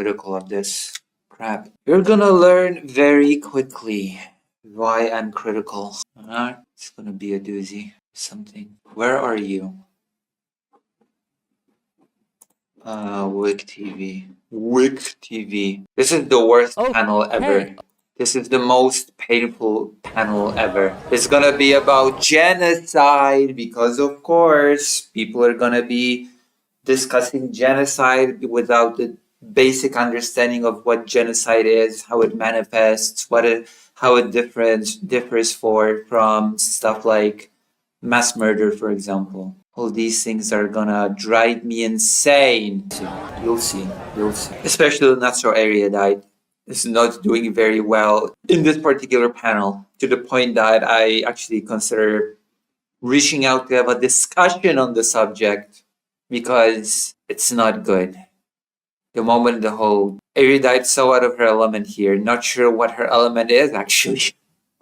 critical of this crap. You're gonna learn very quickly why I'm critical. It's gonna be a doozy. Something. Where are you? Wick TV. Wick TV. This is the worst panel ever. This is the most painful panel ever. It's gonna be about genocide because, of course, people are gonna be discussing genocide without the basic understanding of what genocide is, how it manifests, how it differs from stuff like mass murder, for example. All these things are gonna drive me insane. You'll see. Especially the Nasser area that is not doing very well in this particular panel, to the point that I actually consider reaching out to have a discussion on the subject because it's not good. The moment the whole erudite's so out of her element here, not sure what her element is actually.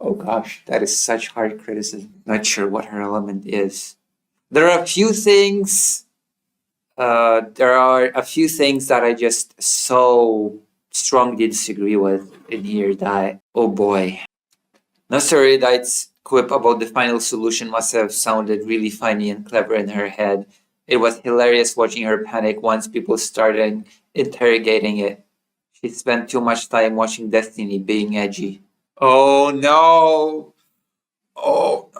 Oh gosh, that is such hard criticism. Not sure what her element is. There are a few things. That I just so strongly disagree with in here that, oh boy. Nasser Erudite's quip about the final solution must have sounded really funny and clever in her head. It was hilarious watching her panic once people started interrogating it. She spent too much time watching Destiny being edgy. Oh no! Oh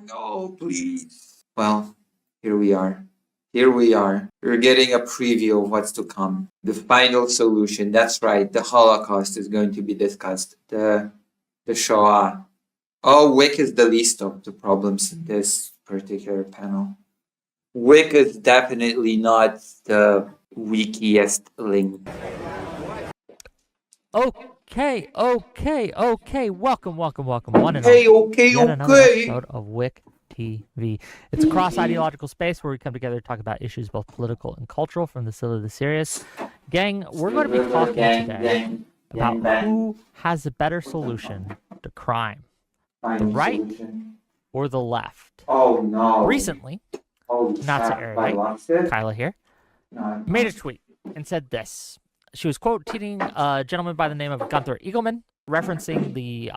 no, please. Well, here we are. We're getting a preview of what's to come. The final solution. That's right. The Holocaust is going to be discussed. The Shoah. Oh, Wick is the least of the problems in this particular panel. Wick is definitely not the weakest link. Okay. Welcome. One and all. Yet another episode of Wick TV. It's a cross-ideological space where we come together to talk about issues both political and cultural, from the silly to the serious. Gang, we're going to be talking today about who has a better solution to crime, the right or the left. Oh no! Recently, not so erudite, Kyla here, made a tweet and said this. She was quoting a gentleman by the name of Gunther Eagleman, referencing the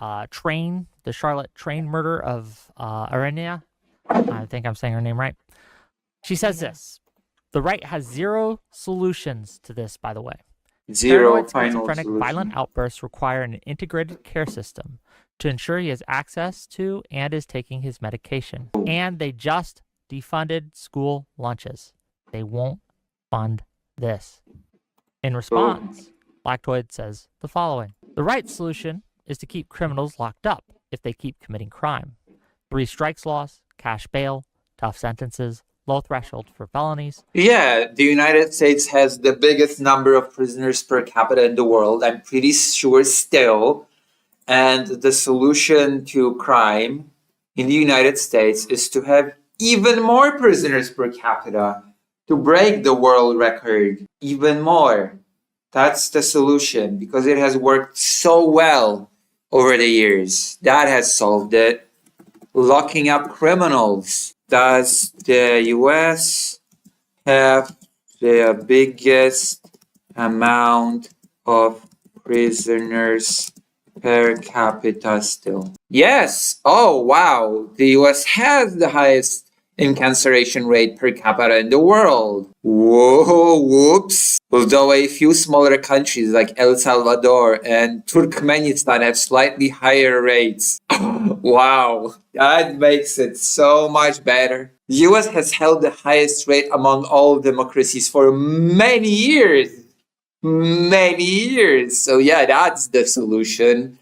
Charlotte train murder of Arenia. I think I'm saying her name right. She says this: the right has zero solutions to this, by the way. Zero Paranoid, final schizophrenic, solution. violent outbursts require an integrated care system to ensure he has access to and is taking his medication. And they just defunded school lunches. They won't fund this. In response, Lactoid says the following: the right solution is to keep criminals locked up if they keep committing crime. 3 strikes laws, cash bail, tough sentences, low threshold for felonies. Yeah, the United States has the biggest number of prisoners per capita in the world, I'm pretty sure still. And the solution to crime in the United States is to have even more prisoners per capita, to break the world record even more. That's the solution, because it has worked so well over the years. That has solved it. Locking up criminals. Does the US have the biggest amount of prisoners per capita still? Yes. Oh, wow. The US has the highest incarceration rate per capita in the world. Whoa, whoops. Although a few smaller countries like El Salvador and Turkmenistan have slightly higher rates. Wow, that makes it so much better. The US has held the highest rate among all democracies for many years. So yeah, that's the solution.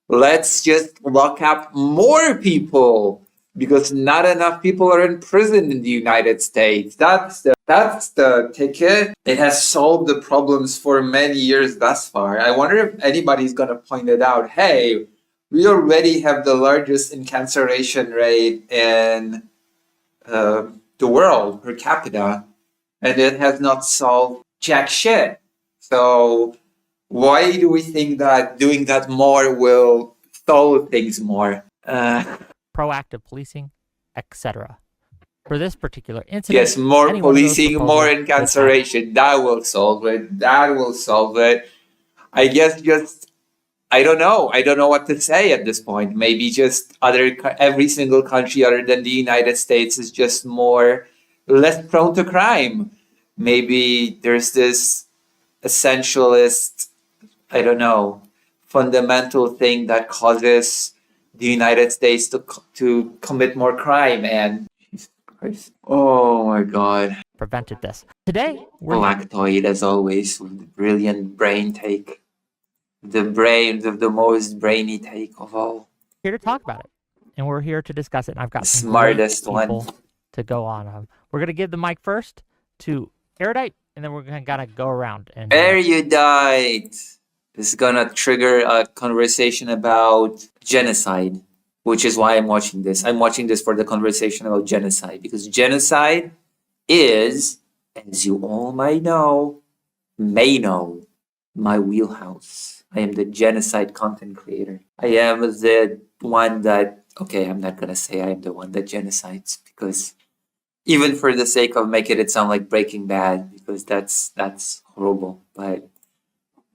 Let's just lock up more people, because not enough people are in prison in the United States. That's the ticket. It has solved the problems for many years thus far. I wonder if anybody's gonna point it out. Hey, we already have the largest incarceration rate in the world per capita, and it has not solved jack shit. So why do we think that doing that more will solve things more? Proactive policing, etc. For this particular incident, Yes, more any one of those policing, more proposals incarceration. That will solve it. That will solve it. I guess just I don't know. I don't know what to say at this point. Maybe just every single country other than the United States is just less prone to crime. Maybe there's this essentialist, I don't know, fundamental thing that causes the United States to commit more crime. And Jesus Christ. Oh my God. prevented this. Today, we're Lactoid, as always, with the brilliant brain take. The most brainy take of all. here to talk about it, and we're here to discuss it. And I've got The some smartest great people one. to go on. We're gonna give the mic first to Erudite, and then we're gonna gotta go around and Erudite is gonna trigger a conversation about genocide, which is why I'm watching this. I'm watching this for the conversation about genocide, because genocide is, as you all may know, my wheelhouse. I am the genocide content creator. I am the one that, okay, I'm not gonna say I am the one that genocides, because even for the sake of making it sound like Breaking Bad, because that's horrible. But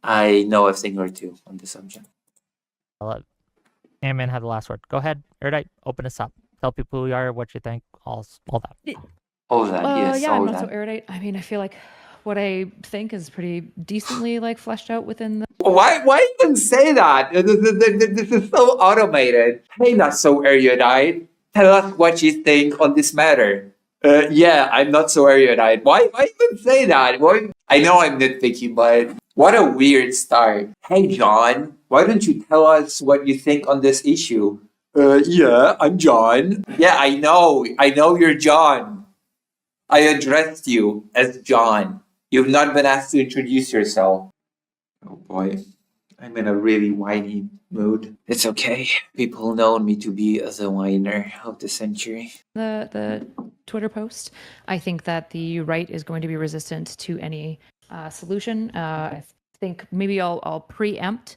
I know a thing or two on the subject. I'll let Ant-Man have the last word. Go ahead, Erudite, open us up. Tell people who you are, what you think, all that. All that, yes, Yeah, all I'm not so that. erudite. I mean, I feel like what I think is pretty decently like fleshed out within the Why even say that? This is so automated. Hey, not so erudite. Tell us what you think on this matter. Yeah, I'm not so erudite. Why even say that? Why? I know I'm nitpicky, but what a weird start. Hey, John, why don't you tell us what you think on this issue? Yeah, I'm John. Yeah, I know. I know you're John. I addressed you as John. You've not been asked to introduce yourself. Oh boy, I'm in a really whiny mood. It's okay. People know me to be the whiner of the century. the Twitter post. I think that the right is going to be resistant to any solution. I think maybe I'll preempt.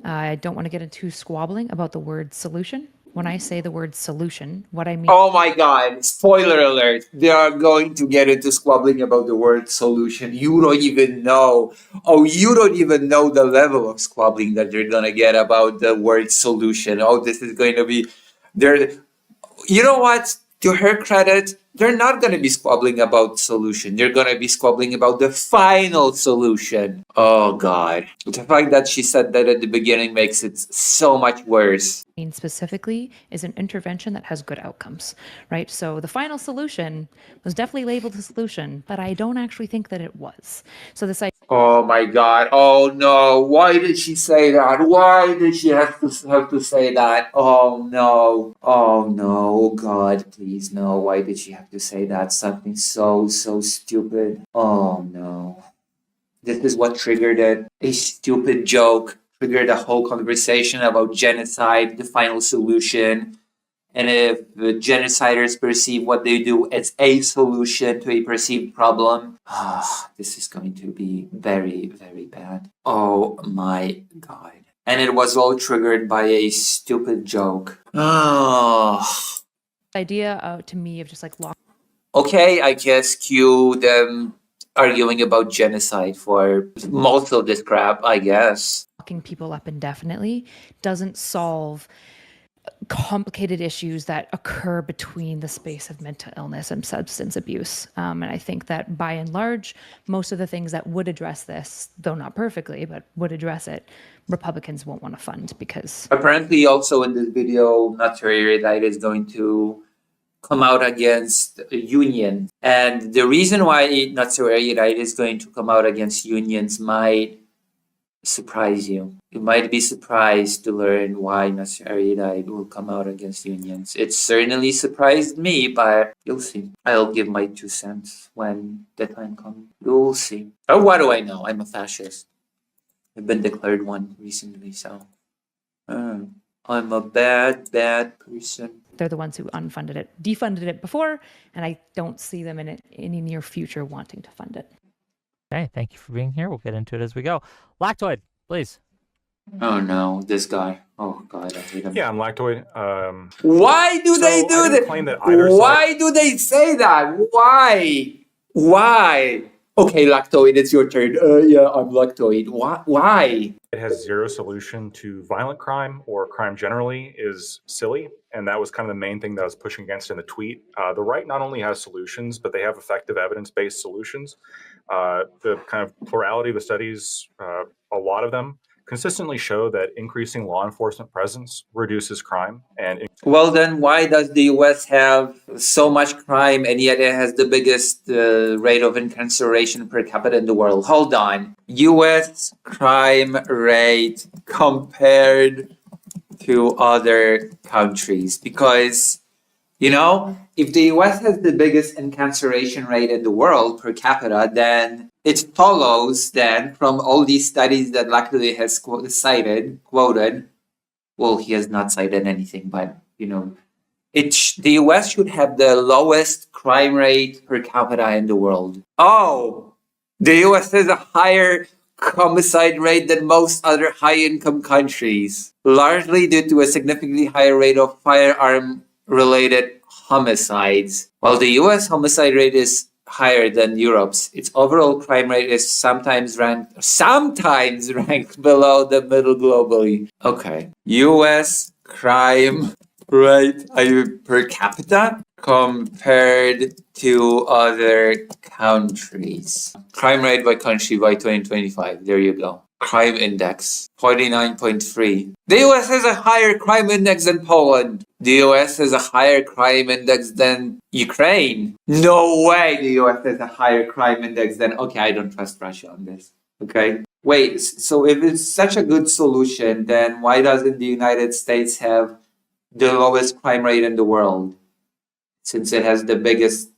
I don't want to get into squabbling about the word solution. When I say the word solution, what I mean Oh my god, spoiler alert. They are going to get into squabbling about the word solution. You don't even know. Oh, you don't even know the level of squabbling that they're going to get about the word solution. Oh, this is going to be. They're, you know what? To her credit, they're not going to be squabbling about solution. They're going to be squabbling about the final solution. Oh God. The fact that she said that at the beginning makes it so much worse. specifically is an intervention that has good outcomes, right? So the final solution was definitely labeled a solution, but I don't actually think that it was. So this Oh my God. Oh no. Why did she say that? Why did she have to say that? Oh no. Oh no. Oh God, please no. Why did she have to say that? Something so stupid. Oh no. This is what triggered it. A stupid joke triggered a whole conversation about genocide, the final solution. And if the genociders perceive what they do as a solution to a perceived problem, this is going to be very, very bad. Oh my God. And it was all triggered by a stupid joke. Oh. idea to me of just like Okay, I guess cue them arguing about genocide for most of this crap, I guess. locking people up indefinitely doesn't solve complicated issues that occur between the space of mental illness and substance abuse. And I think that by and large, most of the things that would address this, though not perfectly, but would address it, Republicans won't want to fund because Apparently, also in this video, Naturalite is going to come out against union. And the reason why Naturalite is going to come out against unions might surprise you. You might be surprised to learn why Naturalite will come out against unions. It certainly surprised me, but you'll see. I'll give my 2 cents when the time comes. You'll see. Oh, what do I know? I'm a fascist. I've been declared one recently, so I'm a bad person. they're the ones who defunded it before, and I don't see them in any near future wanting to fund it. Okay, thank you for being here. We'll get into it as we go. Lactoid, please. Oh no, this guy. Oh god, I hate him. Yeah, I'm lactoid. Why do they So do I that? didn't claim that either side. Why do they say that? Why? Why? Okay, lactoid, it's your turn. Yeah, I'm lactoid. Why? It has zero solution to violent crime or crime generally is silly. And that was kind of the main thing that I was pushing against in the tweet. The right not only has solutions, but they have effective evidence-based solutions. The kind of plurality of the studies, a lot of them, consistently show that increasing law enforcement presence reduces crime. And Well, then why does the US have so much crime and yet it has the biggest rate of incarceration per capita in the world? Hold on. US crime rate compared to other countries. Because, you know, if the US has the biggest incarceration rate in the world per capita, then it follows then from all these studies that luckily has quoted. Well, he has not cited anything, but you know, the US should have the lowest crime rate per capita in the world. Oh, the US has a higher homicide rate than most other high income countries, largely due to a significantly higher rate of firearm related homicides. While the US homicide rate is higher than Europe's, its overall crime rate is sometimes ranked below the middle globally. Okay. US crime rate per capita compared to other countries. Crime rate by country by 2025. There you go. Crime index 49.3. The US has a higher crime index than Poland. The US has a higher crime index than Ukraine. No way the US has a higher crime index than. Okay, I don't trust Russia on this. Okay. Wait, so if it's such a good solution, then why doesn't the United States have the lowest crime rate in the world? Since it has the biggest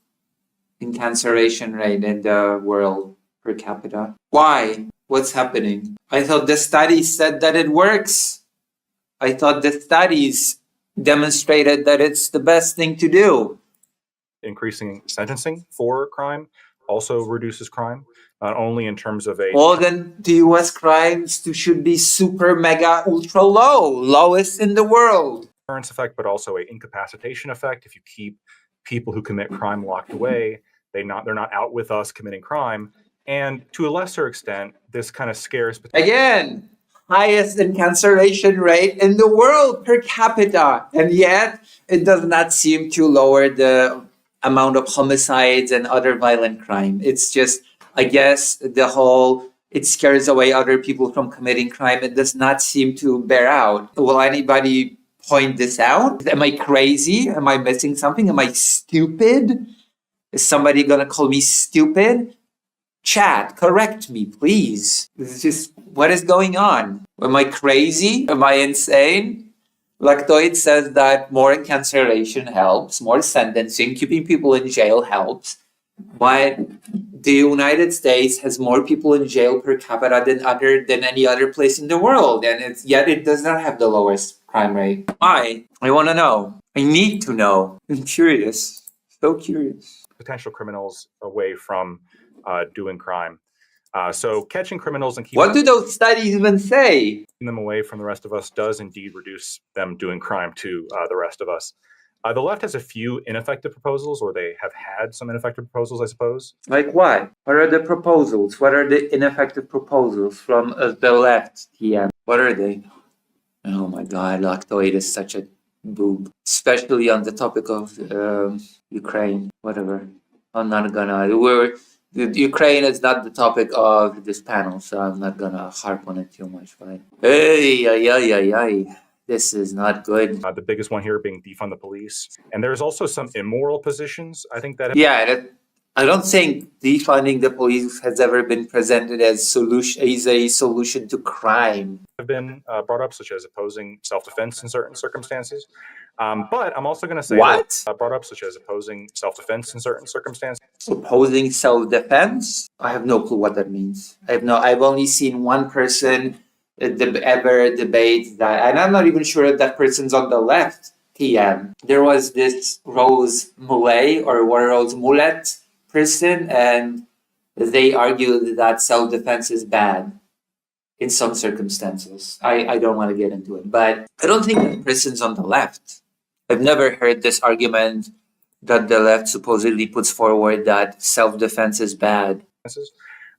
incarceration rate in the world per capita. Why? What's happening? I thought the studies said that it works. I thought the studies demonstrated that it's the best thing to do. increasing sentencing for crime also reduces crime, not only in terms of a. Well, then the US crimes should be super mega ultra low, lowest in the world. Deterrence effect, but also a incapacitation effect. If you keep people who commit crime locked away, they're not out with us committing crime. And to a lesser extent, this kind of scares. Again, highest incarceration rate in the world per capita. And yet, it does not seem to lower the amount of homicides and other violent crime. It's just, I guess, it scares away other people from committing crime. It does not seem to bear out. Will anybody point this out? Am I crazy? Am I missing something? Am I stupid? Is somebody going to call me stupid? Chat, correct me, please. This is just, what is going on? Am I crazy? Am I insane? Lactoid says that more incarceration helps, more sentencing, keeping people in jail helps. But the United States has more people in jail per capita than any other place in the world, and yet it does not have the lowest crime rate. Why? I want to know. I need to know. I'm curious. So curious. Potential criminals away from doing crime. So catching criminals and keeping What do those studies even say? them away from the rest of us does indeed reduce them doing crime to the rest of us. The left has a few ineffective proposals, or they have had some ineffective proposals, I suppose. Like what? What are the proposals? What are the ineffective proposals from the left, TM? What are they? Oh my god, Lactoid is such a boob. Especially on the topic of Ukraine. Whatever. I'm not gonna... Ukraine is not the topic of this panel, so I'm not gonna harp on it too much. But this is not good. The biggest one here being defund the police. And there's also some immoral positions, I think that... I don't think defunding the police has ever been presented as a solution to crime. Have been brought up, such as opposing self-defense in certain circumstances. But I'm also going to say what? Brought up, such as opposing self-defense in certain circumstances. Opposing self-defense? I have no clue what that means. I've only seen one person ever debate that, and I'm not even sure if that person's on the left. TM. There was this Rose Mullet person, and they argued that self-defense is bad. in some circumstances. I don't want to get into it, but I don't think the person's on the left. I've never heard this argument that the left supposedly puts forward that self-defense is bad.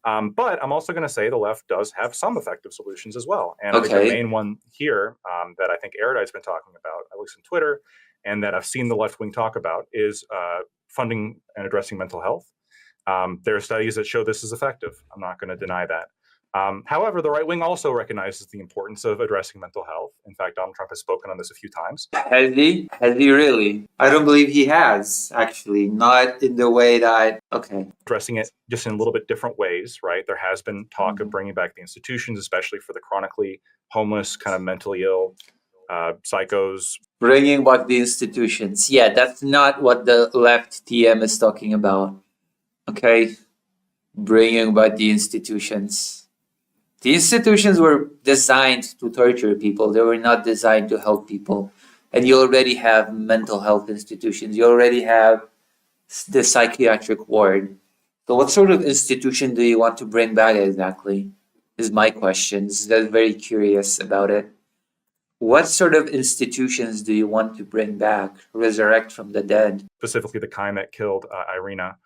But I'm also going to say the left does have some effective solutions as well. And I think the main one here that I think Erudite's been talking about, at least on Twitter, and that I've seen the left wing talk about is funding and addressing mental health. There are studies that show this is effective. I'm not going to deny that. However, the right wing also recognizes the importance of addressing mental health. In fact, Donald Trump has spoken on this a few times. Has he? Has he really? I don't believe he has, actually. Not in the way that, okay. Addressing it just in a little bit different ways, right? There has been talk of bringing back the institutions, especially for the chronically homeless, kind of mentally ill, psychos. Bringing back the institutions. Yeah, that's not what the left TM is talking about. Okay? Bringing back the institutions. The institutions were designed to torture people. They were not designed to help people. And you already have mental health institutions. You already have the psychiatric ward. So what sort of institution do you want to bring back exactly? Is my question. I'm very curious about it. What sort of institutions do you want to bring back, resurrect from the dead? Specifically the kind that killed Irina.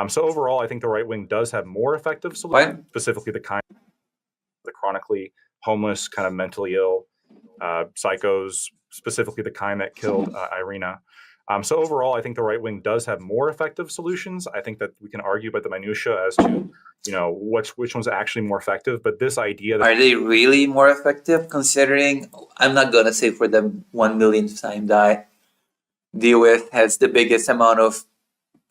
So overall, I think the right wing does have more effective solutions. Specifically the kind, the chronically homeless, kind of mentally ill, psychos, specifically the kind that killed Irina. So overall, I think the right wing does have more effective solutions. I think that we can argue about the minutia as to, which one's actually more effective. But this idea that are they really more effective, considering I'm not gonna say for the 1 millionth time that the US has the biggest amount of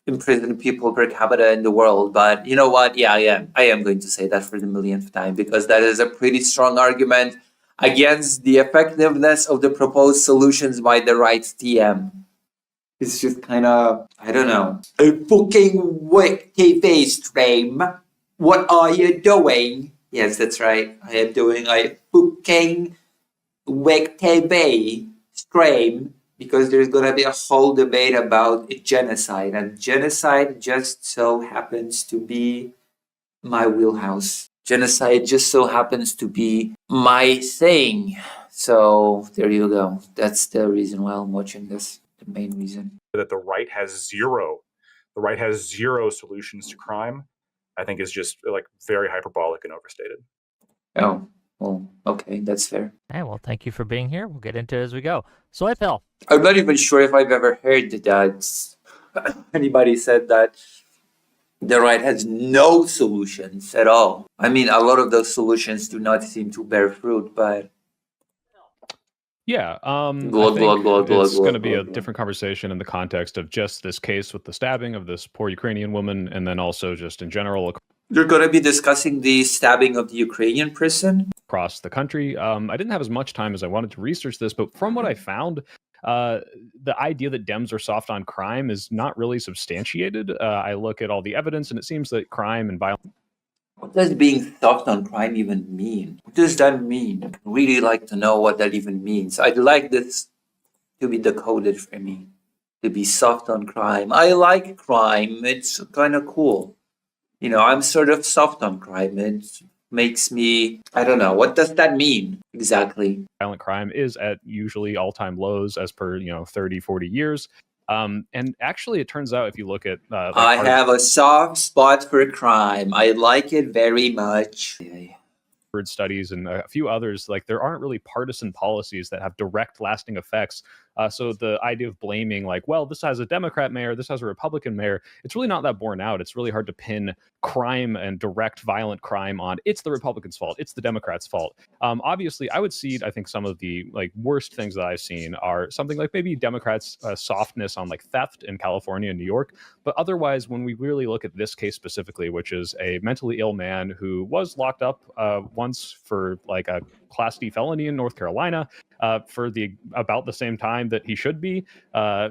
imprisoned people per capita in the world, but you know what? Yeah, I am going to say that for the millionth time, because that is a pretty strong argument against the effectiveness of the proposed solutions by the right TM. It's just kind of, I don't know. A fucking wick TV stream. What are you doing? Yes, that's right. I am doing a fucking wick TV stream because there's going to be a whole debate about genocide. And genocide just so happens to be my wheelhouse. Genocide just so happens to be my thing. So there you go. That's the reason why I'm watching this. The main reason. That the right has zero solutions to crime, I think is just like very hyperbolic and overstated. Oh, well, okay, that's fair. Hey, well, thank you for being here. We'll get into it as we go. Soy pill. I'm not even sure if I've ever heard that anybody said that the right has no solutions at all. I mean, a lot of those solutions do not seem to bear fruit, but yeah, I think it's going to be a different conversation in the context of just this case with the stabbing of this poor Ukrainian woman, and then also just in general. You're going to be discussing the stabbing of the Ukrainian person? Across the country. I didn't have as much time as I wanted to research this, but from what I found, the idea that Dems are soft on crime is not really substantiated. I look at all the evidence, and it seems that crime and violence... What does being soft on crime even mean? What does that mean? I'd really like to know what that even means. I'd like this to be decoded for me. To be soft on crime. I like crime. It's kind of cool. I'm sort of soft on crime. It makes me, I don't know. What does that mean exactly? Violent crime is at usually all-time lows as per, 30, 40 years. And actually, it turns out if you look at... I have a soft spot for crime. I like it very much. Studies and a few others, like there aren't really partisan policies that have direct lasting effects. So the idea of blaming like, well, this has a Democrat mayor, this has a Republican mayor, it's really not that borne out. It's really hard to pin crime and direct violent crime on it's the Republicans' fault, it's the Democrats' fault. Obviously, I would see, I think some of the like worst things that I've seen are something like maybe Democrats' softness on like theft in California and New York. But otherwise, when we really look at this case specifically, which is a mentally ill man who was locked up once for like a Class D felony in North Carolina, for about the same time that he should be,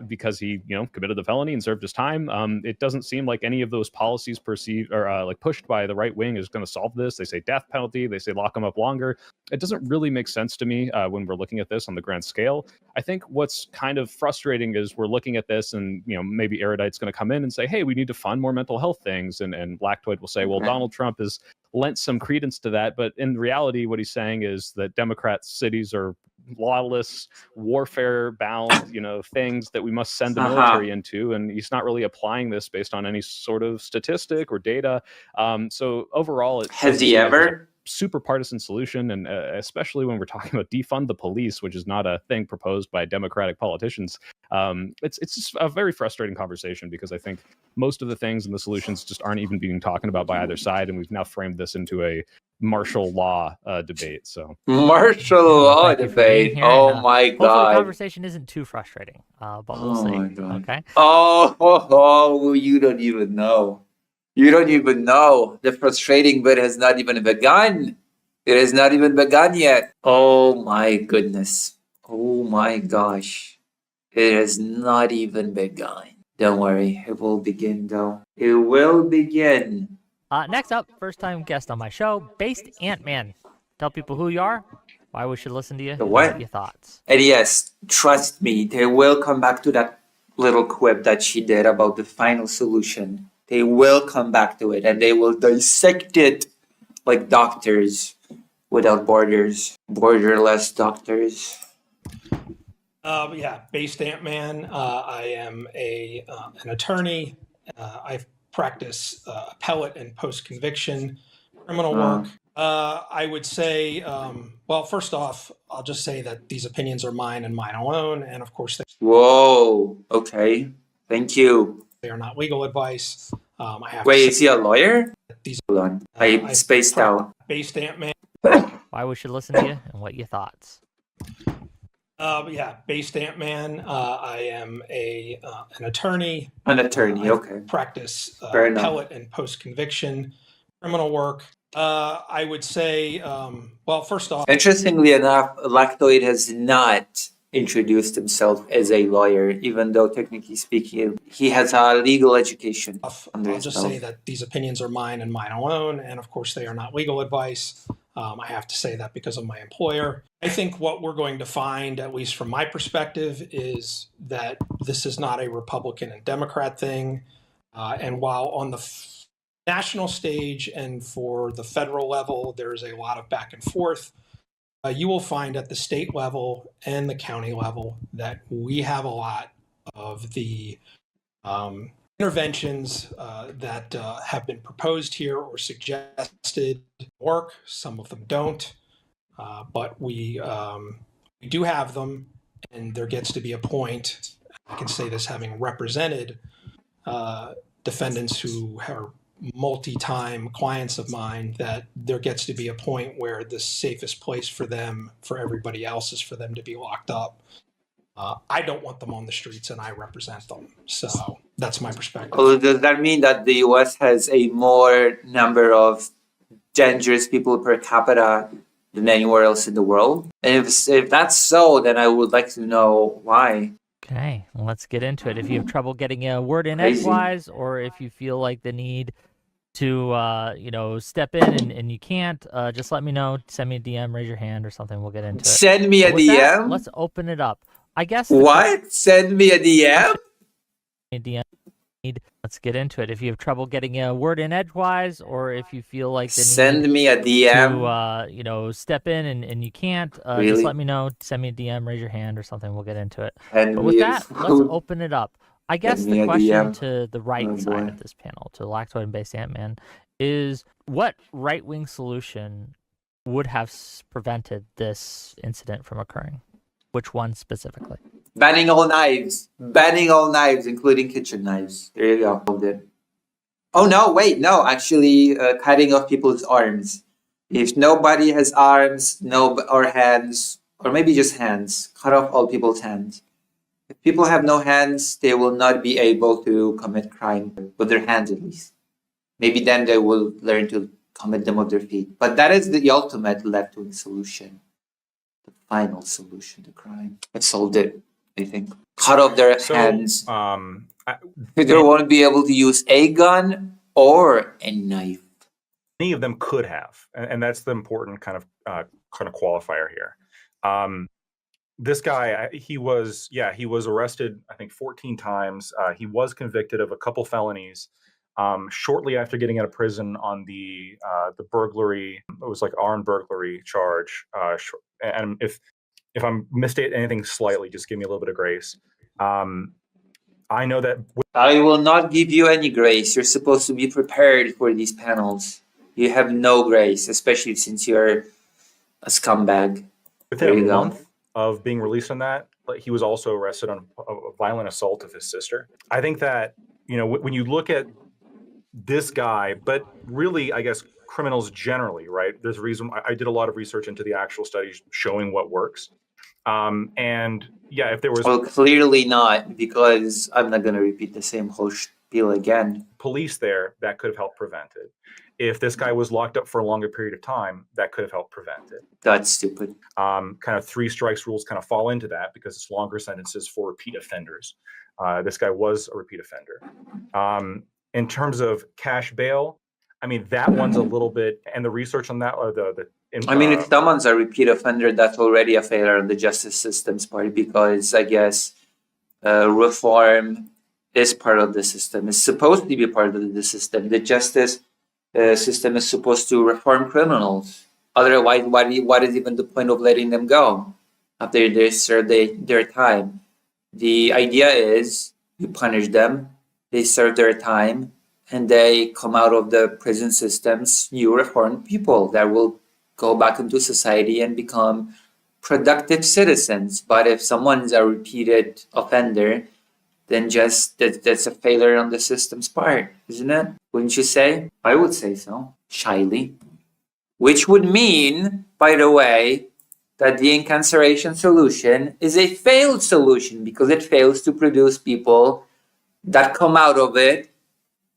because he committed the felony and served his time. It doesn't seem like any of those policies perceived or like pushed by the right wing is going to solve this. They say death penalty, they say lock him up longer. It doesn't really make sense to me when we're looking at this on the grand scale. I think what's kind of frustrating is we're looking at this and maybe Erudite's going to come in and say, hey, we need to fund more mental health things, and Lactoid will say, well, Donald Trump has lent some credence to that, but in reality what he's saying is that Democrat cities are lawless, warfare bound, things that we must send the military into, and he's not really applying this based on any sort of statistic or data. So overall, has he ever? Super partisan solution, and especially when we're talking about defund the police, which is not a thing proposed by Democratic politicians. It's just a very frustrating conversation, because I think most of the things and the solutions just aren't even being talked about by either side, and we've now framed this into a martial law debate. So martial law debate. Oh my god! Hopefully, the conversation isn't too frustrating, but we'll see. My god. Okay. Oh, you don't even know. You don't even know. The frustrating bit has not even begun. It has not even begun yet. Oh my goodness. Oh my gosh. It has not even begun. Don't worry. It will begin though. It will begin. Next up, first time guest on my show, Based Ant-Man. Tell people who you are, why we should listen to you, and what your thoughts. And yes, trust me, they will come back to that little quip that she did about the final solution. They will come back to it, and they will dissect it like doctors without borders, borderless doctors. Based Ant-Man. I am an attorney. I practice appellate and post-conviction criminal work. I would say, well, first off, I'll just say that these opinions are mine and mine alone, and of course, whoa, okay, thank you. They are not legal advice. Wait, is he a lawyer? Hold on, I spaced out. Based Ant-Man. Why we should listen to you and what your thoughts. Based Ant-Man. I am an attorney. An attorney, okay. Practice appellate and post-conviction criminal work. I would say, well, first off. Interestingly enough, Lactoid has not introduced himself as a lawyer, even though technically speaking, he has a legal education. I'll just say that these opinions are mine and mine alone, and of course they are not legal advice. I have to say that because of my employer. I think what we're going to find, at least from my perspective, is that this is not a Republican and Democrat thing. And while on the national stage and for the federal level, there's a lot of back and forth, you will find at the state level and the county level that we have a lot of the interventions that have been proposed here or suggested work. Some of them don't, but we do have them, and there gets to be a point, I can say this having represented defendants who are multi-time clients of mine, that there gets to be a point where the safest place for them, for everybody else, is for them to be locked up. I don't want them on the streets, and I represent them. So that's my perspective. Well, does that mean that the U.S. has a more number of dangerous people per capita than anywhere else in the world? And if that's so, then I would like to know why. Okay, well, let's get into it. If you have trouble getting a word in edgewise, or if you feel like the need to step in and you can't, just let me know. Send me a DM, raise your hand or something. We'll get into it. Send me a DM? That, let's open it up. I guess. What? Send me a DM? Let's get into it. If you have trouble getting a word in edgewise, or if you feel like the send need me a DM to step in and you can't, really? Just let me know. Send me a DM, raise your hand or something. We'll get into it. And but with that, let's open it up. I guess the question to the right side of this panel, to Lactoid and Based Ant-Man, is what right-wing solution would have prevented this incident from occurring? Which one specifically? Banning all knives. Banning all knives, including kitchen knives. There you go. Oh, no, wait, no. Actually, cutting off people's arms. If nobody has arms, or hands, or maybe just hands, cut off all people's hands. If people have no hands, they will not be able to commit crime with their hands, at least. Maybe then they will learn to commit them with their feet. But that is the ultimate left-wing solution. Final solution to crime. It solved it, I think. Cut off their hands. They won't be able to use a gun or a knife. Any of them could have, and that's the important kind of qualifier here. This guy, he was arrested, I think, 14 times. He was convicted of a couple felonies. Shortly after getting out of prison on the burglary, it was like armed burglary charge. And if I'm misstating anything slightly, just give me a little bit of grace. I know that I will not give you any grace. You're supposed to be prepared for these panels. You have no grace, especially since you're a scumbag. within a month of being released on that, he was also arrested on a violent assault of his sister. I think that, when you look at this guy, but really, I guess, criminals generally, right? There's a reason I did a lot of research into the actual studies showing what works. And yeah, if there was... Well, clearly not, because I'm not going to repeat the same whole spiel again. Police there, that could have helped prevent it. If this guy was locked up for a longer period of time, that could have helped prevent it. That's stupid. Kind of 3 strikes rules kind of fall into that because it's longer sentences for repeat offenders. This guy was a repeat offender. In terms of cash bail, I mean, that one's a little bit, and the research on that, or if someone's a repeat offender, that's already a failure on the justice system's part, because I guess reform is part of the system. It's supposed to be part of the system. The justice system is supposed to reform criminals. Otherwise, what is even the point of letting them go after they serve their time? The idea is you punish them, they serve their time, and they come out of the prison systems, new reformed people that will go back into society and become productive citizens. But if someone's a repeated offender, then just that's a failure on the system's part, isn't it? Wouldn't you say? I would say so, shyly. Which would mean, by the way, that the incarceration solution is a failed solution because it fails to produce people that come out of it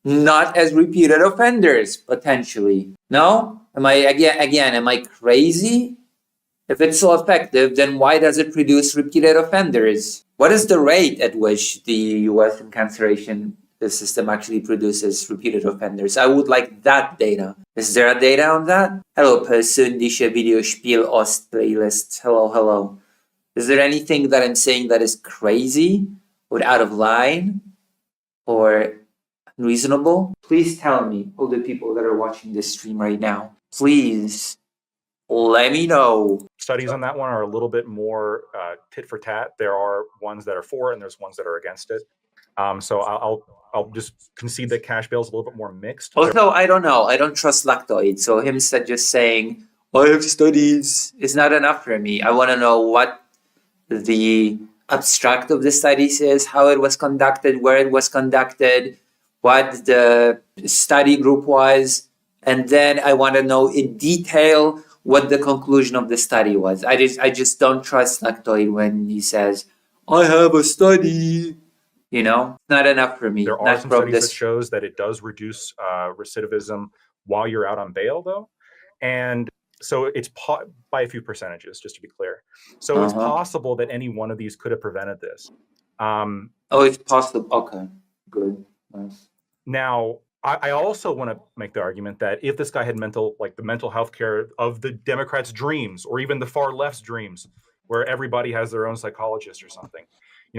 not as repeated offenders, potentially. No? Am I crazy? If it's so effective, then why does it produce repeated offenders? What is the rate at which the U.S. incarceration system actually produces repeated offenders? I would like that data. Is there a data on that? Hello, persönliche Videospiel Ost playlist. Hello. Is there anything that I'm saying that is crazy or out of line or unreasonable? Please tell me, all the people that are watching this stream right now, please let me know. Studies on that one are a little bit more tit for tat. There are ones that are for it, and there's ones that are against it. So I'll just concede that cash bail is a little bit more mixed. Also, I don't know. I don't trust Lactoid. So him just saying, I have studies is not enough for me. I want to know what the abstract of the studies is, how it was conducted, where it was conducted, what the study group was, and then I want to know in detail what the conclusion of the study was. I just don't trust Lactoid when he says, I have a study. Not enough for me. There are some studies that shows that it does reduce recidivism while you're out on bail, though. And so it's by a few percentages, just to be clear. So it's possible that any one of these could have prevented this. It's possible. Okay, good. Nice. Now, I also want to make the argument that if this guy had the mental health care of the Democrats' dreams, or even the far left's dreams, where everybody has their own psychologist or something,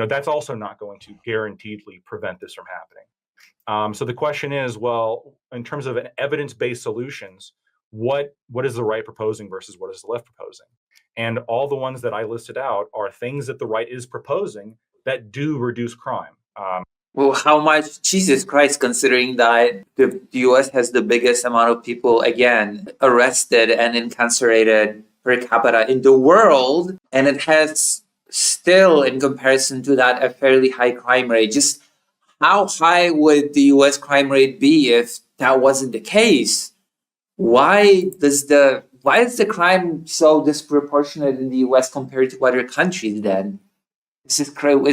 that's also not going to guaranteedly prevent this from happening. So the question is, well, in terms of an evidence-based solutions, what is the right proposing versus what is the left proposing? And all the ones that I listed out are things that the right is proposing that do reduce crime. Well, how much? Jesus Christ, considering that the U.S. has the biggest amount of people, again, arrested and incarcerated per capita in the world, and it has still, in comparison to that, a fairly high crime rate. Just how high would the U.S. crime rate be if that wasn't the case? Why is the crime so disproportionate in the U.S. compared to other countries then? Is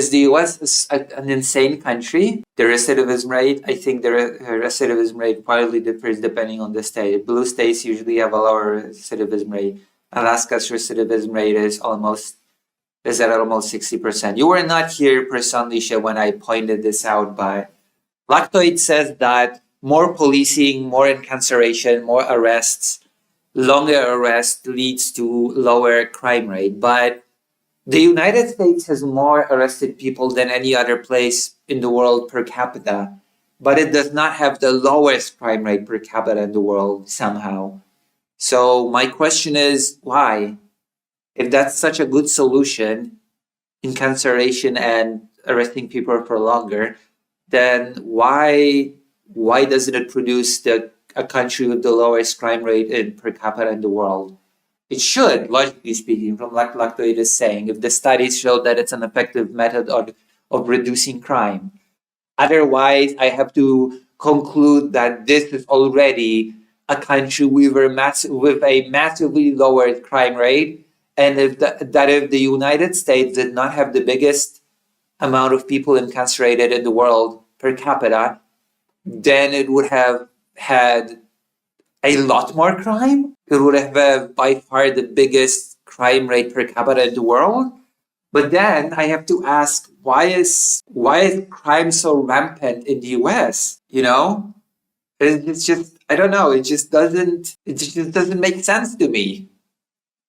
the U.S. an insane country? The recidivism rate, I think the recidivism rate widely differs depending on the state. Blue states usually have a lower recidivism rate. Alaska's recidivism rate is at almost 60%. You were not here, Prasanlisha, when I pointed this out, but Lactoid says that more policing, more incarceration, more arrests, longer arrest leads to lower crime rate. But the United States has more arrested people than any other place in the world per capita, but it does not have the lowest crime rate per capita in the world somehow. So my question is, why? If that's such a good solution, incarceration and arresting people for longer, then why doesn't it produce a country with the lowest crime rate per capita in the world? It should, logically speaking, from like Lactoid is saying, if the studies show that it's an effective method of reducing crime. Otherwise, I have to conclude that this is already a country with a massively lowered crime rate, and if the United States did not have the biggest amount of people incarcerated in the world per capita, then it would have had a lot more crime. It would have by far the biggest crime rate per capita in the world. But then I have to ask, why is crime so rampant in the US? You know, it's just, I don't know. It just doesn't make sense to me.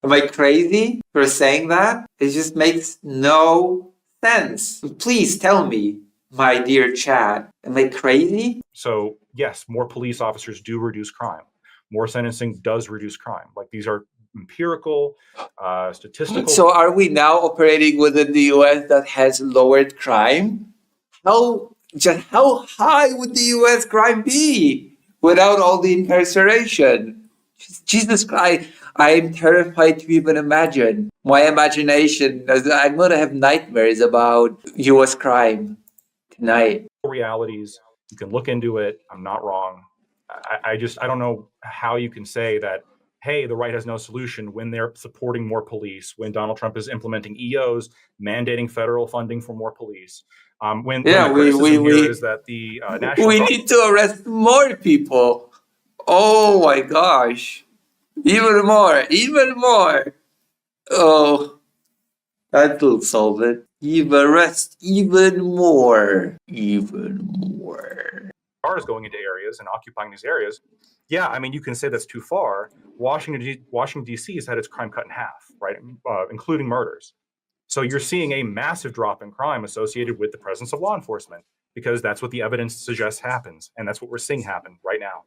Am I crazy for saying that? It just makes no sense. Please tell me, my dear Chad, am I crazy? So yes, more police officers do reduce crime. More sentencing does reduce crime. Like, these are empirical, statistical. So are we now operating within the US that has lowered crime? How high would the US crime be without all the incarceration? Jesus Christ, I'm terrified to even imagine. My imagination, I'm going to have nightmares about US crime tonight. Realities, you can look into it. I'm not wrong. I don't know how you can say that, hey, the right has no solution when they're supporting more police, when Donald Trump is implementing EOs, mandating federal funding for more police. When the criticism here is that the National We need to arrest more people. Oh my gosh. Even more. Oh, that will solve it. Arrest even more. cars going into areas and occupying these areas, yeah, I mean, you can say that's too far. Washington D.C. has had its crime cut in half, right, including murders. So you're seeing a massive drop in crime associated with the presence of law enforcement, because that's what the evidence suggests happens, and that's what we're seeing happen right now.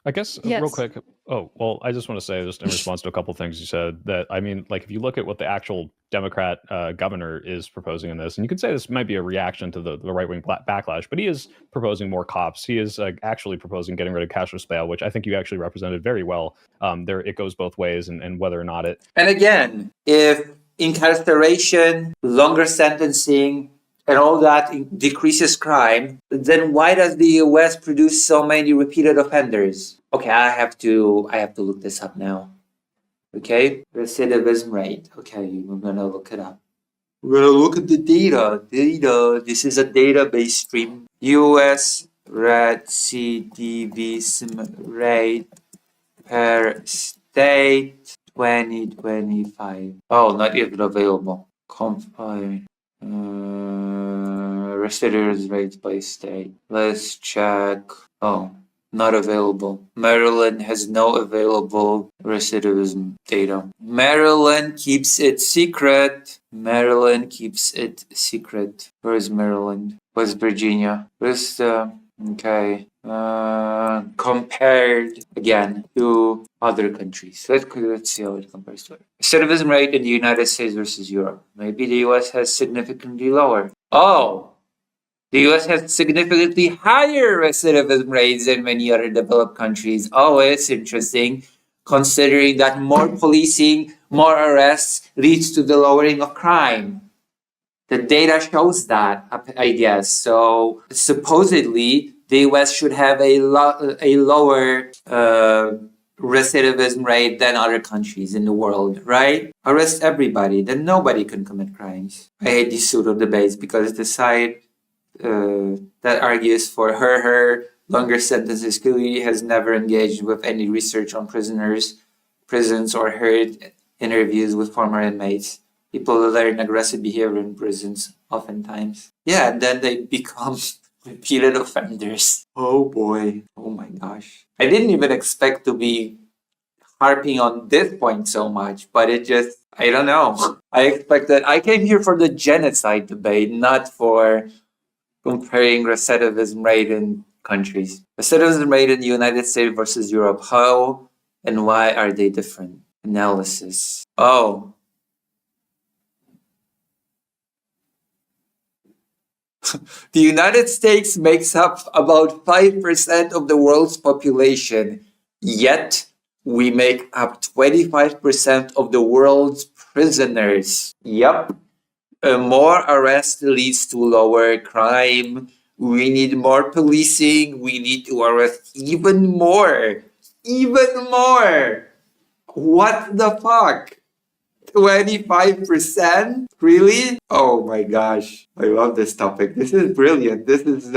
I guess real quick. Oh, well, I just want to say, just in response to a couple of things you said, that I mean, like, if you look at what the actual Democrat governor is proposing in this, and you could say this might be a reaction to the right-wing backlash, but he is proposing more cops. He is actually proposing getting rid of cashless bail, which I think you actually represented very well. There, it goes both ways, and whether or not it. And again, if incarceration, longer sentencing, and all that decreases crime, then why does the US produce so many repeated offenders? Okay, I have to look this up now. Okay, recidivism rate. Okay, we're gonna look it up. We're gonna look at the data. This is a database stream. US recidivism rate per state 2025. Oh, not even available. Compile. Recidivism rates by state. Let's check. Oh, not available. Maryland has no available recidivism data. Maryland keeps it secret. Where is Maryland? West Virginia. Where's the... Okay. Compared again to other countries. Let's see how it compares to it. Recidivism rate in the United States versus Europe. Maybe the US has significantly lower. Oh! The US has significantly higher recidivism rates than many other developed countries. Oh, it's interesting, considering that more policing, more arrests leads to the lowering of crime. The data shows that, I guess. So supposedly, the US should have a lower recidivism rate than other countries in the world, right? Arrest everybody, then nobody can commit crimes. I hate these pseudo debates because the side that argues for her longer sentences clearly has never engaged with any research on prisoners prisons or heard interviews with former inmates. People learn aggressive behavior in prisons oftentimes. Yeah, and then they become repeated offenders. Oh boy. Oh my gosh. I didn't even expect to be harping on this point so much, but it just, I don't know. I came here for the genocide debate, not for comparing recidivism rate in countries. Recidivism rate in the United States versus Europe. How and why are they different? Analysis. Oh. The United States makes up about 5% of the world's population, yet we make up 25% of the world's prisoners. Yup. More arrest leads to lower crime. We need more policing. We need to arrest even more. Even more. What the fuck? 25%? Really? Oh my gosh. I love this topic. This is brilliant. This is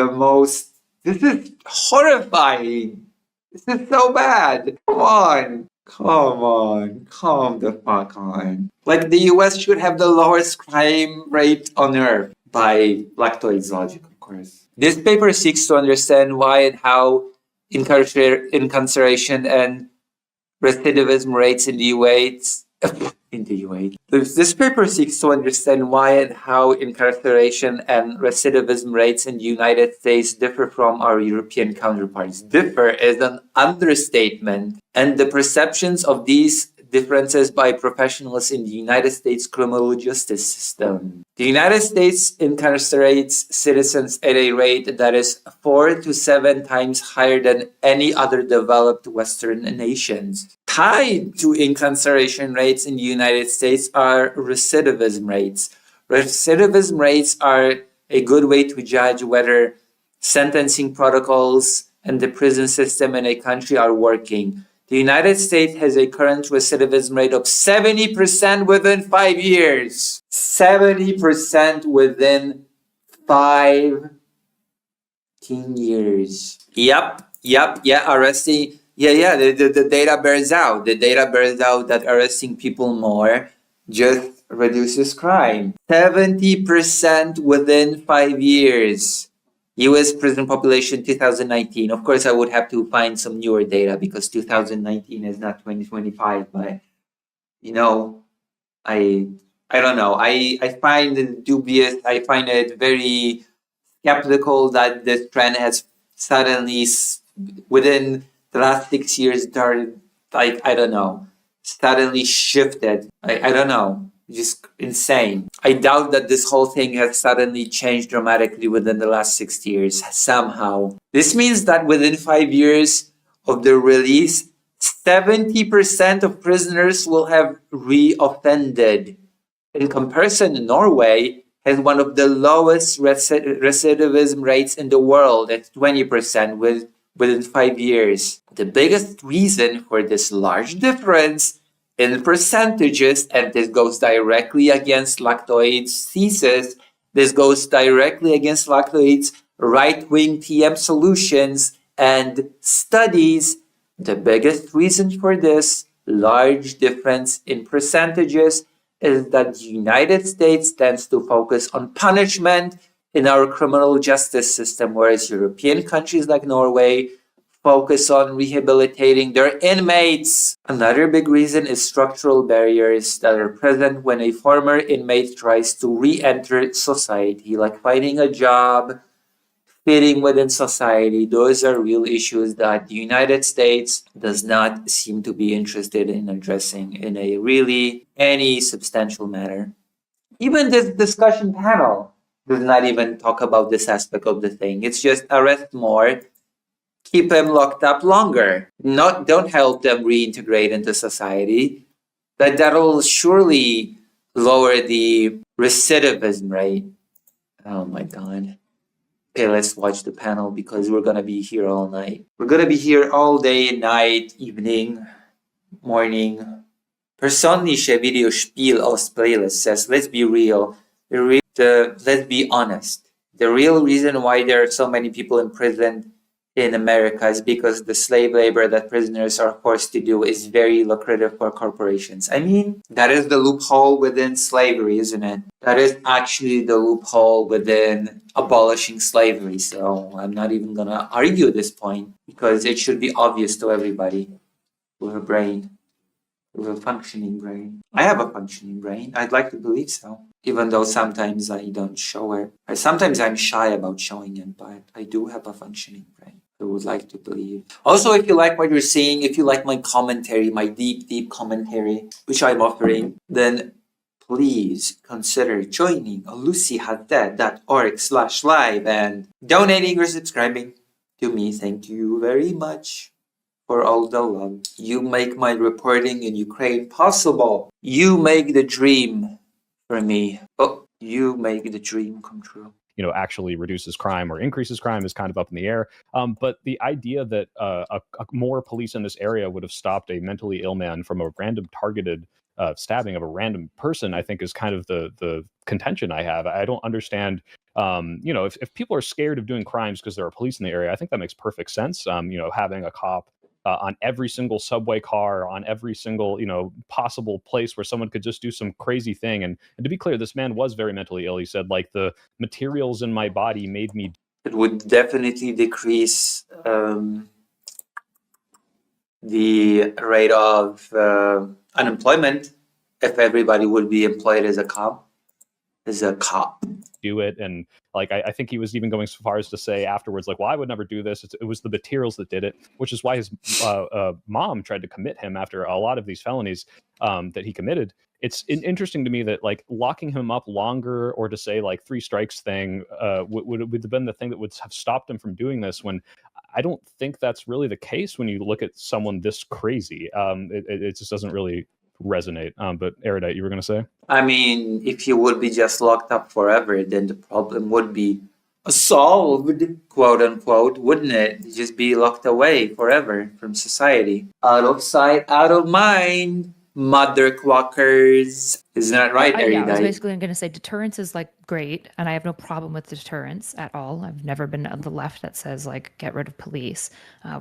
horrifying. This is so bad. Come on. Calm the fuck on. Like the US should have the lowest crime rate on earth by Lactoid's logic, of course. This paper seeks to understand why and how incarceration and recidivism rates in the UAs This paper seeks to understand why and how incarceration and recidivism rates in the United States differ from our European counterparts. Differ is an understatement, and the perceptions of these differences by professionals in the United States criminal justice system. The United States incarcerates citizens at a rate that is 4 to 7 times higher than any other developed Western nations. Tied to incarceration rates in the United States are recidivism rates. Recidivism rates are a good way to judge whether sentencing protocols and the prison system in a country are working. The United States has a current recidivism rate of 70% within 5 years. 70% within 15 years. Arresting. The data bears out. The data bears out that arresting people more just reduces crime. 70% within 5 years. US prison population 2019. Of course, I would have to find some newer data because 2019 is not 2025. But I don't know. I find it dubious. I find it very skeptical that this trend has suddenly, within the last 6 years, suddenly shifted. I don't know. Just insane. I doubt that this whole thing has suddenly changed dramatically within the last 6 years somehow. This means that within 5 years of the release, 70% of prisoners will have reoffended. In comparison, Norway has one of the lowest recidivism rates in the world at 20% within 5 years. The biggest reason for this large difference in percentages, and this goes directly against Lactoid's thesis, this goes directly against Lactoid's right-wing TM solutions and studies. The biggest reason for this large difference in percentages is that the United States tends to focus on punishment in our criminal justice system, whereas European countries like Norway focus on rehabilitating their inmates. Another big reason is structural barriers that are present when a former inmate tries to re-enter society, like finding a job, fitting within society. Those are real issues that the United States does not seem to be interested in addressing in any substantial manner. Even this discussion panel does not even talk about this aspect of the thing. It's just arrest more, keep them locked up longer. Don't help them reintegrate into society. That'll surely lower the recidivism rate. Oh my God. Okay, let's watch the panel because we're gonna be here all night. We're gonna be here all day, night, evening, morning. Personliche Videospiel aus Playlist says, let's be real. Let's be honest. The real reason why there are so many people in prison in America is because the slave labor that prisoners are forced to do is very lucrative for corporations. I mean, that is the loophole within slavery, isn't it? That is actually the loophole within abolishing slavery. So I'm not even going to argue this point because it should be obvious to everybody with a brain, with a functioning brain. I have a functioning brain. I'd like to believe so. Even though sometimes I don't show it. Or sometimes I'm shy about showing it, but I do have a functioning brain. I would like to believe. Also, if you like what you're seeing, if you like my commentary, my deep commentary, which I'm offering, then please consider joining lucyhaddead.org/live and donating or subscribing to me. Thank you very much for all the love. You make my reporting in Ukraine possible. You make the dream for me. Oh, you make the dream come true. Actually reduces crime or increases crime is kind of up in the air. But the idea that more police in this area would have stopped a mentally ill man from a random targeted stabbing of a random person, I think is kind of the contention I have. I don't understand. If people are scared of doing crimes because there are police in the area, I think that makes perfect sense. Having a cop on every single subway car, on every single, possible place where someone could just do some crazy thing. And to be clear, this man was very mentally ill. He said, like, the materials in my body made me. It would definitely decrease the rate of unemployment if everybody would be employed as a cop. Do it. And I think he was even going so far as to say afterwards, like, well, I would never do this. It was the materials that did it, which is why his mom tried to commit him after a lot of these felonies that he committed. It's interesting to me that locking him up longer, or to say 3 strikes thing would have been the thing that would have stopped him from doing this, when I don't think that's really the case when you look at someone this crazy. It just doesn't really resonate. But Erudite, you were going to say? I mean, if you would be just locked up forever, then the problem would be solved, quote unquote, wouldn't it? You'd just be locked away forever from society. Out of sight, out of mind. Mother quackers. Isn't that right, Erudite? Yeah, I was basically going to say deterrence is great, and I have no problem with deterrence at all. I've never been on the left that says get rid of police.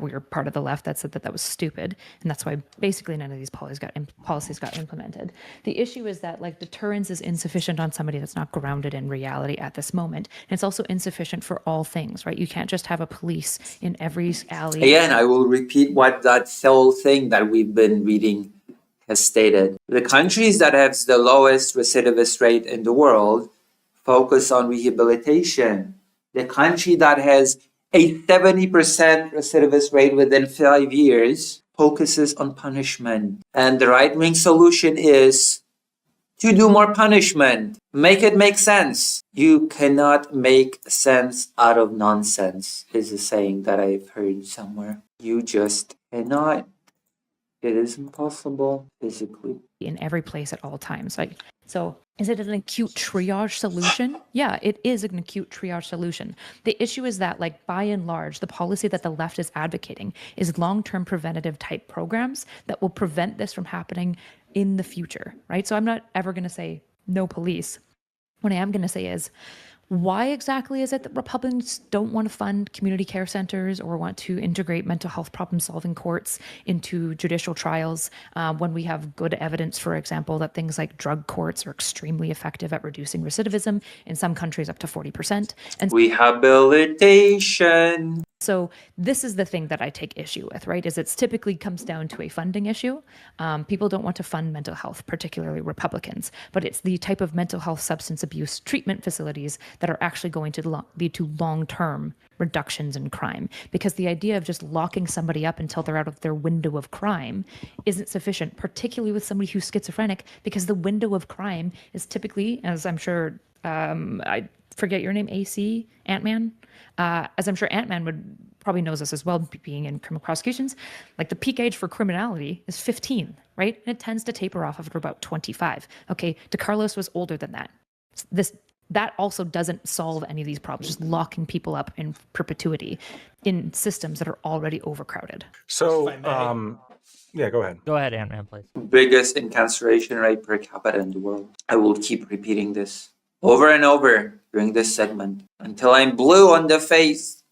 We were part of the left that said that was stupid, and that's why basically none of these policies got implemented. The issue is that deterrence is insufficient on somebody that's not grounded in reality at this moment, and it's also insufficient for all things, right? You can't just have a police in every alley. Again, I will repeat what that whole thing that we've been reading has stated. The countries that have the lowest recidivist rate in the world focus on rehabilitation. The country that has a 70% recidivist rate within 5 years focuses on punishment. And the right-wing solution is to do more punishment. Make it make sense. You cannot make sense out of nonsense, is a saying that I've heard somewhere. You just cannot. It is impossible physically. In every place at all times. So is it an acute triage solution? Yeah, it is an acute triage solution. The issue is that by and large, the policy that the left is advocating is long-term preventative type programs that will prevent this from happening in the future, right? So I'm not ever going to say no police. What I am going to say is, why exactly is it that Republicans don't want to fund community care centers or want to integrate mental health problem-solving courts into judicial trials when we have good evidence, for example, that things like drug courts are extremely effective at reducing recidivism, in some countries up to 40%? And rehabilitation. So this is the thing that I take issue with, right? Is it typically comes down to a funding issue. People don't want to fund mental health, particularly Republicans, but it's the type of mental health substance abuse treatment facilities that are actually going to lead to long-term reductions in crime. Because the idea of just locking somebody up until they're out of their window of crime isn't sufficient, particularly with somebody who's schizophrenic, because the window of crime is typically, as I'm sure, I forget your name, AC, Ant-Man? As I'm sure Ant-Man would probably knows this as well, being in criminal prosecutions, the peak age for criminality is 15, right? And it tends to taper off after about 25. Okay, DeCarlos was older than that. That also doesn't solve any of these problems, just locking people up in perpetuity in systems that are already overcrowded. So, yeah, go ahead. Go ahead, Ant-Man, please. Biggest incarceration rate per capita in the world. I will keep repeating this over and over during this segment until I'm blue on the face.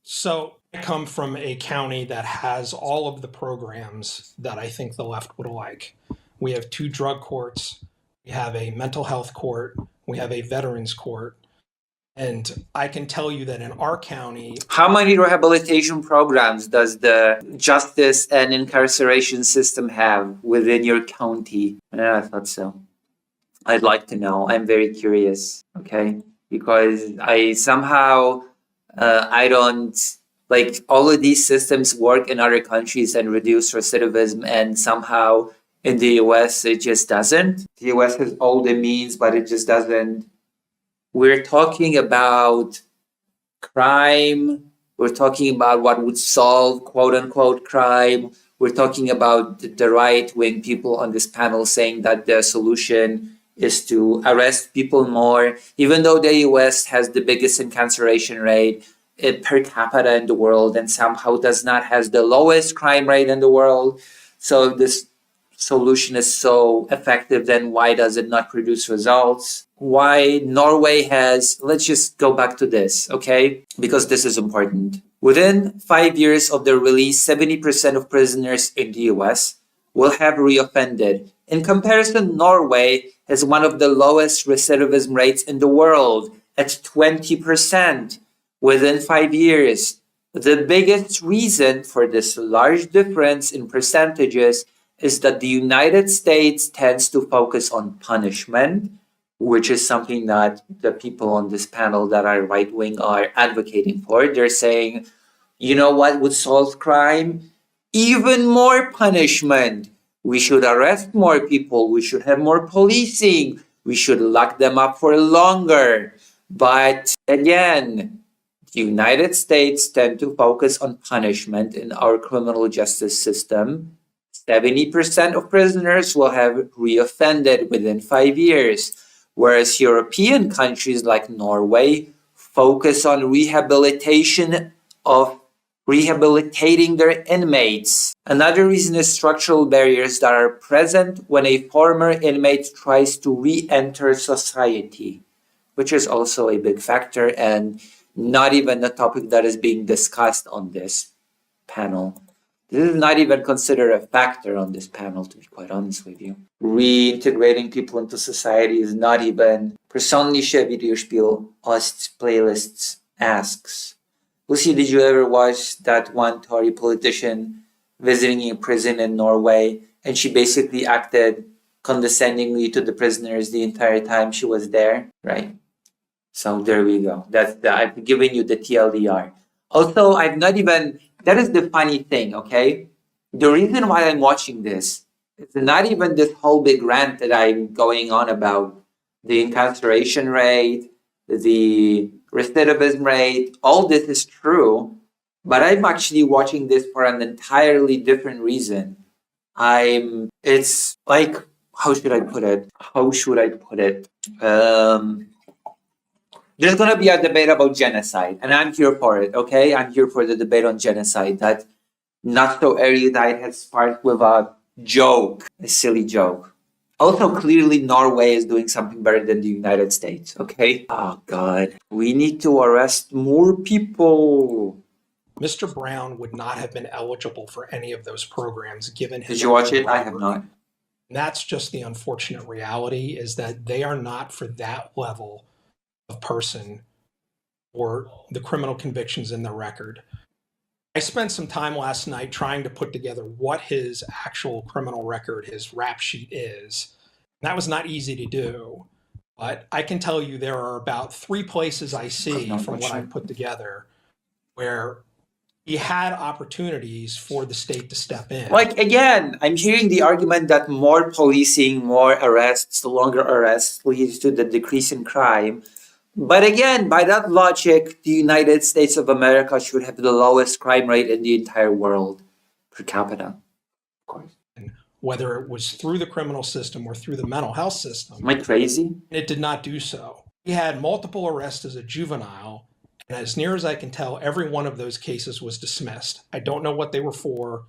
So I come from a county that has all of the programs that I think the left would like. We have 2 drug courts, we have a mental health court, we have a veterans court. And I can tell you that in our county, How many rehabilitation programs does the justice and incarceration system have within your county? Yeah, I thought so. I'd like to know. I'm very curious, okay? Because I somehow, I don't, like, all of these systems work in other countries and reduce recidivism, and somehow in the US it just doesn't. The US has all the means, but it just doesn't. We're talking about crime. We're talking about what would solve quote unquote crime. We're talking about the right wing people on this panel saying that the solution is to arrest people more, even though the US has the biggest incarceration rate per capita in the world and somehow does not has the lowest crime rate in the world. So this solution is so effective, then why does it not produce results? Why Norway has, let's just go back to this, okay? Because this is important. Within 5 years of their release, 70% of prisoners in the US will have reoffended. In comparison, Norway has one of the lowest recidivism rates in the world at 20% within 5 years. The biggest reason for this large difference in percentages is that the United States tends to focus on punishment, which is something that the people on this panel that are right-wing are advocating for. They're saying, you know what would solve crime? Even more punishment. We should arrest more people. We should have more policing. We should lock them up for longer. But again, the United States tend to focus on punishment in our criminal justice system. 70% of prisoners will have reoffended within 5 years, whereas European countries like Norway focus on rehabilitating their inmates. Another reason is structural barriers that are present when a former inmate tries to re-enter society, which is also a big factor and not even a topic that is being discussed on this panel. This is not even considered a factor on this panel, to be quite honest with you. Reintegrating people into society is not even. Personliche Videospiel Ost playlists asks, Lucy, did you ever watch that one Tory politician visiting a prison in Norway, and she basically acted condescendingly to the prisoners the entire time she was there, right? So there we go. I've given you the TLDR. Also, that is the funny thing, okay? The reason why I'm watching this is not even this whole big rant that I'm going on about the incarceration rate, the recidivism rate. All this is true, but I'm actually watching this for an entirely different reason. It's like, how should I put it? There's going to be a debate about genocide, and I'm here for it, okay? I'm here for the debate on genocide that Not So Erudite has sparked with a joke, a silly joke. Also, clearly, Norway is doing something better than the United States, okay? Oh, God. We need to arrest more people. Mr. Brown would not have been eligible for any of those programs given his... Did you watch it? I have not. And that's just the unfortunate reality, is that they are not for that level of person or the criminal convictions in the record. I spent some time last night trying to put together what his actual criminal record, his rap sheet is. And that was not easy to do. But I can tell you there are about 3 places I see from what I put together where he had opportunities for the state to step in. Like, again, I'm hearing the argument that more policing, more arrests, longer arrests leads to the decrease in crime. But again, by that logic, the United States of America should have the lowest crime rate in the entire world per capita, of course. Whether it was through the criminal system or through the mental health system. Am I crazy? It did not do so. He had multiple arrests as a juvenile, and as near as I can tell, every one of those cases was dismissed. I don't know what they were for.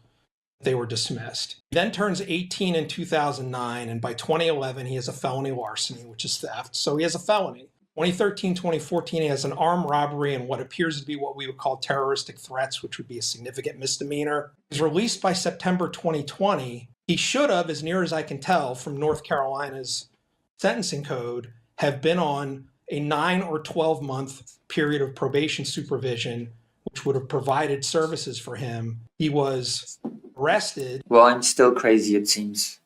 They were dismissed. He then turns 18 in 2009, and by 2011, he has a felony larceny, which is theft. So he has a felony. 2013, 2014, he has an armed robbery and what appears to be what we would call terroristic threats, which would be a significant misdemeanor. He's released by September 2020. He should have, as near as I can tell from North Carolina's sentencing code, have been on a 9 or 12-month period of probation supervision, which would have provided services for him. He was arrested. Well, I'm still crazy, it seems.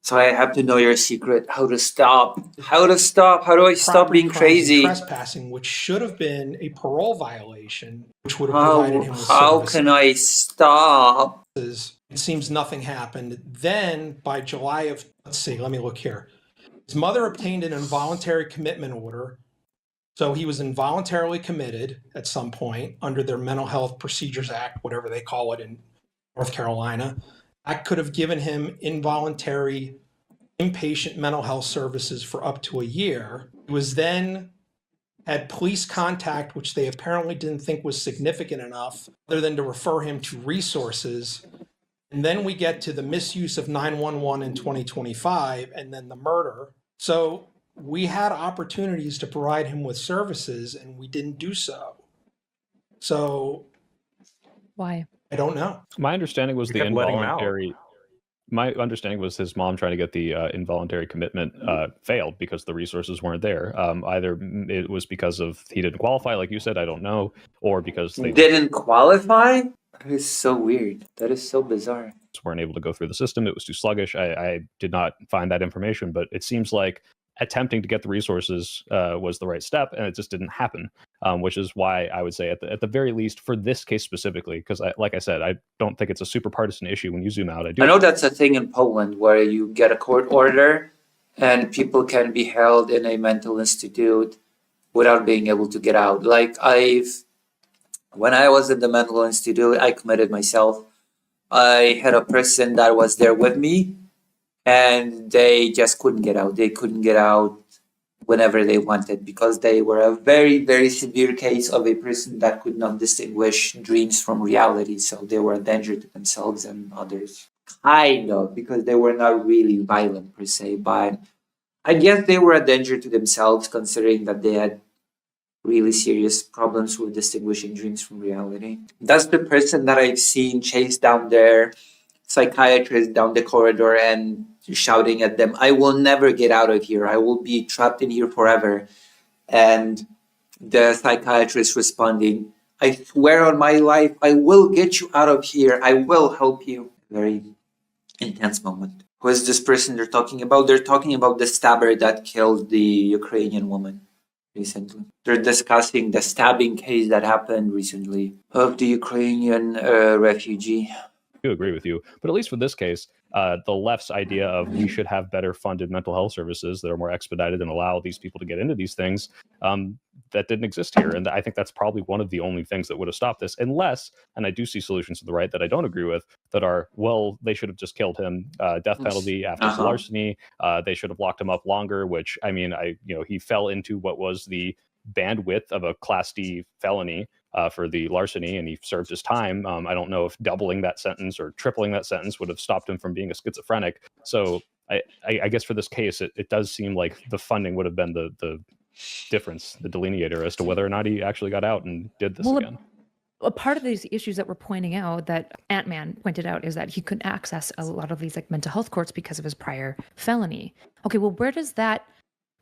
So I have to know your secret. How to stop? How to stop? How do I stop property being crimes and crazy? Trespassing, which should have been a parole violation, which would have provided him with How services. can I stop? It seems nothing happened. Then by July of, let me look here. His mother obtained an involuntary commitment order. So he was involuntarily committed at some point under their Mental Health Procedures Act, whatever they call it in North Carolina. That could have given him involuntary inpatient mental health services for up to a year. He was then had police contact, which they apparently didn't think was significant enough, other than to refer him to resources. And then we get to the misuse of 911 in 2025, and then the murder. So we had opportunities to provide him with services, and we didn't do so. So Why? I don't know. My understanding was We the kept letting him out. involuntary. My understanding was his mom trying to get the involuntary commitment failed because the resources weren't there. Either it was because of he didn't qualify, like you said, I don't know, or because they Didn't qualify? That is so weird. That is so bizarre. weren't able to go through the system. It was too sluggish. I did not find that information, but it seems like attempting to get the resources was the right step, and it just didn't happen, which is why I would say at the very least for this case specifically, because like I said, I don't think it's a super partisan issue when you zoom out. I know that's a thing in Poland where you get a court order and people can be held in a mental institute without being able to get out. Like when I was in the mental institute, I committed myself. I had a person that was there with me, and they just couldn't get out. They couldn't get out whenever they wanted because they were a very, very severe case of a person that could not distinguish dreams from reality. So they were a danger to themselves and others. Kind of, because they were not really violent per se, but I guess they were a danger to themselves considering that they had really serious problems with distinguishing dreams from reality. That's the person that I've seen chase down their psychiatrist down the corridor and shouting at them, "I will never get out of here. I will be trapped in here forever." And the psychiatrist responding, "I swear on my life, I will get you out of here. I will help you." Very intense moment. Who is this person they're talking about? They're talking about the stabber that killed the Ukrainian woman recently. They're discussing the stabbing case that happened recently of the Ukrainian refugee. I do agree with you, but at least for this case, the left's idea of we should have better funded mental health services that are more expedited and allow these people to get into these things, that didn't exist here. And I think that's probably one of the only things that would have stopped this, unless, and I do see solutions to the right that I don't agree with, that are, well, they should have just killed him, death penalty after his larceny. They should have locked him up longer, which, I mean, he fell into what was the bandwidth of a Class D felony for the larceny, and he served his time. I don't know if doubling that sentence or tripling that sentence would have stopped him from being a schizophrenic. So I guess for this case, it does seem like the funding would have been the difference, the delineator as to whether or not he actually got out and did this again. A part of these issues that we're pointing out that Ant-Man pointed out is that he couldn't access a lot of these like mental health courts because of his prior felony. Okay, well, where does that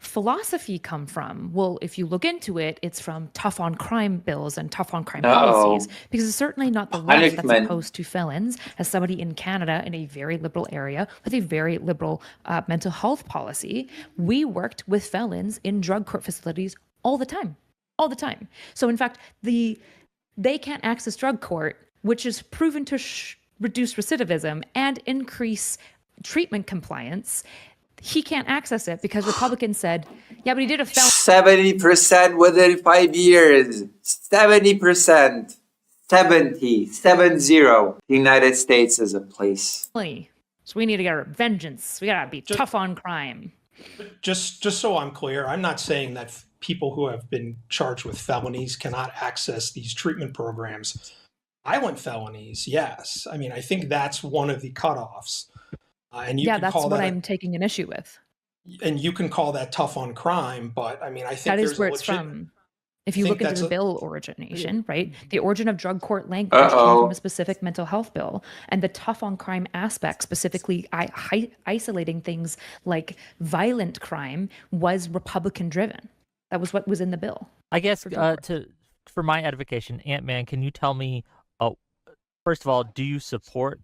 philosophy come from? Well, if you look into it, it's from tough on crime bills and tough on crime policies, because it's certainly not the left that's opposed to felons. As somebody in Canada in a very liberal area with a very liberal mental health policy, we worked with felons in drug court facilities all the time. So in fact, they can't access drug court, which is proven to reduce recidivism and increase treatment compliance. He can't access it because Republicans said, yeah, but he did a felony. 70% within 5 years. 70%. 70. 70. The United States is a place. So we need to get our vengeance. We gotta be tough on crime. Just so I'm clear, I'm not saying that people who have been charged with felonies cannot access these treatment programs. Violent felonies, yes. I mean, I think that's one of the cutoffs. And you yeah, could that's call what that I'm taking an issue with. and you can call that tough on crime, but I mean, I think That is there's where a it's legit. from. If you think look into that's the a- bill origination, right? The origin of drug court language came from a specific mental health bill. And the tough on crime aspect, specifically isolating things like violent crime, was Republican driven. That was what was in the bill. I guess For drug for my edification, Ant-Man, can you tell me, first of all, do you support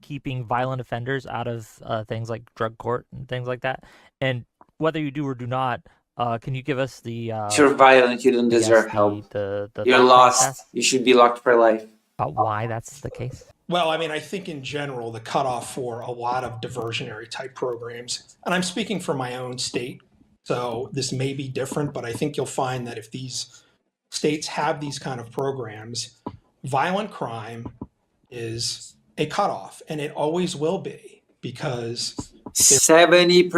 keeping violent offenders out of things like drug court and things like that? And whether you do or do not, can you give us the You're violent. You don't I guess deserve help. the You're thought lost. process You should be locked for life. about why that's the case? Well, I mean, I think in general, the cutoff for a lot of diversionary type programs, and I'm speaking for my own state, so this may be different, but I think you'll find that if these states have these kind of programs, violent crime is a cutoff, and it always will be, because 70%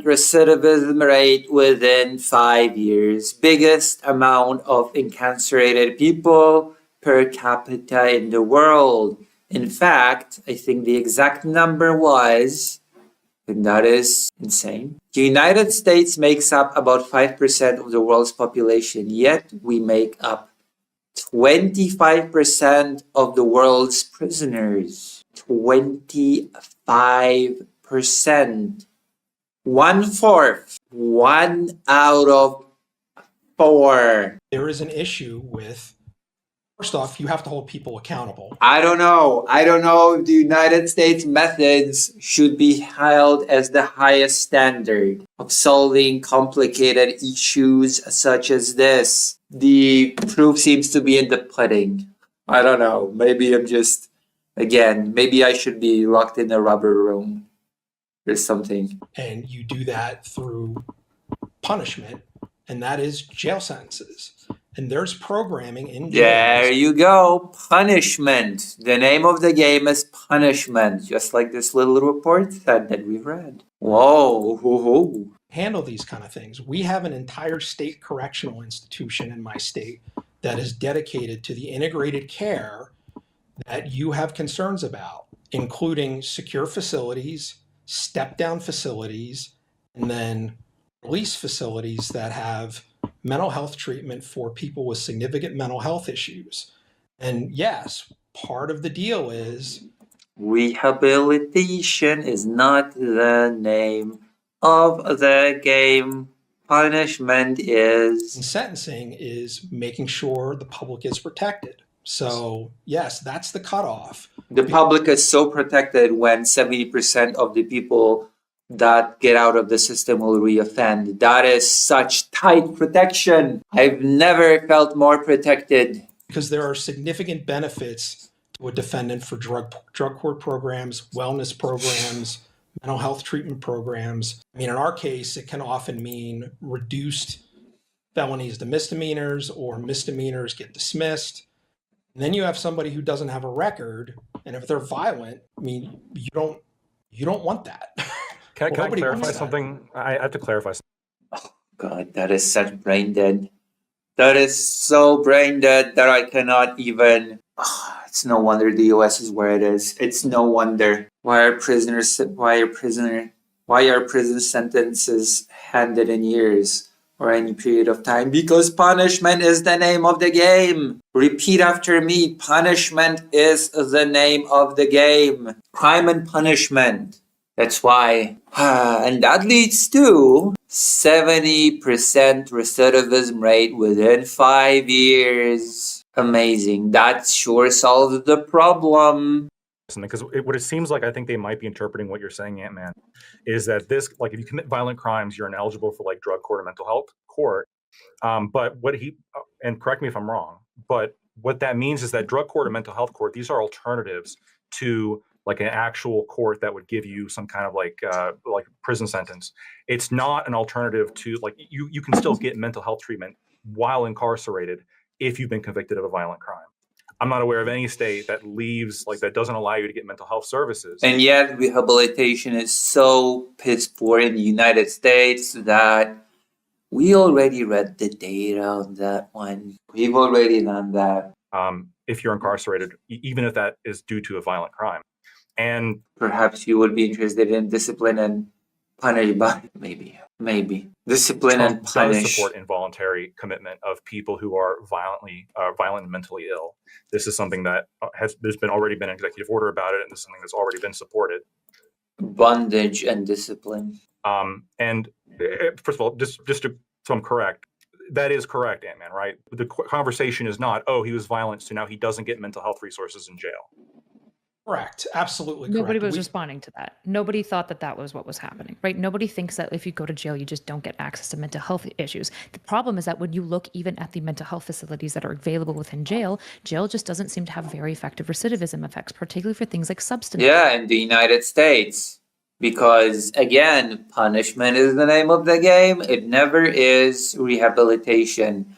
recidivism rate within 5 years. Biggest amount of incarcerated people per capita in the world. In fact, I think the exact number was, and that is insane. The United States makes up about 5% of the world's population, yet we make up 25% of the world's prisoners. 25%. 1/4. 1 out of 4. there is an issue with, first off, you have to hold people accountable. I don't know if the United States methods should be held as the highest standard of solving complicated issues such as this. The proof seems to be in the pudding. I don't know. Maybe maybe I should be locked in a rubber room or something. And you do that through punishment, and that is jail sentences. And there's programming in There jails. you go. Punishment. The name of the game is punishment, just like this little report said that we read. Whoa. Hoo-hoo. Handle these kind of things. We have an entire state correctional institution in my state that is dedicated to the integrated care that you have concerns about, including secure facilities, step-down facilities, and then release facilities that have mental health treatment for people with significant mental health issues. And yes, part of the deal is Rehabilitation is not the name of the game. Punishment in is. sentencing is making sure the public is protected. So yes, that's the cutoff. The public is so protected when 70% of the people that get out of the system will reoffend. That is such tight protection. I've never felt more protected. Because there are significant benefits to a defendant for drug court programs, wellness programs, mental health treatment programs. I mean, in our case, it can often mean reduced felonies to misdemeanors, or misdemeanors get dismissed. And then you have somebody who doesn't have a record, and if they're violent, I mean, you don't want that. Can I Nobody clarify wants that. something? I have to clarify something. God, that is such brain dead. That is so brain dead that I cannot even. It's no wonder the US is where it is. It's no wonder. Why are prison sentences handed in years or any period of time? Because punishment is the name of the game. Repeat after me. Punishment is the name of the game. Crime and punishment. That's why. And that leads to 70% recidivism rate within 5 years. Amazing. That sure solves the problem. Because what it seems like, I think they might be interpreting what you're saying, Ant-Man, is that this, like, if you commit violent crimes, you're ineligible for like drug court or mental health court. But and correct me if I'm wrong, but what that means is that drug court or mental health court, these are alternatives to like an actual court that would give you some kind of like prison sentence. It's not an alternative to, like, you can still get mental health treatment while incarcerated if you've been convicted of a violent crime. I'm not aware of any state that that doesn't allow you to get mental health services. And yet rehabilitation is so piss poor in the United States that we already read the data on that one. We've already done that. If you're incarcerated, even if that is due to a violent crime. And perhaps you would be interested in discipline and punish, but maybe discipline Trump and does punish. support involuntary commitment of people who are violent and mentally ill. This is something that there's already been an executive order about it, and this is something that's already been supported. Bondage and discipline. And first of all, just to, so I'm correct, that is correct, Ant-Man, right? The conversation is not, oh, he was violent, so now he doesn't get mental health resources in jail. Correct. Absolutely correct. Nobody was responding to that. Nobody thought that that was what was happening, right? Nobody thinks that if you go to jail, you just don't get access to mental health issues. The problem is that when you look even at the mental health facilities that are available within jail just doesn't seem to have very effective recidivism effects, particularly for things like substance. Yeah, in the United States. Because again, punishment is the name of the game. It never is rehabilitation.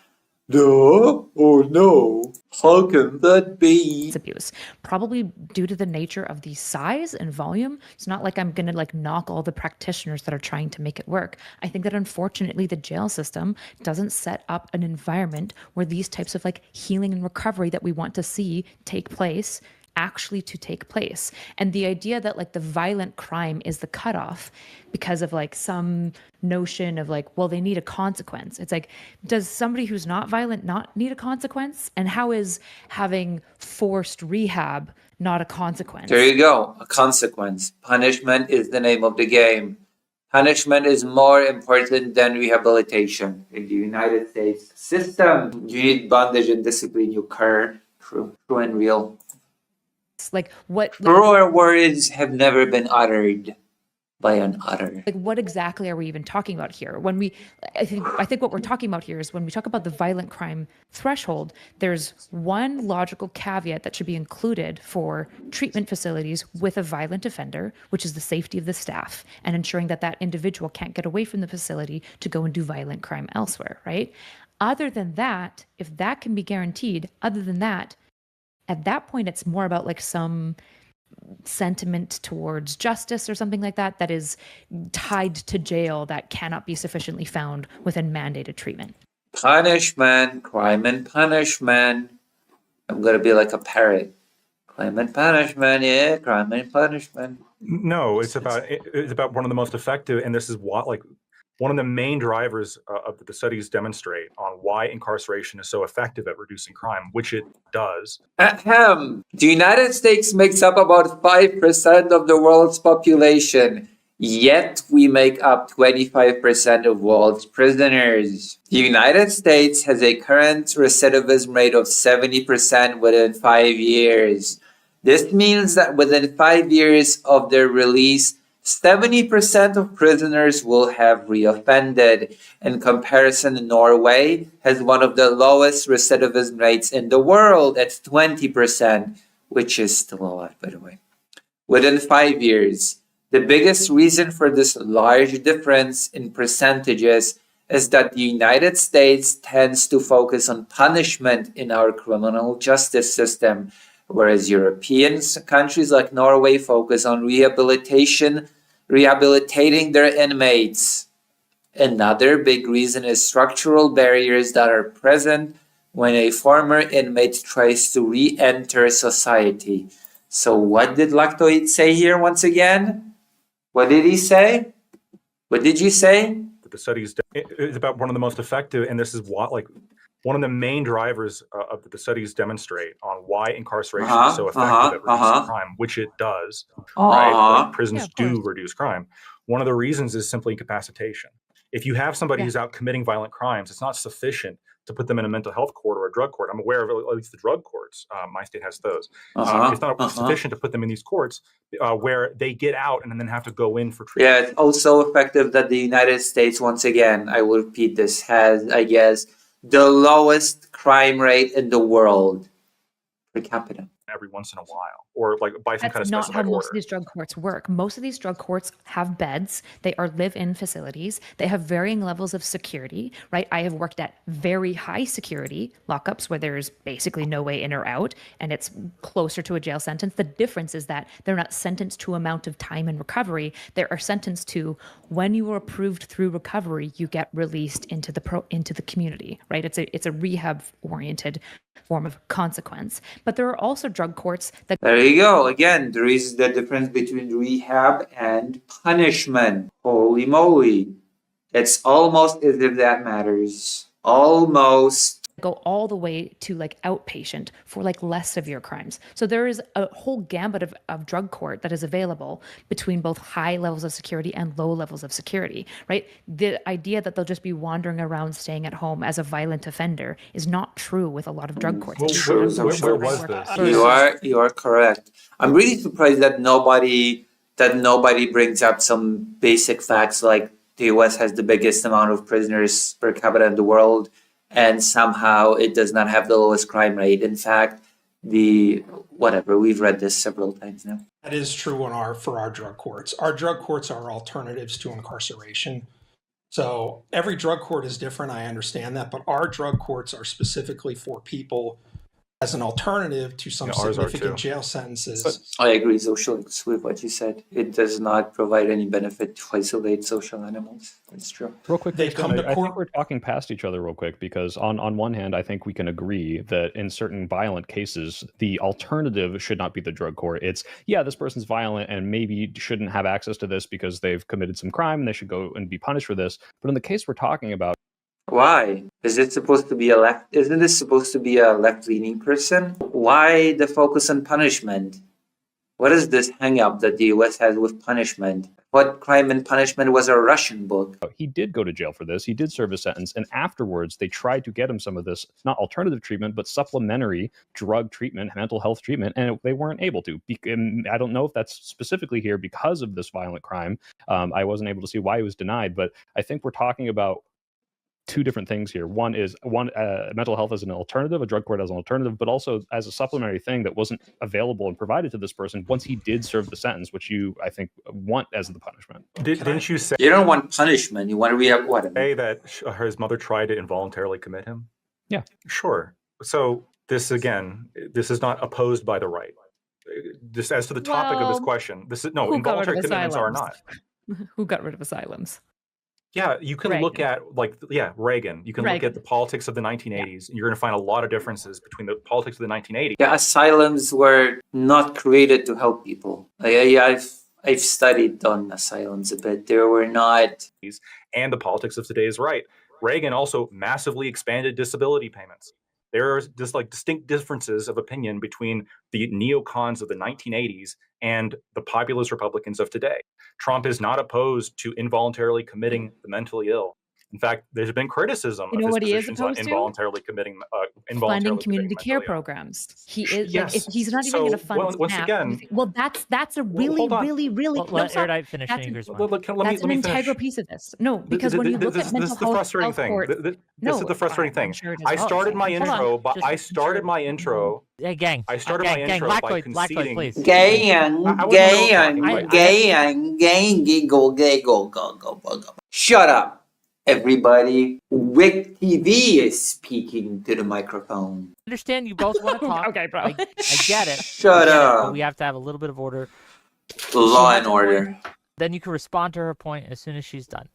Duh? Oh no. How can that be? Abuse, probably due to the nature of the size and volume. It's not like I'm going to like knock all the practitioners that are trying to make it work. I think that unfortunately the jail system doesn't set up an environment where these types of like healing and recovery that we want to see take place actually to take place. And the idea that like the violent crime is the cutoff because of like some notion of like, well, they need a consequence. It's like, does somebody who's not violent not need a consequence? And how is having forced rehab not a consequence? There you go, a consequence. Punishment is the name of the game. Punishment is more important than rehabilitation in the United States system. You need bondage and discipline, you cur. True and real. Like what Truer words have never been uttered by an utter. Like what exactly are we even talking about here? When I think what we're talking about here is when we talk about the violent crime threshold, there's one logical caveat that should be included for treatment facilities with a violent offender, which is the safety of the staff and ensuring that that individual can't get away from the facility to go and do violent crime elsewhere, right? Other than that, if that can be guaranteed, other than that, at that point, it's more about like some sentiment towards justice or something like that that is tied to jail that cannot be sufficiently found within mandated treatment. Punishment, crime and punishment. I'm going to be like a parrot. Crime and punishment, yeah, crime and punishment. No, it's about one of the most effective, and this is what like one of the main drivers of the studies demonstrate on why incarceration is so effective at reducing crime, which it does. Ahem. The United States makes up about 5% of the world's population, yet we make up 25% of world's prisoners. The United States has a current recidivism rate of 70% within 5 years. This means that within 5 years of their release, 70% of prisoners will have reoffended. In comparison, Norway has one of the lowest recidivism rates in the world at 20%, which is still a lot, by the way. Within 5 years, the biggest reason for this large difference in percentages is that the United States tends to focus on punishment in our criminal justice system, whereas European countries like Norway focus on rehabilitating their inmates. Another big reason is structural barriers that are present when a former inmate tries to re-enter society. So what did Lactoid say here once again? What did he say? What did you say? The studies is about one of the most effective, and this is what like one of the main drivers of the studies demonstrate on why incarceration is so effective at reducing crime, which it does. Right? Like prisons do reduce crime. One of the reasons is simply incapacitation. If you have somebody who's out committing violent crimes, it's not sufficient to put them in a mental health court or a drug court. I'm aware of at least the drug courts. My state has those. It's not sufficient to put them in these courts where they get out and then have to go in for treatment. Yeah, it's also effective that the United States, once again, I will repeat this, has, I guess, the lowest crime rate in the world per capita. Every once in a while, or like by some kind of specified order. That's not how most of these drug courts work. Most of these drug courts have beds. They are live-in facilities. They have varying levels of security, right? I have worked at very high security lockups where there's basically no way in or out, and it's closer to a jail sentence. The difference is that they're not sentenced to amount of time in recovery. They are sentenced to when you are approved through recovery, you get released into the community, right? It's a rehab-oriented form of consequence. But there are also drug courts that There you go. Again, there is the difference between rehab and punishment. Holy moly. It's almost as if that matters. Almost. go all the way to like outpatient for like less severe crimes. So there is a whole gambit of drug court that is available between both high levels of security and low levels of security, right? The idea that they'll just be wandering around staying at home as a violent offender is not true with a lot of drug courts. Well, where was this? You are correct. I'm really surprised that nobody brings up some basic facts like the US has the biggest amount of prisoners per capita in the world, and somehow it does not have the lowest crime rate. In fact, we've read this several times now. That is true for our drug courts. Our drug courts are alternatives to incarceration. So every drug court is different. I understand that, but our drug courts are specifically for people as an alternative to some significant jail sentences. I agree, socially, with what you said. It does not provide any benefit to isolate social animals. That's true. Real quick, They come to I court. think we're talking past each other real quick because on one hand, I think we can agree that in certain violent cases, the alternative should not be the drug court. It's, yeah, this person's violent and maybe shouldn't have access to this because they've committed some crime and they should go and be punished for this. But in the case we're talking about, Why? Isn't this supposed to be a left-leaning person? Why the focus on punishment? What is this hang-up that the US has with punishment? What Crime and Punishment was a Russian book. he did go to jail for this. He did serve a sentence. And afterwards, they tried to get him some of this, not alternative treatment, but supplementary drug treatment, mental health treatment. And they weren't able to. And I don't know if that's specifically here because of this violent crime. I wasn't able to see why he was denied. But I think we're talking about two different things here. One is mental health as an alternative, a drug court as an alternative, but also as a supplementary thing that wasn't available and provided to this person once he did serve the sentence, which you, I think, want as the punishment. Didn't you say You don't want punishment. You want to rehab what? that his mother tried to involuntarily commit him? Yeah. Sure. So this is not opposed by the right. This, as to the topic of this question, this is no, who got rid involuntary of commitments are asylums? not. Who got rid of asylums? Yeah, you can look at Reagan. You can look at the politics of the 1980s, and you're going to find a lot of differences between the politics of the 1980s. Yeah, asylums were not created to help people. I've studied on asylums a bit. There were not. And the politics of today's right. Reagan also massively expanded disability payments. There are just like distinct differences of opinion between the neocons of the 1980s and the populist Republicans of today. Trump is not opposed to involuntarily committing the mentally ill. In fact, there's been criticism of his positions on involuntarily committing funding community care programs. He is yes. he's not even going to fund once again. Well, that's a really Let Erudite finish Ingrid's one. That's an integral piece of this. No, because when you look at mental health, the frustrating thing. This is the frustrating thing. I started my intro, but I started my intro. Hey, gang. I started my intro by Blackwood, conceding. please. Go. Shut up. Everybody, Wick TV is speaking to the microphone. I understand you both want to talk. Okay, bro. I get it. Shut up. But we have to have a little bit of order. Law and order. Then you can respond to her point as soon as she's done.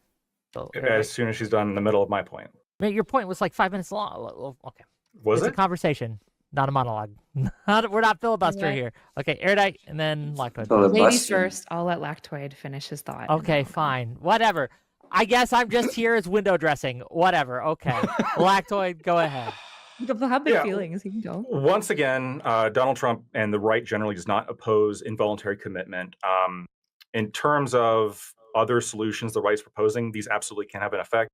So, As soon as she's done in the middle of my point. your point was like 5 minutes long. Okay. Was It's a it? conversation, not a monologue. We're not filibuster here. Okay, Erudite and then Lactoid. Filibuster. Ladies first. I'll let Lactoid finish his thought. Okay, fine. Whatever. I guess I'm just here as window dressing. Whatever. Okay. Lactoid, go ahead. Have big feelings. You can go. Once again, Donald Trump and the right generally does not oppose involuntary commitment. In terms of other solutions the right's proposing, these absolutely can have an effect.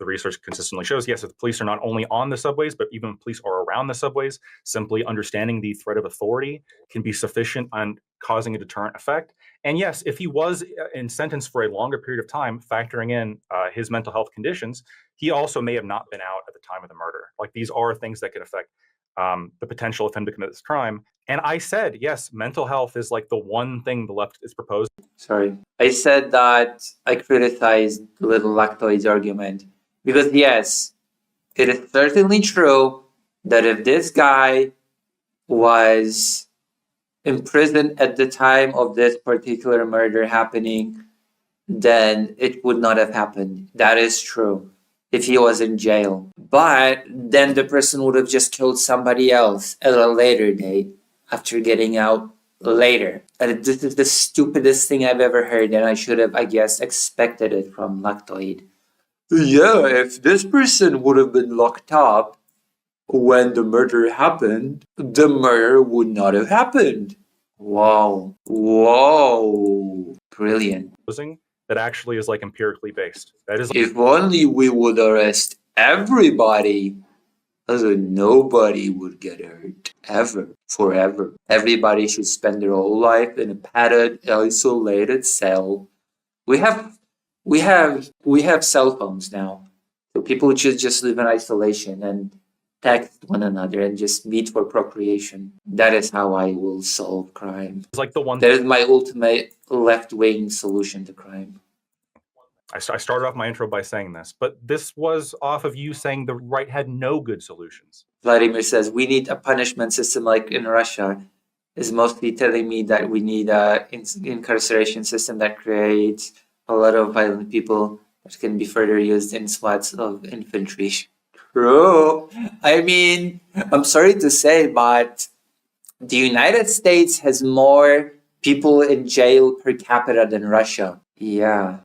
The research consistently shows, yes, if the police are not only on the subways, but even police are around the subways, simply understanding the threat of authority can be sufficient on causing a deterrent effect. And yes, if he was in sentence for a longer period of time, factoring in his mental health conditions, he also may have not been out at the time of the murder. Like, these are things that could affect the potential of him to commit this crime. And I said, yes, mental health is like the one thing the left is proposing. Sorry. I said that I criticized Little Lactoid's argument. Because yes, it is certainly true that if this guy was imprisoned at the time of this particular murder happening, then it would not have happened. That is true. if he was in jail. But then the person would have just killed somebody else at a later date after getting out later. And this is the stupidest thing I've ever heard, and I should have, I guess, expected it from Lactoid. Yeah, if this person would have been locked up when the murder happened, the murder would not have happened. Wow. Whoa. Brilliant. That actually is like empirically based. That is If only we would arrest everybody, so nobody would get hurt ever, forever. Everybody should spend their whole life in a padded, isolated cell. We have cell phones now, so people should just live in isolation and text one another and just meet for procreation. That is how I will solve crime. like the one. That is my ultimate left-wing solution to crime. I started off my intro by saying this, but this was off of you saying the right had no good solutions. Vladimir says, we need a punishment system like in Russia. Is mostly telling me that we need a incarceration system that creates a lot of violent people that can be further used in squads of infantry. True. I mean, I'm sorry to say, but the United States has more people in jail per capita than Russia. Yeah.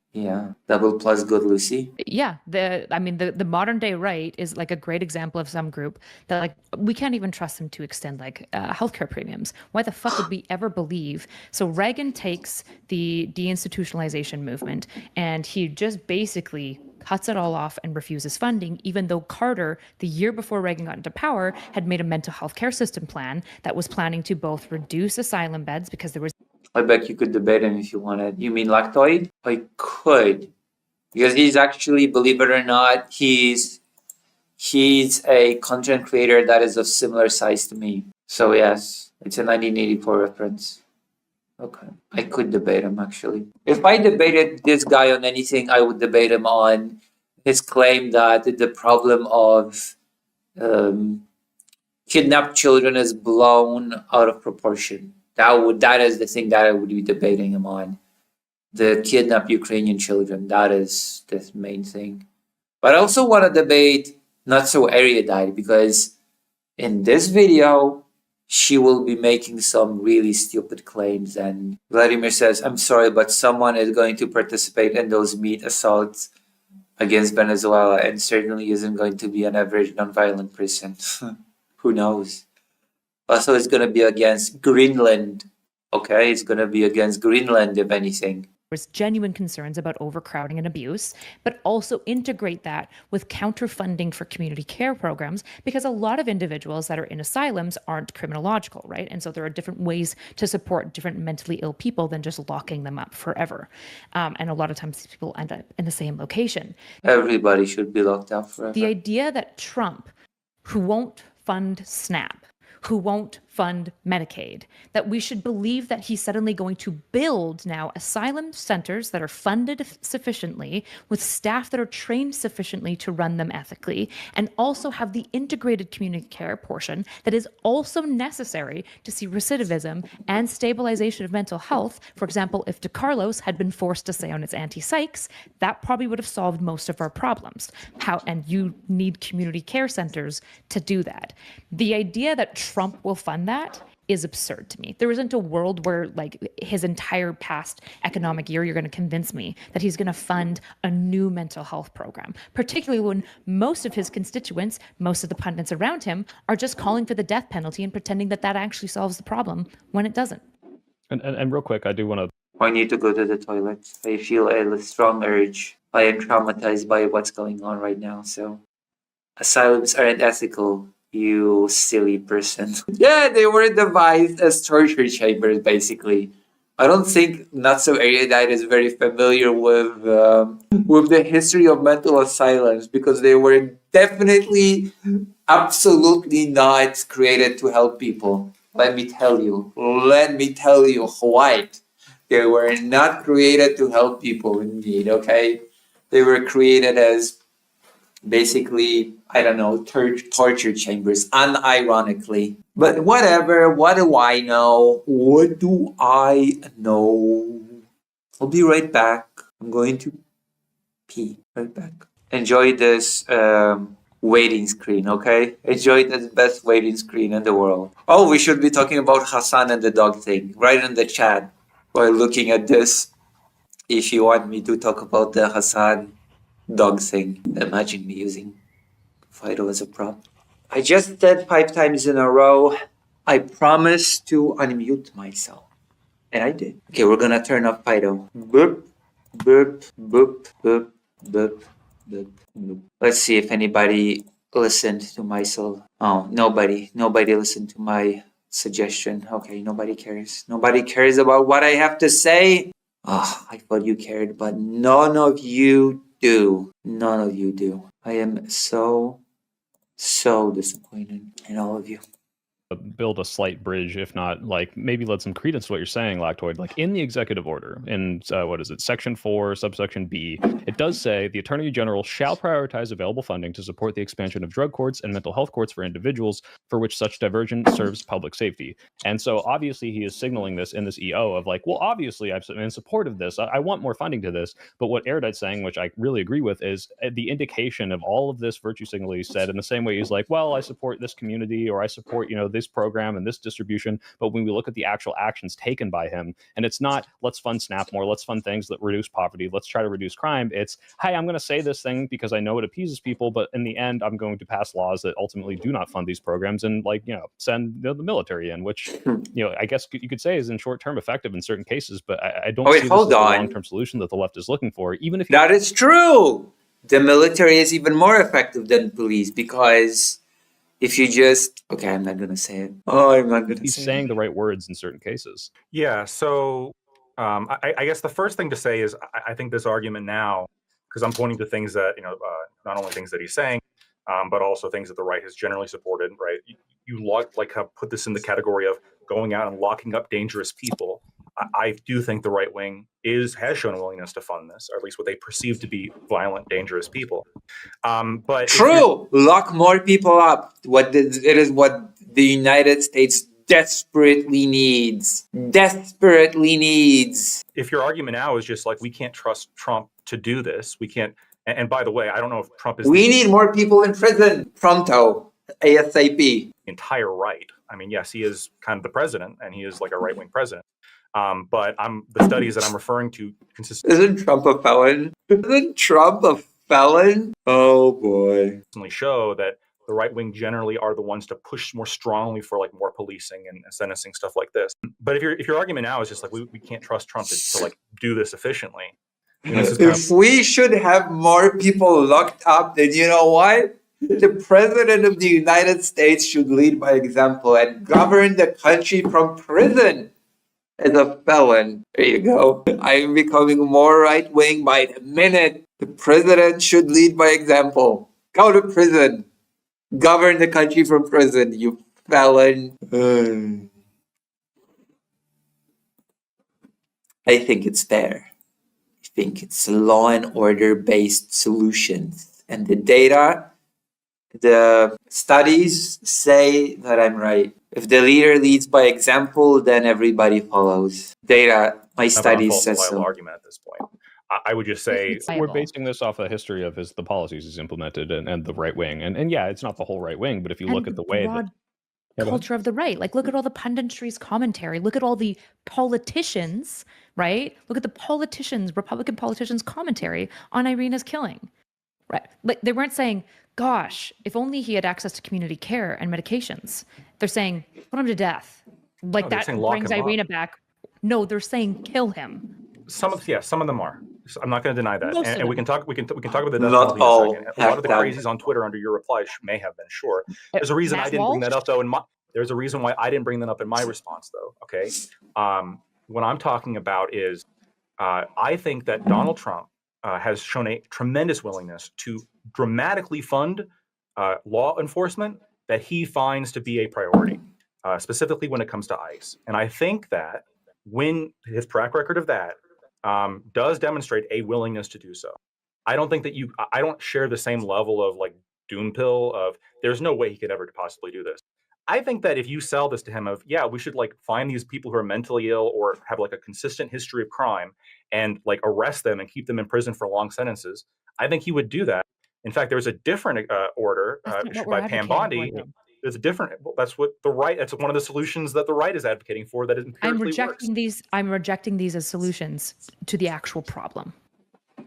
Double plus good, Lucy. Yeah, the modern day right is like a great example of some group that like we can't even trust them to extend like healthcare premiums. Why the fuck would we ever believe? So Reagan takes the deinstitutionalization movement and he just basically cuts it all off and refuses funding, even though Carter, the year before Reagan got into power, had made a mental health care system plan that was planning to both reduce asylum beds because there was. I bet you could debate him if you wanted. You mean Lactoid? I could. Because he's actually, believe it or not, he's a content creator that is of similar size to me. So yes, it's a 1984 reference. Okay. I could debate him actually. If I debated this guy on anything, I would debate him on his claim that the problem of kidnapped children is blown out of proportion. That is the thing that I would be debating him on. The kidnapped Ukrainian children. That is the main thing. But I also want to debate not so erudite because in this video she will be making some really stupid claims. And Vladimir says, I'm sorry, but someone is going to participate in those meat assaults against Venezuela and certainly isn't going to be an average nonviolent person. Who knows? Also, it's going to be against Greenland. Okay, it's going to be against Greenland, if anything. There's genuine concerns about overcrowding and abuse, but also integrate that with counterfunding for community care programs, because a lot of individuals that are in asylums aren't criminological, right? And so there are different ways to support different mentally ill people than just locking them up forever. And a lot of times these people end up in the same location. Everybody should be locked up forever. The idea that Trump, who won't fund SNAP, who won't fund Medicaid, that we should believe that he's suddenly going to build now asylum centers that are funded sufficiently with staff that are trained sufficiently to run them ethically, and also have the integrated community care portion that is also necessary to see recidivism and stabilization of mental health. For example, if DeCarlos had been forced to stay on its anti-psychs, that probably would have solved most of our problems. And you need community care centers to do that. The idea that Trump will fund that is absurd to me. There isn't a world where, like, his entire past economic year, you're going to convince me that he's going to fund a new mental health program, particularly when most of his constituents, most of the pundits around him, are just calling for the death penalty and pretending that that actually solves the problem when it doesn't. And real quick, I do want to. I need to go to the toilet. I feel a strong urge. I am traumatized by what's going on right now, so asylums aren't ethical. You silly person. Yeah, they were devised as torture chambers, basically. I don't think Not So Erudite is very familiar with the history of mental asylums, because they were definitely, absolutely not created to help people. Let me tell you, White. They were not created to help people in need, okay? They were created as basically, I don't know, torture chambers, unironically. But whatever, what do I know? What do I know? I'll be right back. I'm going to pee. Right back. enjoy this waiting screen, okay? Enjoy the best waiting screen in the world. Oh, we should be talking about Hassan and the dog thing right in the chat while looking at this. If you want me to talk about the Hassan dog thing, imagine me using Fido as a prop. I just said 5 times in a row, I promised to unmute myself. And I did. Okay, we're gonna turn off Fido. Boop, boop, boop, boop, boop, boop, boop. Let's see if anybody listened to my soul. Oh, nobody. Nobody listened to my suggestion. Okay, nobody cares. Nobody cares about what I have to say. Oh, I thought you cared, but none of you do. None of you do. I am so disappointed in all of you. Build a slight bridge, if not like maybe let some credence to what you're saying, Lactoid. Like in the executive order, in what is it, Section 4, subsection B, it does say the Attorney General shall prioritize available funding to support the expansion of drug courts and mental health courts for individuals for which such diversion serves public safety. And so obviously he is signaling this in this EO of like, well, obviously I'm in support of this. I want more funding to this. But what Erudite's saying, which I really agree with, is the indication of all of this virtue signaling he said in the same way he's like, well, I support this community, or I support, this program and this distribution. But when we look at the actual actions taken by him, and it's not let's fund SNAP more, let's fund things that reduce poverty, let's try to reduce crime. It's, hey, I'm going to say this thing because I know it appeases people, but in the end, I'm going to pass laws that ultimately do not fund these programs and send the military in, which I guess you could say is in short term effective in certain cases, but I don't see this as the long-term solution that the left is looking for. Even if that is true, the military is even more effective than police, because if you just I'm not gonna say it. I'm not gonna. He's saying the right words in certain cases. Yeah. So I guess the first thing to say is I think this argument now, because I'm pointing to things that not only things that he's saying, but also things that the right has generally supported. Right. You have put this in the category of going out and locking up dangerous people. I do think the right wing has shown a willingness to fund this, or at least what they perceive to be violent, dangerous people. But true, lock more people up. It is what the United States desperately needs. Desperately needs. If your argument now is just like we can't trust Trump to do this, we can't. And by the way, I don't know if Trump is. We need more people in prison pronto, ASAP. Entire right. I mean, yes, he is kind of the president, and he is like a right-wing president. But the studies that I'm referring to consistently. Isn't Trump a felon? Isn't Trump a felon? Oh boy. Show that the right wing generally are the ones to push more strongly for like more policing and sentencing, stuff like this. But if your argument now is just like we can't trust Trump to like do this efficiently. If we should have more people locked up, then you know what? The president of the United States should lead by example and govern the country from prison. As a felon. There you go. I am becoming more right-wing by the minute. The president should lead by example. Go to prison. Govern the country from prison, you felon. I think it's fair. I think it's law and order based solutions. And the data, the studies say that I'm right. If the leader leads by example, then everybody follows. Data, my studies says so. Argument at this point. I would just say we're basing this off a history of the policies he's implemented and the right wing. And yeah, it's not the whole right wing, but if you look at the way that culture of the right, like look at all the punditry's commentary, look at all the politicians, right? Look at the politicians, Republican politicians' commentary on Irina's killing, right? Like they weren't saying, gosh, if only he had access to community care and medications. They're saying, put him to death. Like that brings Irina back. No, they're saying kill him. Some of them are. I'm not going to deny that, and we can talk. We can talk about the death not penalty all. In a second. A lot of the crazies on Twitter under your reply may have been sure. There's a reason I didn't bring that up though. There's a reason why I didn't bring that up in my response though. Okay, what I'm talking about is I think that Donald Trump has shown a tremendous willingness to dramatically fund law enforcement that he finds to be a priority, specifically when it comes to ICE. And I think that when his track record of that does demonstrate a willingness to do so. I don't think that I don't share the same level of like doom pill of there's no way he could ever possibly do this. I think that if you sell this to him of, yeah, we should like find these people who are mentally ill or have like a consistent history of crime and like arrest them and keep them in prison for long sentences, I think he would do that. In fact, there's a different order That's not what issued we're by Pam advocating for, Bondi. though. There's a different. That's what the right. That's one of the solutions that the right is advocating for. That empirically works. I'm rejecting these as solutions to the actual problem.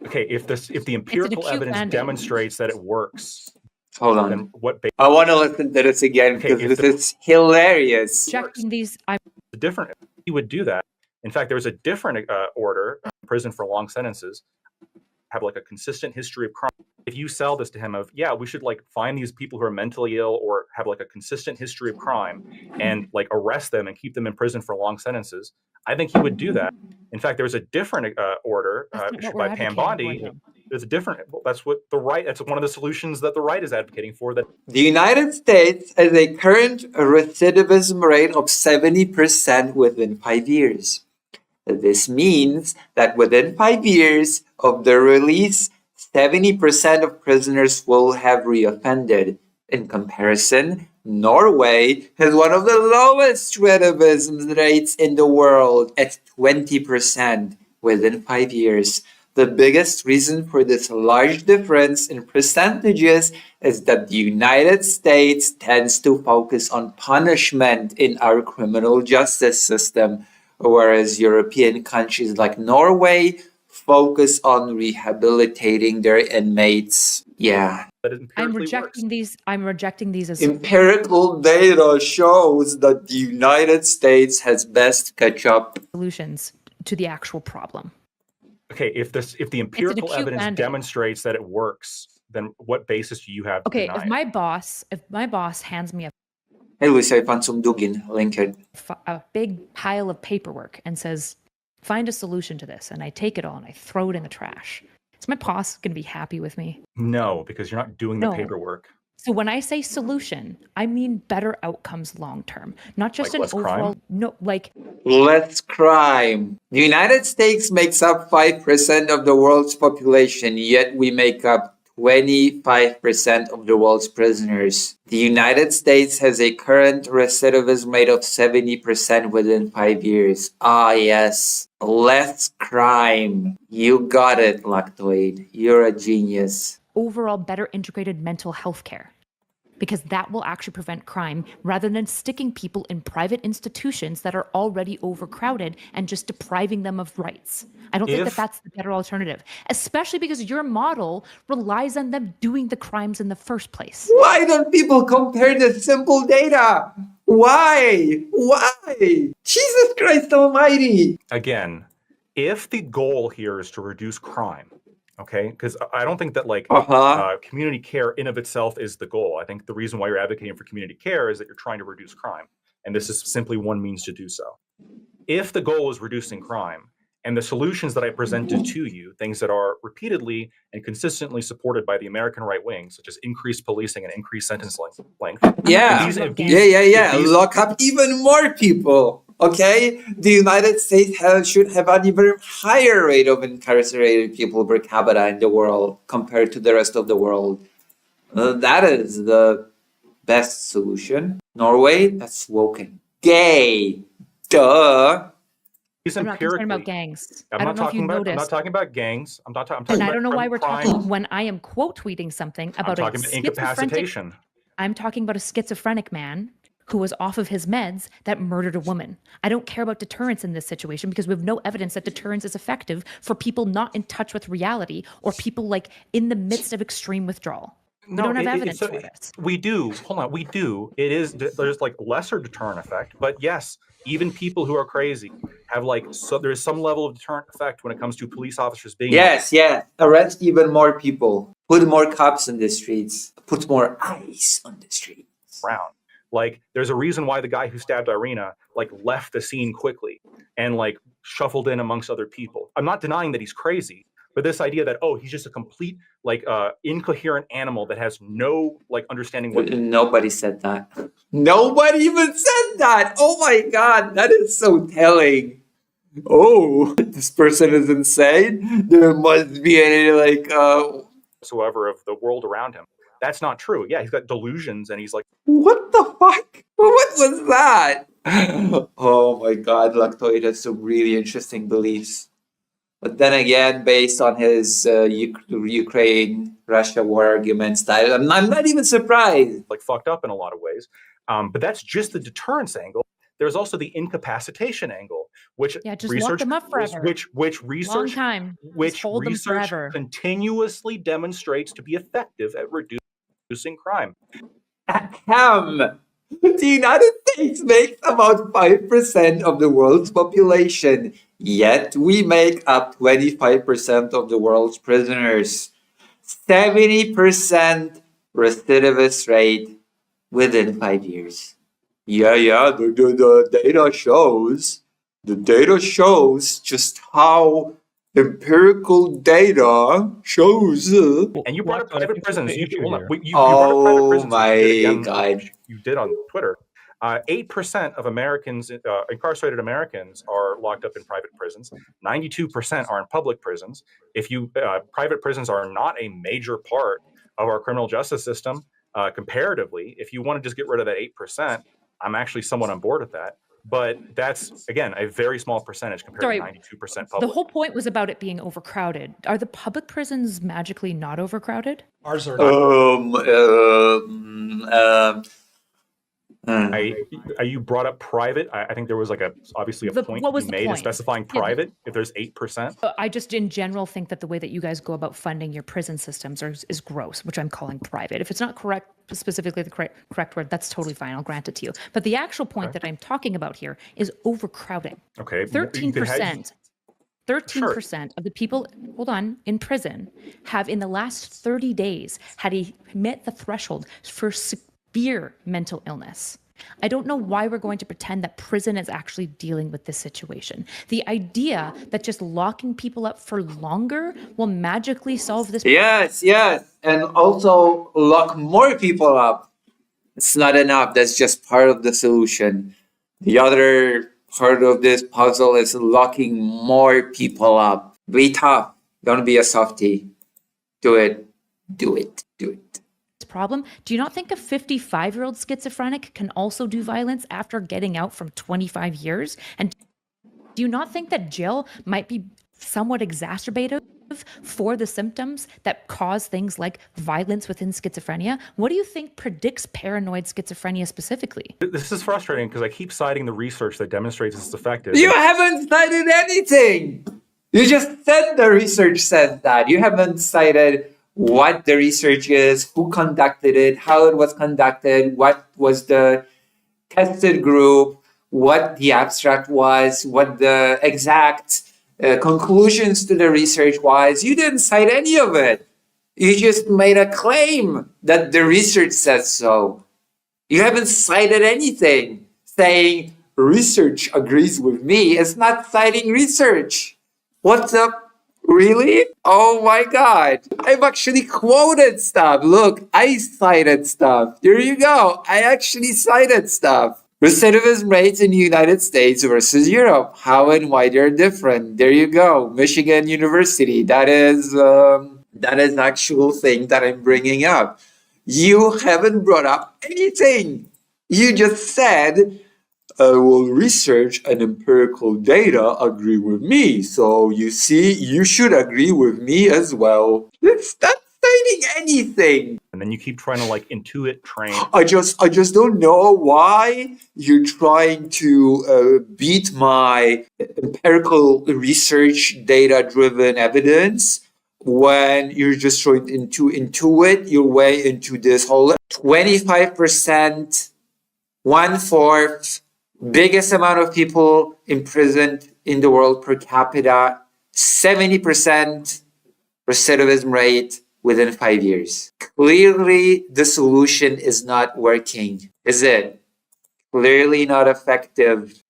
Okay, if the empirical acute evidence Band-Aid. demonstrates that it works, Hold then on. what? I want to listen to this again Okay, because if this is hilarious. Rejecting these, I'm Different. He would do that. In fact, there's a different order in prison for long sentences. Have like a consistent history of crime. If you sell this to him of, yeah, we should like find these people who are mentally ill or have like a consistent history of crime and like arrest them and keep them in prison for long sentences, I think he would do that. In fact, there's a different order issued by Pam Bondi. There's a different. That's what the right. That's one of the solutions that the right is advocating for. That The United States has a current recidivism rate of 70% within 5 years. This means that within 5 years of their release, 70% of prisoners will have reoffended. In comparison, Norway has one of the lowest recidivism rates in the world at 20% within 5 years. The biggest reason for this large difference in percentages is that the United States tends to focus on punishment in our criminal justice system, whereas European countries like Norway focus on rehabilitating their inmates. Yeah. I'm rejecting these as Empirical data shows that the United States has best catch up. solutions to the actual problem. Okay, if the empirical acute evidence Band-Aid. demonstrates that it works, then what basis do you have to Okay, deny if it? my boss hands me Hey, Luis, I found some dugin. Lincoln. a big pile of paperwork and says, find a solution to this, and I take it all and I throw it in the trash, is my boss going to be happy with me? No, because you're not doing the No. paperwork. So when I say solution, I mean better outcomes long term, not just Like an less overall. crime? No, like Less crime. The United States makes up 5% of the world's population, yet we make up 25% of the world's prisoners. The United States has a current recidivism rate of 70% within 5 years. Ah, yes. Less crime. You got it, Lactoid. You're a genius. overall better integrated mental health care, because that will actually prevent crime rather than sticking people in private institutions that are already overcrowded and just depriving them of rights. I don't think that that's the better alternative, especially because your model relies on them doing the crimes in the first place. Why don't people compare the simple data? Why? Why? Jesus Christ Almighty. Again, if the goal here is to reduce crime, okay, because I don't think that community care in of itself is the goal. I think the reason why you're advocating for community care is that you're trying to reduce crime, and this is simply one means to do so. If the goal is reducing crime, and the solutions that I presented to you, things that are repeatedly and consistently supported by the American right wing, such as increased policing and increased sentence length. Yeah. Lock up even more people. Okay? The United States should have an even higher rate of incarcerated people per capita in the world compared to the rest of the world. That is the best solution. Norway, that's woken. Gay. Duh. I'm not concerned about gangs. I don't know if you I'm noticed. not talking about gangs. I'm talking And about I don't know why we're crime. talking when I am quote tweeting something about I'm talking about incapacitation. I'm talking about a schizophrenic man who was off of his meds that murdered a woman. I don't care about deterrence in this situation because we have no evidence that deterrence is effective for people not in touch with reality or people like in the midst of extreme withdrawal. We don't have evidence for this. We do. Hold on. We do. There's like lesser deterrent effect, but yes, even people who are crazy have there's some level of deterrent effect when it comes to police officers being. Yes, yeah. Arrest even more people. Put more cops in the streets. Put more ice on the streets. Around. Like, there's a reason why the guy who stabbed Irina left the scene quickly and shuffled in amongst other people. I'm not denying that he's crazy, but this idea that he's just a complete incoherent animal that has no understanding what. Nobody said that. Nobody even said that. Oh my God, that is so telling. Oh, this person is insane. There must be any whatsoever of the world around him. That's not true. Yeah, he's got delusions, and he's like, what the fuck? What was that? Oh my God, Lactoid has some really interesting beliefs. But then again, based on his Ukraine Russia war arguments. I'm not even surprised. Like fucked up in a lot of ways. But that's just the deterrence angle. There's also the incapacitation angle, which just research lock them up forever. which research Long time. which hold them research forever. continuously demonstrates to be effective at reducing crime. Ahem. The United States makes about 5% of the world's population, yet we make up 25% of the world's prisoners. 70% recidivist rate within 5 years. Yeah, the data shows just how empirical data shows. And you brought up private prisons. You brought up private Oh prisons. my you did again, God. You did on Twitter. 8% of Americans, incarcerated Americans, are locked up in private prisons. 92% are in public prisons. If you private prisons are not a major part of our criminal justice system comparatively. If you want to just get rid of that 8%, I'm actually somewhat on board with that. But that's, again, a very small percentage compared to 92% public. The whole point was about it being overcrowded. Are the public prisons magically not overcrowded? Ours are not. You brought up private. I think there was obviously a point to be made in specifying private. If there's 8%, I just in general think that the way that you guys go about funding your prison systems is gross, which I'm calling private. If it's not correct, specifically the correct word, that's totally fine. I'll grant it to you. But the actual point that I'm talking about here is overcrowding. Okay, 13%. 13% of the people, in prison have in the last 30 days had met the threshold for severe mental illness. I don't know why we're going to pretend that prison is actually dealing with this situation. The idea that just locking people up for longer will magically solve this. Yes. And also lock more people up. It's not enough. That's just part of the solution. The other part of this puzzle is locking more people up. Be tough. Don't be a softie. Do it. Problem. Do you not think a 55-year-old schizophrenic can also do violence after getting out from 25 years? And do you not think that jail might be somewhat exacerbative for the symptoms that cause things like violence within schizophrenia? What do you think predicts paranoid schizophrenia specifically? This is frustrating because I keep citing the research that demonstrates it's effective. You haven't cited anything. You just said the research says that. You haven't cited what the research is, who conducted it, how it was conducted, what was the tested group, what the abstract was, what the exact conclusions to the research was. You didn't cite any of it. You just made a claim that the research says so. You haven't cited anything saying research agrees with me. It's not citing research. What's up? Really? Oh my God. I've actually quoted stuff. Look, I cited stuff. There you go. I actually cited stuff. Recidivism rates in the United States versus Europe. How and why they're different. There you go. Michigan University. That is actual thing that I'm bringing up. You haven't brought up anything. You just said, well, research and empirical data agree with me. So you see, you should agree with me as well. It's not citing anything. And then you keep trying to intuit train. I just don't know why you're trying to beat my empirical research data-driven evidence when you're just trying to intuit your way into this whole 25%, 1/4, biggest amount of people imprisoned in the world per capita, 70% recidivism rate within 5 years. Clearly, the solution is not working, is it? Clearly not effective.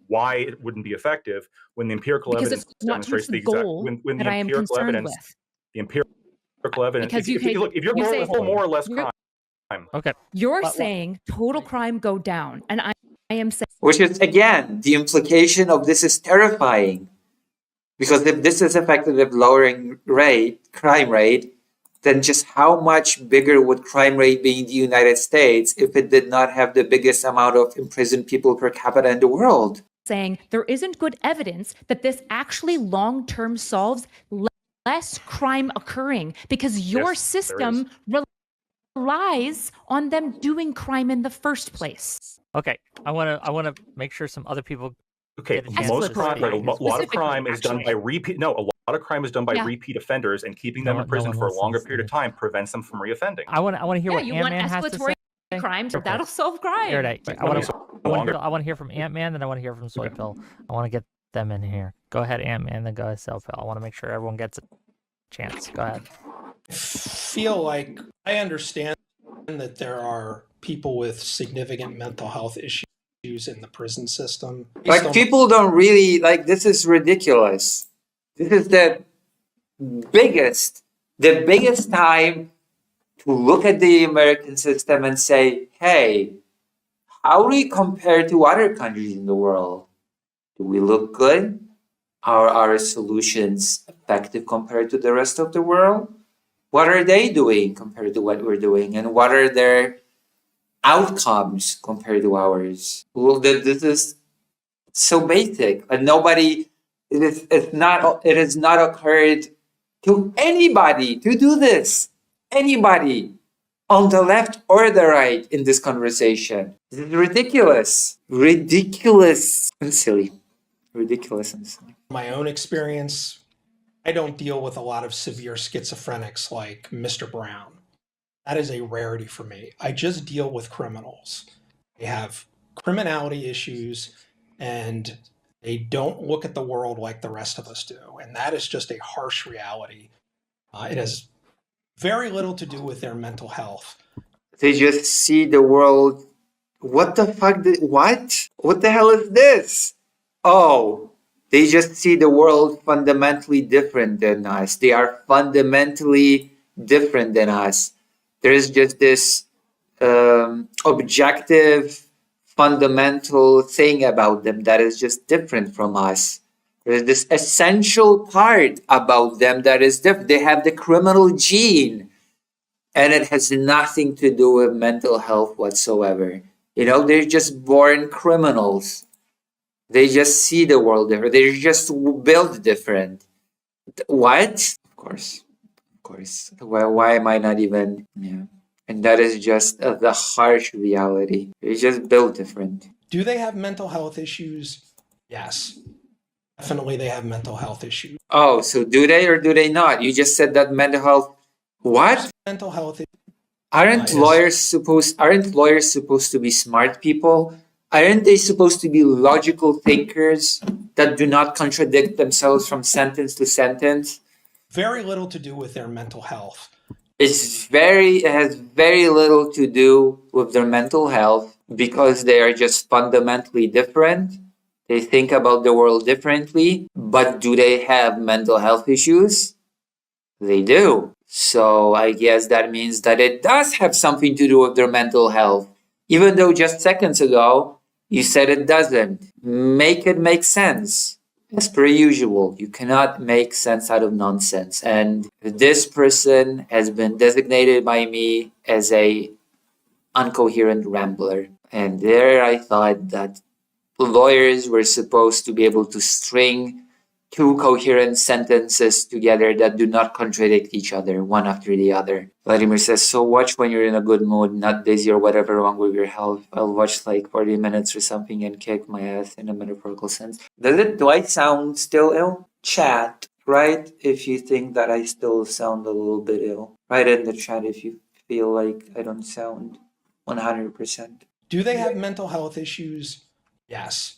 Why it wouldn't be effective when the empirical evidence demonstrates the exact when the empirical evidence. The empirical evidence. Because if your goal is more or less crime. Okay. You're saying total crime go down, and I am saying, which is, again, the implication of this is terrifying. Because if this is effective at lowering crime rate, then just how much bigger would crime rate be in the United States if it did not have the biggest amount of imprisoned people per capita in the world? saying there isn't good evidence that this actually long-term solves less crime occurring because your Yes, system relies on them doing crime in the first place. Okay, I want to make sure some other people. Okay, Get a chance most to crime, speak. like a lot of crime is done by Specifically, repeat. No, a lot of crime is done by Yeah. repeat offenders, and keeping No them one- in no prison one for a longer listens to period of this. time prevents them from reoffending. I want to hear Yeah, what you want Ant-Man has to escalatory say. crimes, Okay. that'll solve crime. Here, I No, want so to. longer. I want to hear from Ant-Man, then I want to hear from Soy Pill. I want to get them in here. Go ahead, Ant-Man, then go ahead, Soy Pill. I want to make sure everyone gets a chance. Go ahead. I feel like I understand that there are people with significant mental health issues in the prison system. Like, people don't really, like, this is ridiculous. This is the biggest time to look at the American system and say, hey, how do we compare to other countries in the world? Do we look good? Are our solutions effective compared to the rest of the world? What are they doing compared to what we're doing? And what are their outcomes compared to ours? Well, this is so basic, and it has not occurred to anybody to do this. Anybody on the left or the right in this conversation. This is ridiculous. Ridiculous and silly. Ridiculous and silly. My own experience, I don't deal with a lot of severe schizophrenics like Mr. Brown. That is a rarity for me. I just deal with criminals. They have criminality issues and they don't look at the world like the rest of us do. And that is just a harsh reality. It has very little to do with their mental health. They just see the world. What the fuck? What? What the hell is this? Oh, they just see the world fundamentally different than us. They are fundamentally different than us. There is just this objective, fundamental thing about them that is just different from us. There's this essential part about them that is different. They have the criminal gene, and it has nothing to do with mental health whatsoever. You know, they're just born criminals. They just see the world different. They're just built different. What? Of course. Why am I not even? Yeah. And that is just the harsh reality. They're just built different. Do they have mental health issues? Yes. Definitely they have mental health issues. Oh, so do they or do they not? You just said that mental health. What? Mental health. Aren't lawyers supposed to be smart people? Aren't they supposed to be logical thinkers that do not contradict themselves from sentence to sentence? Very little to do with their mental health. It has very little to do with their mental health because they are just fundamentally different. They think about the world differently, but do they have mental health issues? They do. So I guess that means that it does have something to do with their mental health. Even though just seconds ago you said it doesn't. Make it make sense. As per usual, you cannot make sense out of nonsense. And this person has been designated by me as a incoherent rambler. And there I thought that lawyers were supposed to be able to string two coherent sentences together that do not contradict each other, one after the other. Vladimir says, so watch when you're in a good mood, not dizzy or whatever wrong with your health. I'll watch like 40 minutes or something and kick my ass in a metaphorical sense. Do I sound still ill? Chat, right? If you think that I still sound a little bit ill. Write in the chat if you feel like I don't sound 100%. Do they have mental health issues? Yes.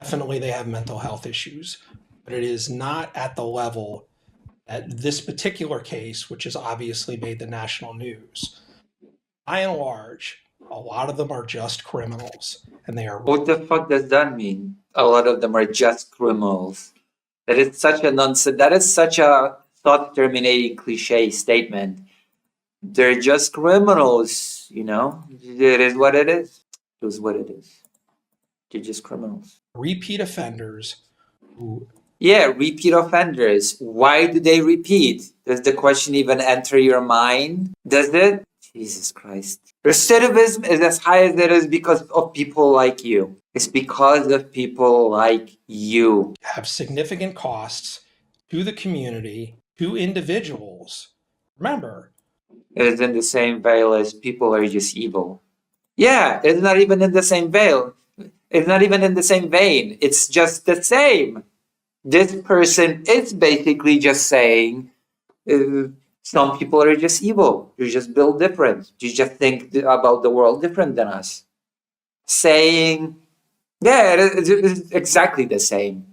Definitely they have mental health issues. But it is not at the level that this particular case, which has obviously made the national news. By and large, a lot of them are just criminals, and they are. What the fuck does that mean? A lot of them are just criminals. That is such a nonsense. That is such a thought-terminating cliche statement. They're just criminals, you know. It is what it is. It is what it is. They're just criminals. Repeat offenders who. Yeah, repeat offenders. Why do they repeat? Does the question even enter your mind? Does it? Jesus Christ. Recidivism is as high as it is because of people like you. It's because of people like you. Have significant costs to the community to individuals. Remember, It is in the same veil as people are just evil. Yeah, it's not even in the same veil. It's not even in the same vein. It's just the same. This person is basically just saying some people are just evil. You just build different. You just think about the world different than us. Saying, yeah, it's exactly the same.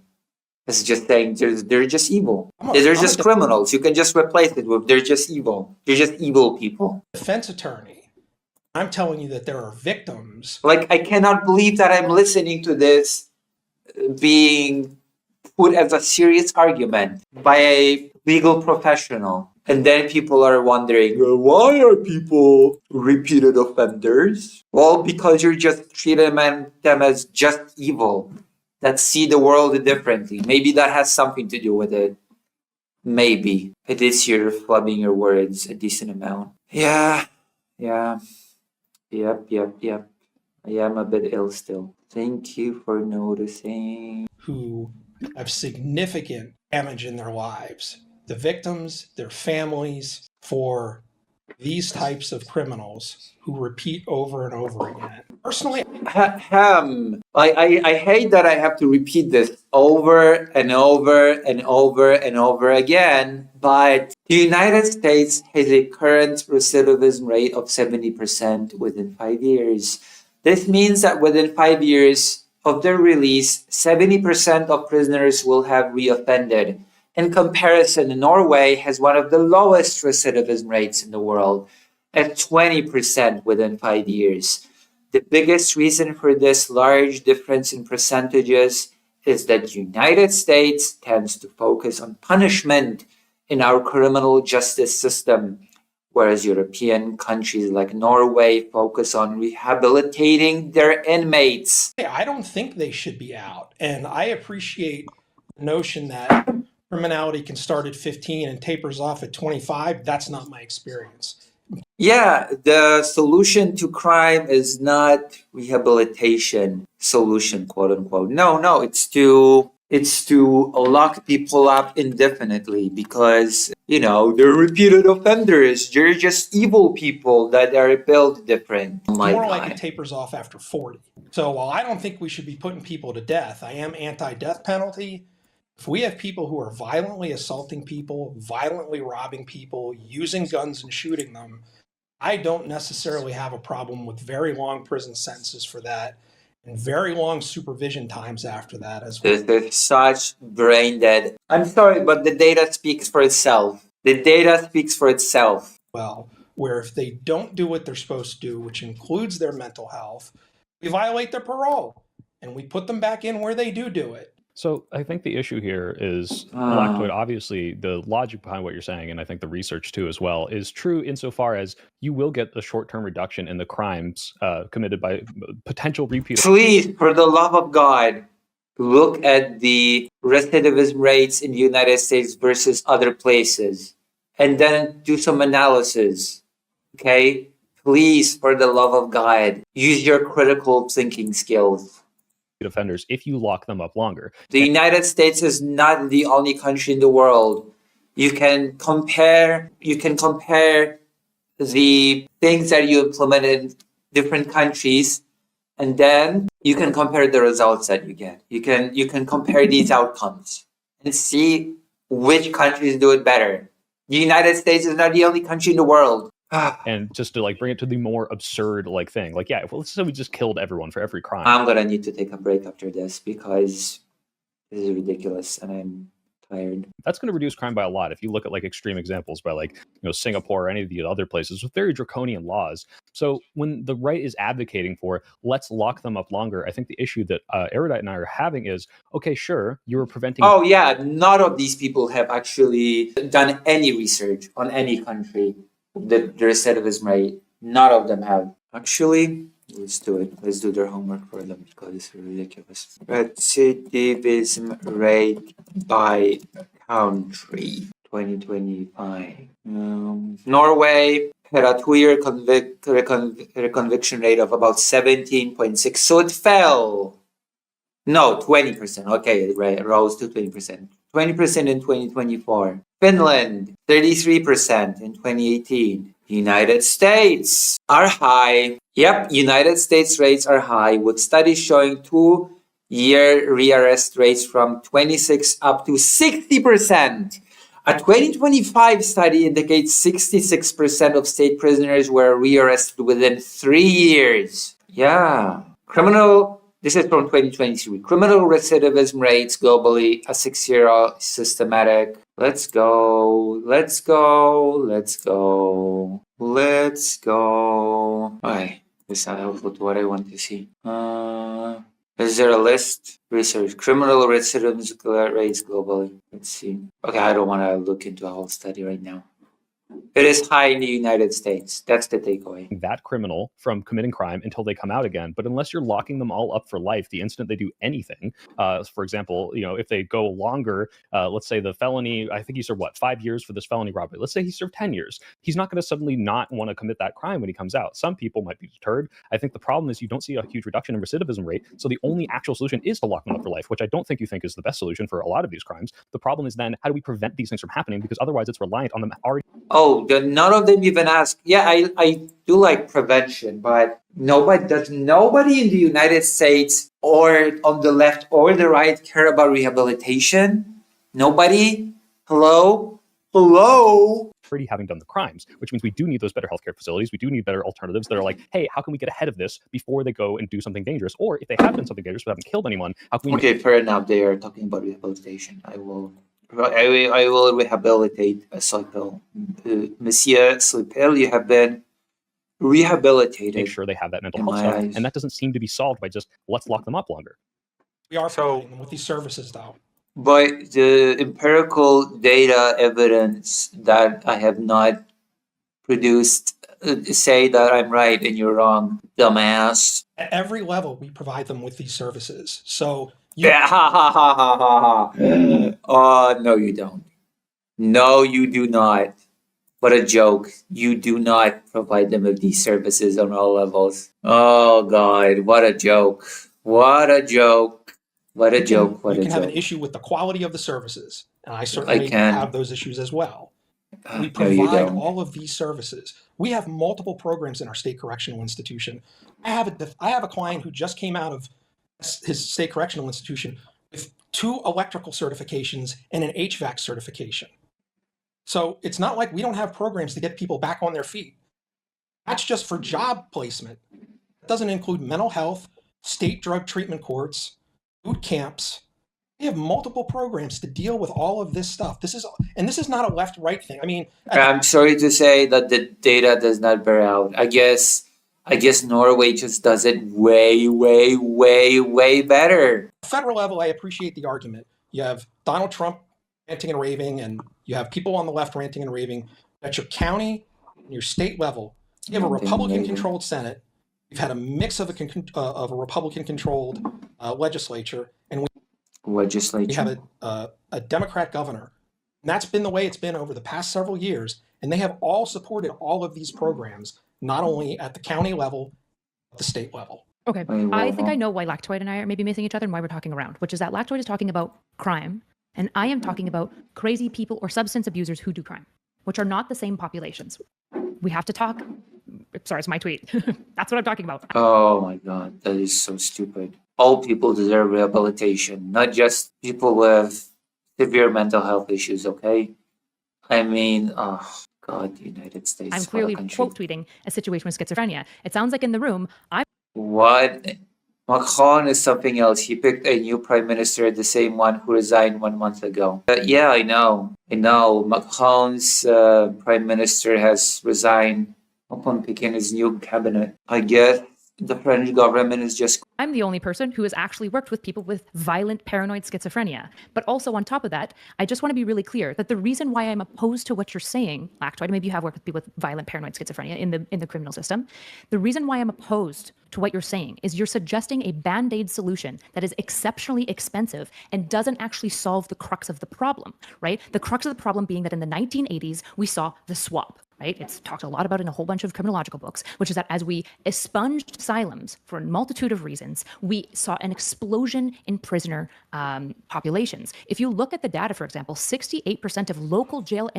It's just saying they're just evil. They're just criminals. You can just replace it with they're just evil. They're just evil people. Defense attorney. I'm telling you that there are victims. Like, I cannot believe that I'm listening to this being put as a serious argument by a legal professional. And then people are wondering, why are people repeated offenders? Well, because you're just treating them as just evil, that see the world differently. Maybe that has something to do with it. Maybe. It is you're flubbing your words a decent amount. Yeah. Yep. I am a bit ill still. Thank you for noticing. Who have significant damage in their lives. The victims, their families, for these types of criminals who repeat over and over again. Personally, I hate that I have to repeat this over and over and over and over again, but the United States has a current recidivism rate of 70% within 5 years. This means that within 5 years of their release, 70% of prisoners will have reoffended. In comparison, Norway has one of the lowest recidivism rates in the world, at 20% within 5 years. The biggest reason for this large difference in percentages is that the United States tends to focus on punishment in our criminal justice system, whereas European countries like Norway focus on rehabilitating their inmates. I don't think they should be out. And I appreciate the notion that criminality can start at 15 and tapers off at 25. That's not my experience. Yeah, the solution to crime is not rehabilitation solution, quote unquote. No, it's to lock people up indefinitely because, they're repeated offenders. They're just evil people that are built different. Oh my More God. like it tapers off after 40. So while I don't think we should be putting people to death, I am anti-death penalty. If we have people who are violently assaulting people, violently robbing people, using guns and shooting them, I don't necessarily have a problem with very long prison sentences for that and very long supervision times after that as well. There's such brain dead. I'm sorry, but the data speaks for itself. Well, where if they don't do what they're supposed to do, which includes their mental health, we violate their parole and we put them back in where they do it. So I think the issue here is, Lactoid, obviously the logic behind what you're saying, and I think the research too as well, is true insofar as you will get a short-term reduction in the crimes committed by potential repeat. Please, for the love of God, look at the recidivism rates in the United States versus other places, and then do some analysis, okay? Please, for the love of God, use your critical thinking skills. Offenders if you lock them up longer. The United States is not the only country in the world. You can compare the things that you implement in different countries, and then you can compare the results that you get. You can compare these outcomes and see which countries do it better. The United States is not the only country in the world. And just to bring it to the more absurd thing, let's say we just killed everyone for every crime. I'm gonna need to take a break after this because this is ridiculous and I'm tired. That's going to reduce crime by a lot. If you look at extreme examples by Singapore or any of the other places with very draconian laws. So when the right is advocating for let's lock them up longer, I think the issue that Erudite and I are having is, okay, sure, you were preventing. Oh yeah, none of these people have actually done any research on any country. The recidivism rate, none of them have. Actually, let's do it. Let's do their homework for them because it's ridiculous. Recidivism rate by country, 2025. Norway had a 2-year reconviction rate of about 17.6, so it fell. No, 20%. Okay, right, it rose to 20%. 20% in 2024. Finland, 33% in 2018. United States are high. Yep, United States rates are high, with studies showing 2-year rearrest rates from 26 up to 60%. A 2025 study indicates 66% of state prisoners were rearrested within 3 years. Yeah. This is from 2023. Criminal recidivism rates globally, a 6-year systematic. Let's go. Okay, this is not helpful to what I want to see. Is there a list? Research. Criminal recidivism rates globally. Let's see. Okay, I don't want to look into a whole study right now. It is high in the United States. That's the takeaway. That criminal from committing crime until they come out again. But unless you're locking them all up for life the instant they do anything, for example, if they go longer, let's say the felony, I think he served 5 years for this felony robbery. Let's say he served 10 years. He's not going to suddenly not want to commit that crime when he comes out. Some people might be deterred. I think the problem is you don't see a huge reduction in recidivism rate. So the only actual solution is to lock them up for life, which I don't think you think is the best solution for a lot of these crimes. The problem is then, how do we prevent these things from happening? Because otherwise it's reliant on them already. Oh, none of them even ask. Yeah, I do like prevention, but nobody in the United States or on the left or the right care about rehabilitation? Nobody? Hello? Already having done the crimes, which means we do need those better healthcare facilities. We do need better alternatives that are like, hey, how can we get ahead of this before they go and do something dangerous? Or if they have done something dangerous but haven't killed anyone, how can we... Okay, fair enough. They are talking about rehabilitation. I will rehabilitate Slipel. Monsieur Slipel, you have been rehabilitated. Make sure they have that mental health stuff. And that doesn't seem to be solved by just, let's lock them up longer. We are providing them with these services, though. But the empirical data evidence that I have not produced say that I'm right and you're wrong, dumbass. At every level, we provide them with these services. So no, you don't. No, you do not. What a joke. You do not provide them with these services on all levels. Oh, God. What a joke. You can have an issue with the quality of the services. And I certainly have those issues as well. We provide all of these services. We have multiple programs in our state correctional institution. I have a client who just came out of his state correctional institution with 2 electrical certifications and an HVAC certification. So it's not like we don't have programs to get people back on their feet. That's just for job placement. It doesn't include mental health, state drug treatment courts, boot camps. We have multiple programs to deal with all of this stuff. This is not a left-right thing. I mean, I'm sorry to say that the data does not bear out. I guess Norway just does it way better. Federal level, I appreciate the argument. You have Donald Trump ranting and raving, and you have people on the left ranting and raving. At your county and your state level, you have a Republican-controlled Senate. We've had a mix of a Republican-controlled legislature, and we have a Democrat governor. And that's been the way it's been over the past several years, and they have all supported all of these programs, not only at the county level, but the state level. Okay, I think I know why Lactoid and I are maybe missing each other and why we're talking around, which is that Lactoid is talking about crime, and I am talking about crazy people or substance abusers who do crime, which are not the same populations. We have to talk. Sorry, it's my tweet. That's what I'm talking about. Oh my God, that is so stupid. All people deserve rehabilitation, not just people with severe mental health issues, okay? I mean, oh God, the United States. I'm clearly quote tweeting a situation with schizophrenia. It sounds like in the room, What? Macron is something else. He picked a new prime minister, the same one who resigned 1 month ago. Yeah, I know. Macron's prime minister has resigned upon picking his new cabinet. I guess the French government is just... I'm the only person who has actually worked with people with violent paranoid schizophrenia. But also on top of that, I just want to be really clear that the reason why I'm opposed to what you're saying, Lactoid, maybe you have worked with people with violent paranoid schizophrenia in the criminal system. The reason why I'm opposed to what you're saying is you're suggesting a band-aid solution that is exceptionally expensive and doesn't actually solve the crux of the problem, right? The crux of the problem being that in the 1980s, we saw the swap, right? right? It's talked a lot about in a whole bunch of criminological books, which is that as we expunged asylums for a multitude of reasons, we saw an explosion in prisoner populations. If you look at the data, for example, 68% of local jail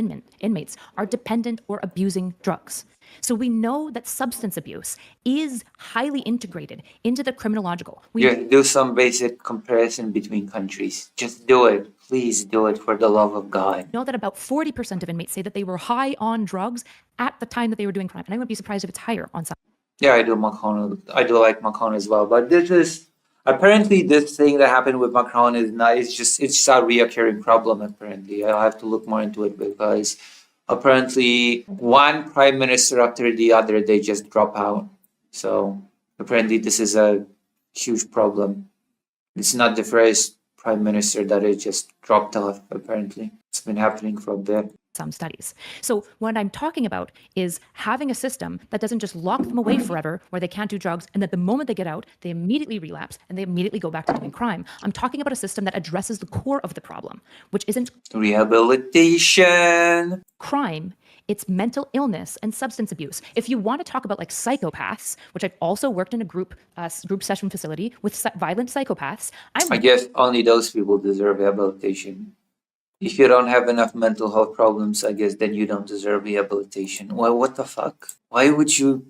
inmates are dependent or abusing drugs. So we know that substance abuse is highly integrated into the criminological. Do some basic comparison between countries. Just do it. Please do it for the love of God. Know that about 40% of inmates say that they were high on drugs at the time that they were doing crime. And I wouldn't be surprised if it's higher on some. Yeah, I do Macron. I do like Macron as well. But this is apparently this thing that happened with Macron is not. It's just a reoccurring problem. Apparently, I'll have to look more into it because apparently one prime minister after the other they just drop out. So apparently this is a huge problem. It's not the first prime minister that it just dropped off. Apparently, it's been happening for a bit. Some studies. So what I'm talking about is having a system that doesn't just lock them away forever where they can't do drugs and that the moment they get out, they immediately relapse and they immediately go back to doing crime. I'm talking about a system that addresses the core of the problem, which isn't rehabilitation. Crime. It's mental illness and substance abuse. If you want to talk about like psychopaths, which I've also worked in a group session facility with violent psychopaths. I guess only those people deserve rehabilitation. If you don't have enough mental health problems, I guess then you don't deserve rehabilitation. Well, what the fuck? Why would you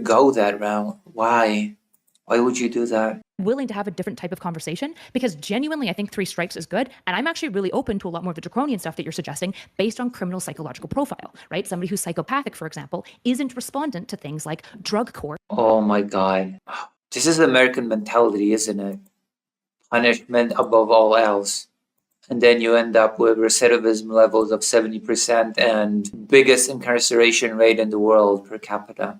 go that route? Why would you do that? Willing to have a different type of conversation because genuinely I think 3 strikes is good, and I'm actually really open to a lot more of the draconian stuff that you're suggesting based on criminal psychological profile, right? Somebody who's psychopathic, for example, isn't respondent to things like drug court. Oh my God. This is American mentality, isn't it? Punishment above all else. And then you end up with recidivism levels of 70% and biggest incarceration rate in the world per capita.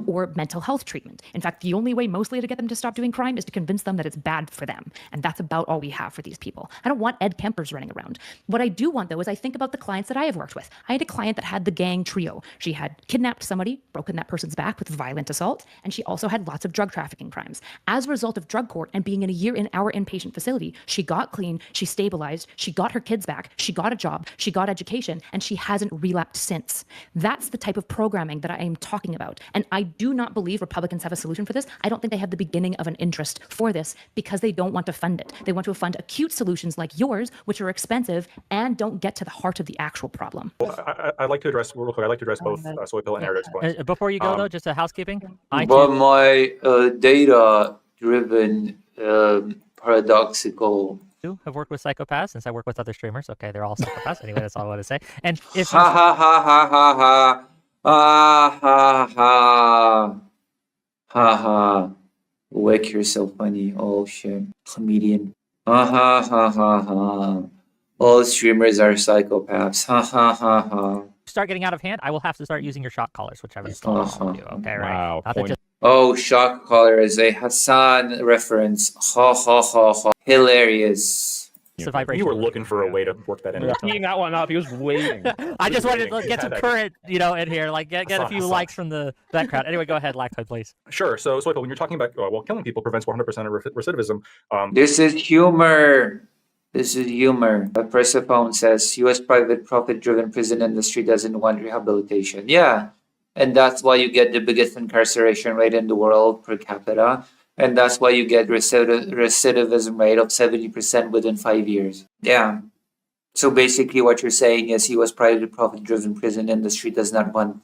Or mental health treatment. In fact, the only way mostly to get them to stop doing crime is to convince them that it's bad for them. And that's about all we have for these people. I don't want Ed Kempers running around. What I do want, though, is I think about the clients that I have worked with. I had a client that had the gang trio. She had kidnapped somebody, broken that person's back with violent assault, and she also had lots of drug trafficking crimes. As a result of drug court and being in a year in our inpatient facility, she got clean, she stabilized, she got her kids back, she got a job, she got education, and she hasn't relapsed since. That's the type of programming that I am talking about. And I do not believe Republicans have a solution for this. I don't think they have the beginning of an interest for this because they don't want to fund it. They want to fund acute solutions like yours, which are expensive and don't get to the heart of the actual problem. Well, I'd like to address real quick. I'd like to address both Soypill and Eric's points. Before you go, though, just a housekeeping. But my data-driven, paradoxical. Have worked with psychopaths since I work with other streamers. Okay, they're all psychopaths. Anyway, that's all I want to say. And if ha ha ha ha ha ha. Ha ha ha. Ha ha. Wick, you're so funny. Oh shit. Comedian. Ha ha ha ha ha. All streamers are psychopaths. Ha ha ha ha. Start getting out of hand, I will have to start using your shock collars, which I've installed on you. Okay, right? Wow. Oh, shock collar is a Hassan reference. Ha ha ha ha. Hilarious. You were looking for a way to work that in. Teeing that one up, he was waiting. I just wanted to get some current, in here, like get a few likes from that crowd. Anyway, go ahead, Lactoid, please. Sure. So, Soypill, when you're talking about killing people prevents 100% of recidivism. This is humor. This is humor. Persephone says U.S. private profit-driven prison industry doesn't want rehabilitation. Yeah, and that's why you get the biggest incarceration rate in the world per capita. And that's why you get recidivism rate of 70% within 5 years. Yeah. So basically what you're saying is U.S. private profit-driven prison industry does not want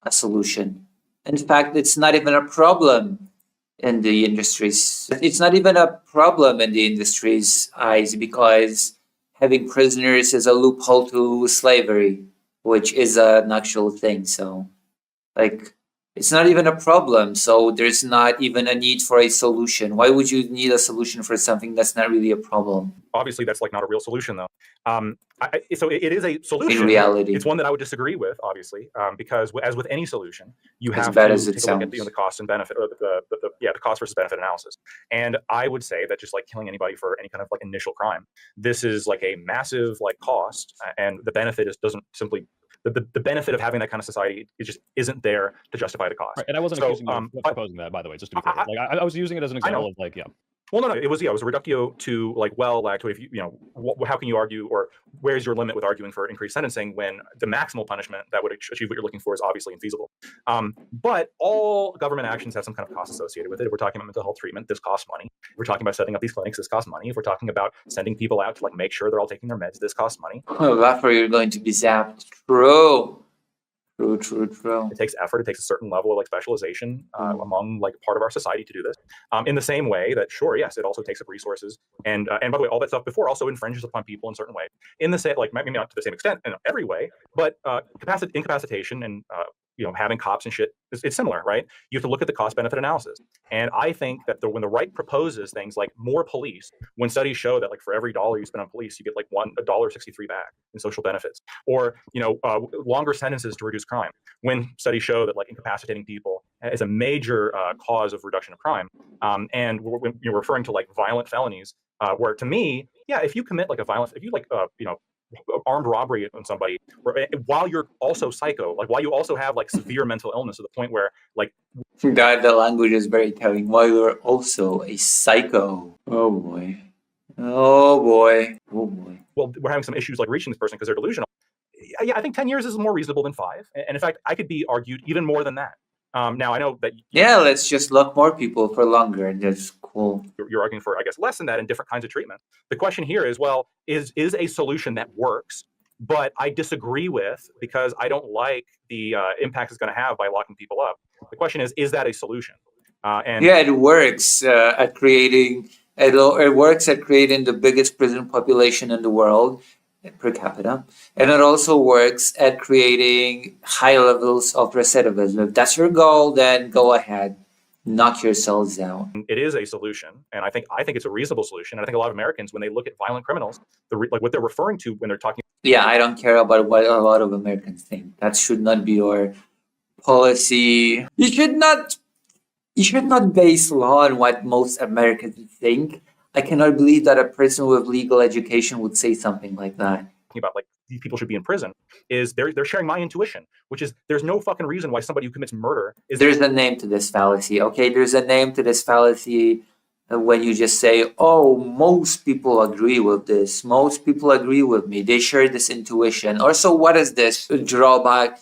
a solution. In fact, it's not even a problem in the industry's. It's not even a problem in the industry's eyes because having prisoners is a loophole to slavery, which is an actual thing. So, it's not even a problem, so there's not even a need for a solution. Why would you need a solution for something that's not really a problem? Obviously, that's not a real solution, though. So it is a solution. In reality, it's one that I would disagree with, obviously, because as with any solution, you have to take a look at the cost and benefit, or the cost versus benefit analysis. And I would say that just like killing anybody for any kind of initial crime, this is a massive cost, and the benefit doesn't simply. The benefit of having that kind of society just isn't there to justify the cost. Right, and I wasn't accusing you of proposing that, by the way, just to be clear. I was using it as an example of Well, no, it was a reductio to like, well, actually, if how can you argue, or where's your limit with arguing for increased sentencing when the maximal punishment that would achieve what you're looking for is obviously infeasible. But all government actions have some kind of cost associated with it. If we're talking about mental health treatment, this costs money. If we're talking about setting up these clinics, this costs money. If we're talking about sending people out to like make sure they're all taking their meds, this costs money. Oh, Laffer, you're going to be zapped. True. True. It takes effort. It takes a certain level of like specialization among like part of our society to do this. In the same way that, sure, yes, it also takes up resources. And by the way, all that stuff before also infringes upon people in certain ways. In the same, like maybe not to the same extent in every way, but incapacitation and having cops and shit, it's similar, right? You have to look at the cost-benefit analysis. And I think that when the right proposes things like more police, when studies show that like for every dollar you spend on police, you get like $1.63 back in social benefits, or longer sentences to reduce crime. When studies show that like incapacitating people is a major cause of reduction of crime, and when you're referring to like violent felonies, where to me, yeah, if you commit like armed robbery on somebody while you're also psycho, like while you also have like severe mental illness to the point where like God, the language is very telling. While you're also a psycho. Oh boy. Well, we're having some issues like reaching this person because they're delusional. Yeah, I think 10 years is more reasonable than 5, and in fact I could be argued even more than that. Now I know that let's just lock more people for longer. That's cool. You're arguing for, I guess, less than that in different kinds of treatment. The question here is, well, is a solution that works, but I disagree with because I don't like the impact it's going to have by locking people up. The question is that a solution? It works at creating. It works at creating the biggest prison population in the world per capita, and it also works at creating high levels of recidivism. If that's your goal, then go ahead, knock yourselves out. It is a solution, and I think it's a reasonable solution. And I think a lot of Americans, when they look at violent criminals, like what they're referring to when they're talking. Yeah, I don't care about what a lot of Americans think. That should not be your policy. You should not base law on what most Americans think. I cannot believe that a person with legal education would say something like that. About like these people should be in prison is they're sharing my intuition, which is there's no fucking reason why somebody who commits murder is. There's a name to this fallacy, okay? There's a name to this fallacy when you just say, oh, most people agree with this. Most people agree with me. They share this intuition. Or so what is this drawback?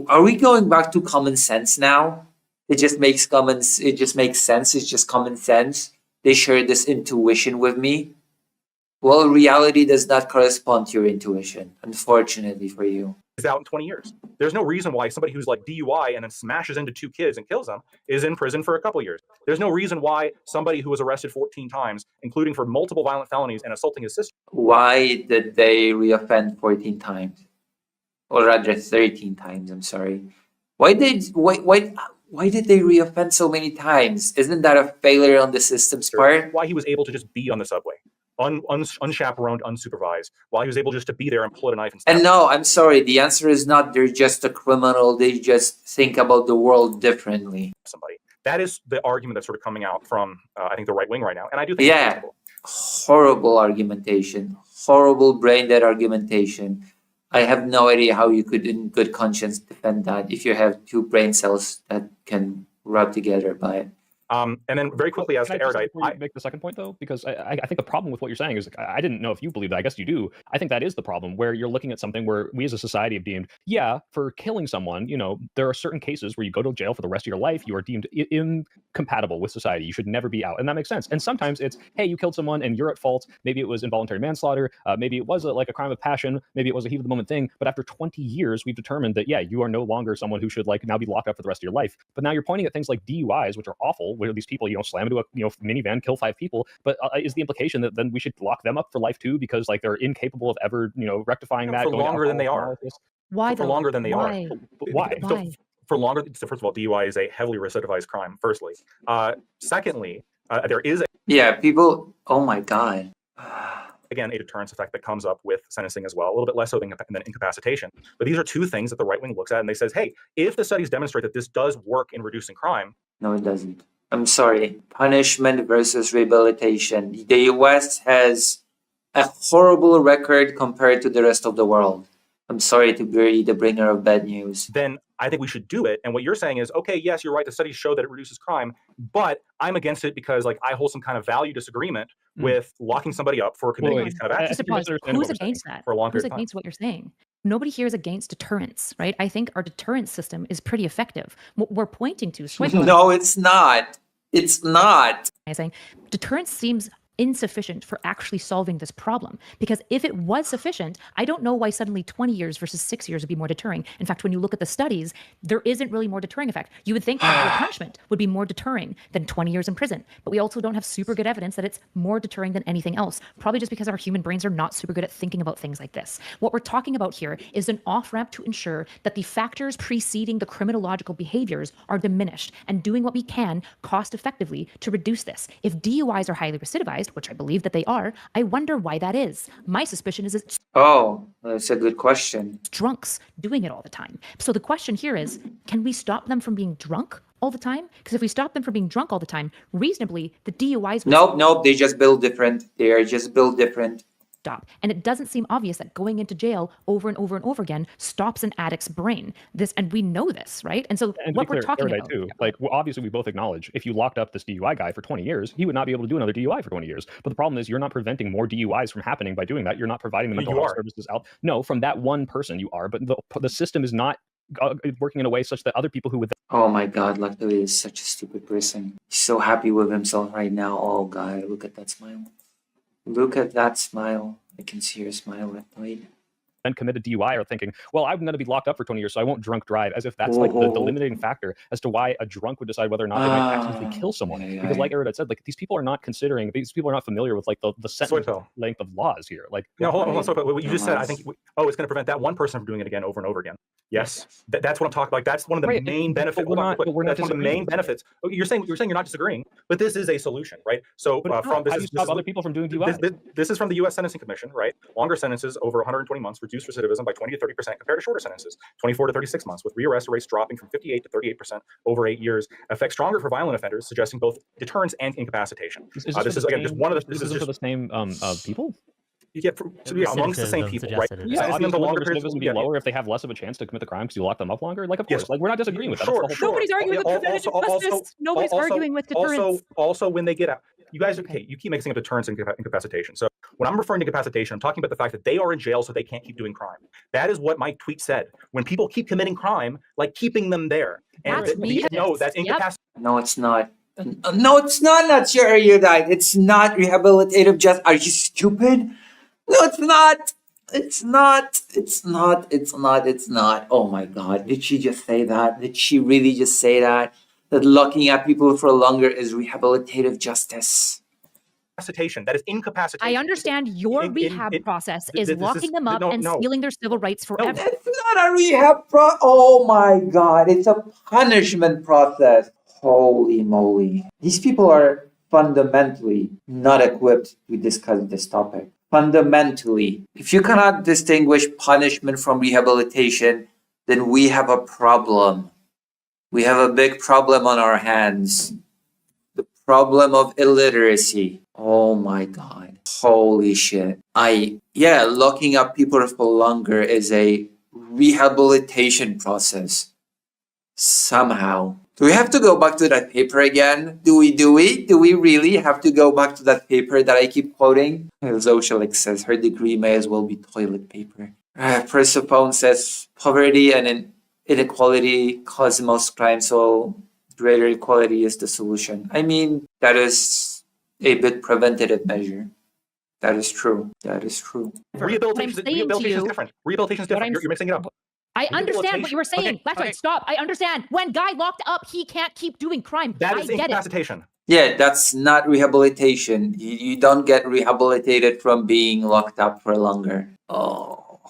Are we going back to common sense now? It just makes sense. It's just common sense. They share this intuition with me. Well, reality does not correspond to your intuition, unfortunately for you. Is out in 20 years. There's no reason why somebody who's like DUI and then smashes into 2 kids and kills them is in prison for a couple years. There's no reason why somebody who was arrested 14 times, including for multiple violent felonies and assaulting his sister. Why did they reoffend 14 times? Or rather 13 times, I'm sorry. Why did they reoffend so many times? Isn't that a failure on the system's part? Why he was able to just be on the subway, unchaperoned, unsupervised, while he was able just to be there and pull out a knife and no, I'm sorry. The answer is not they're just a criminal. They just think about the world differently. Somebody. That is the argument that's sort of coming out from, I think, the right wing right now. And I do think it's reasonable. Horrible argumentation. Horrible brain-dead argumentation. I have no idea how you could, in good conscience, defend that if you have 2 brain cells that can rub together by it. And then very quickly as to erudite, I make the second point though, because I think the problem with what you're saying is like, I didn't know if you believe that. I guess you do. I think that is the problem where you're looking at something where we as a society have deemed, for killing someone, there are certain cases where you go to jail for the rest of your life. You are deemed incompatible with society. You should never be out. And that makes sense. And sometimes it's, hey, you killed someone and you're at fault. Maybe it was involuntary manslaughter. Maybe it was like a crime of passion. Maybe it was a heat of the moment thing. But after 20 years, we've determined that, you are no longer someone who should like now be locked up for the rest of your life. But now you're pointing at things like DUIs, which are awful, where these people, slam into a minivan, kill 5 people. But is the implication that then we should lock them up for life too because like they're incapable of ever rectifying that for longer than they are? Why? For longer than they are? Why? So for longer. So first of all, DUI is a heavily recidivized crime. Firstly, secondly, there is people. Oh my god. Again, a deterrence effect that comes up with sentencing as well, a little bit less so than incapacitation. But these are 2 things that the right wing looks at and they says, hey, if the studies demonstrate that this does work in reducing crime. No, it doesn't. I'm sorry. Punishment versus rehabilitation. The US has a horrible record compared to the rest of the world. I'm sorry to be the bringer of bad news. Then I think we should do it. And what you're saying is, okay, yes, you're right. The studies show that it reduces crime, but I'm against it because like I hold some kind of value disagreement with locking somebody up for committing these kind of acts. Just a pause. Who's against that? For a long Who's period of time. against what you're saying? Nobody here is against deterrence, right? I think our deterrence system is pretty effective. What we're pointing to, No, it's not. It's not. saying deterrence seems insufficient for actually solving this problem. Because if it was sufficient, I don't know why suddenly 20 years versus 6 years would be more deterring. In fact, when you look at the studies, there isn't really more deterring effect. You would think that punishment would be more deterring than 20 years in prison. But we also don't have super good evidence that it's more deterring than anything else. Probably just because our human brains are not super good at thinking about things like this. What we're talking about here is an off-ramp to ensure that the factors preceding the criminological behaviors are diminished and doing what we can cost effectively to reduce this. If DUIs are highly recidivized, which I believe that they are, I wonder why that is. My suspicion is it's Oh, that's a good question. drunks doing it all the time. So the question here is, can we stop them from being drunk all the time? Because if we stop them from being drunk all the time, reasonably, the DUIs would Nope, they just build different. They are just built different. stop. And it doesn't seem obvious that going into jail over and over and over again stops an addict's brain. And we know this, right? And so And what we're talking about too, like obviously we both acknowledge if you locked up this DUI guy for 20 years, he would not be able to do another DUI for 20 years. But the problem is you're not preventing more DUIs from happening by doing that. You're not providing the mental health services out. No, from that one person you are, but the system is not working in a way such that other people who would. Oh my God, Luckily is such a stupid person. He's so happy with himself right now. Oh God, look at that smile. Look at that smile. I can see her smile at night. Then commit a DUI are thinking, well, I'm going to be locked up for 20 years, so I won't drunk drive, as if that's like the limiting factor as to why a drunk would decide whether or not they might accidentally kill someone. Because like Erod had said, like these people are not familiar with like the sentence length of laws here. Like, no, hold on. So, but what you just said, I think, it's going to prevent that one person from doing it again over and over again. Yes, that's what I'm talking about. Like, that's one of the main benefits. That's one of the main benefits. Okay, you're saying you're not disagreeing, but this is a solution, right? So from this is other people from doing DUI. This is from the U.S. Sentencing Commission, right? Longer sentences over 120 months reduce recidivism by 20 to 30% compared to shorter sentences, 24 to 36 months, with rearrest rates dropping from 58 to 38% over 8 years. Effect stronger for violent offenders, suggesting both deterrence and incapacitation. This is again just one of the. This is for the same people. Yeah, amongst the same people, right? Yeah, obviously the recidivism be lower if they have less of a chance to commit the crime because you lock them up longer. Like, of course, like we're not disagreeing with that. Sure. Nobody's arguing with preventative justice. Nobody's arguing with deterrence. Also, when they get out, you guys, you keep mixing up deterrence and incapacitation. So when I'm referring to incapacitation, I'm talking about the fact that they are in jail so they can't keep doing crime. That is what my tweet said. When people keep committing crime, like keeping them there. And that's incapacitation. No, it's not. No, it's not. That's your erudite. It's not rehabilitative justice. Are you stupid? No, it's not. It's not. It's not. It's not. It's not. Oh my God. Did she just say that? Did she really just say that? That locking up people for longer is rehabilitative justice. That is incapacitation. I understand your rehab process is locking them up and stealing their civil rights forever. It's not a rehab Oh my God. It's a punishment process. Holy moly. These people are fundamentally not equipped to discuss this topic. Fundamentally, if you cannot distinguish punishment from rehabilitation, then we have a problem. We have a big problem on our hands. The problem of illiteracy. Oh my God. Holy shit. Locking up people for longer is a rehabilitation process. Somehow. Do we have to go back to that paper again? Do we really have to go back to that paper that I keep quoting? Zoshalik says her degree may as well be toilet paper. Persephone says poverty and inequality cause most crime, so greater equality is the solution. I mean, that is a bit preventative measure. That is true. Rehabilitation is different. Rehabilitation is different. You're mixing it up. I understand what you were saying. Okay. Stop. I understand. When guy locked up, he can't keep doing crime. That is incapacitation. Yeah, that's not rehabilitation. You don't get rehabilitated from being locked up for longer. Oh,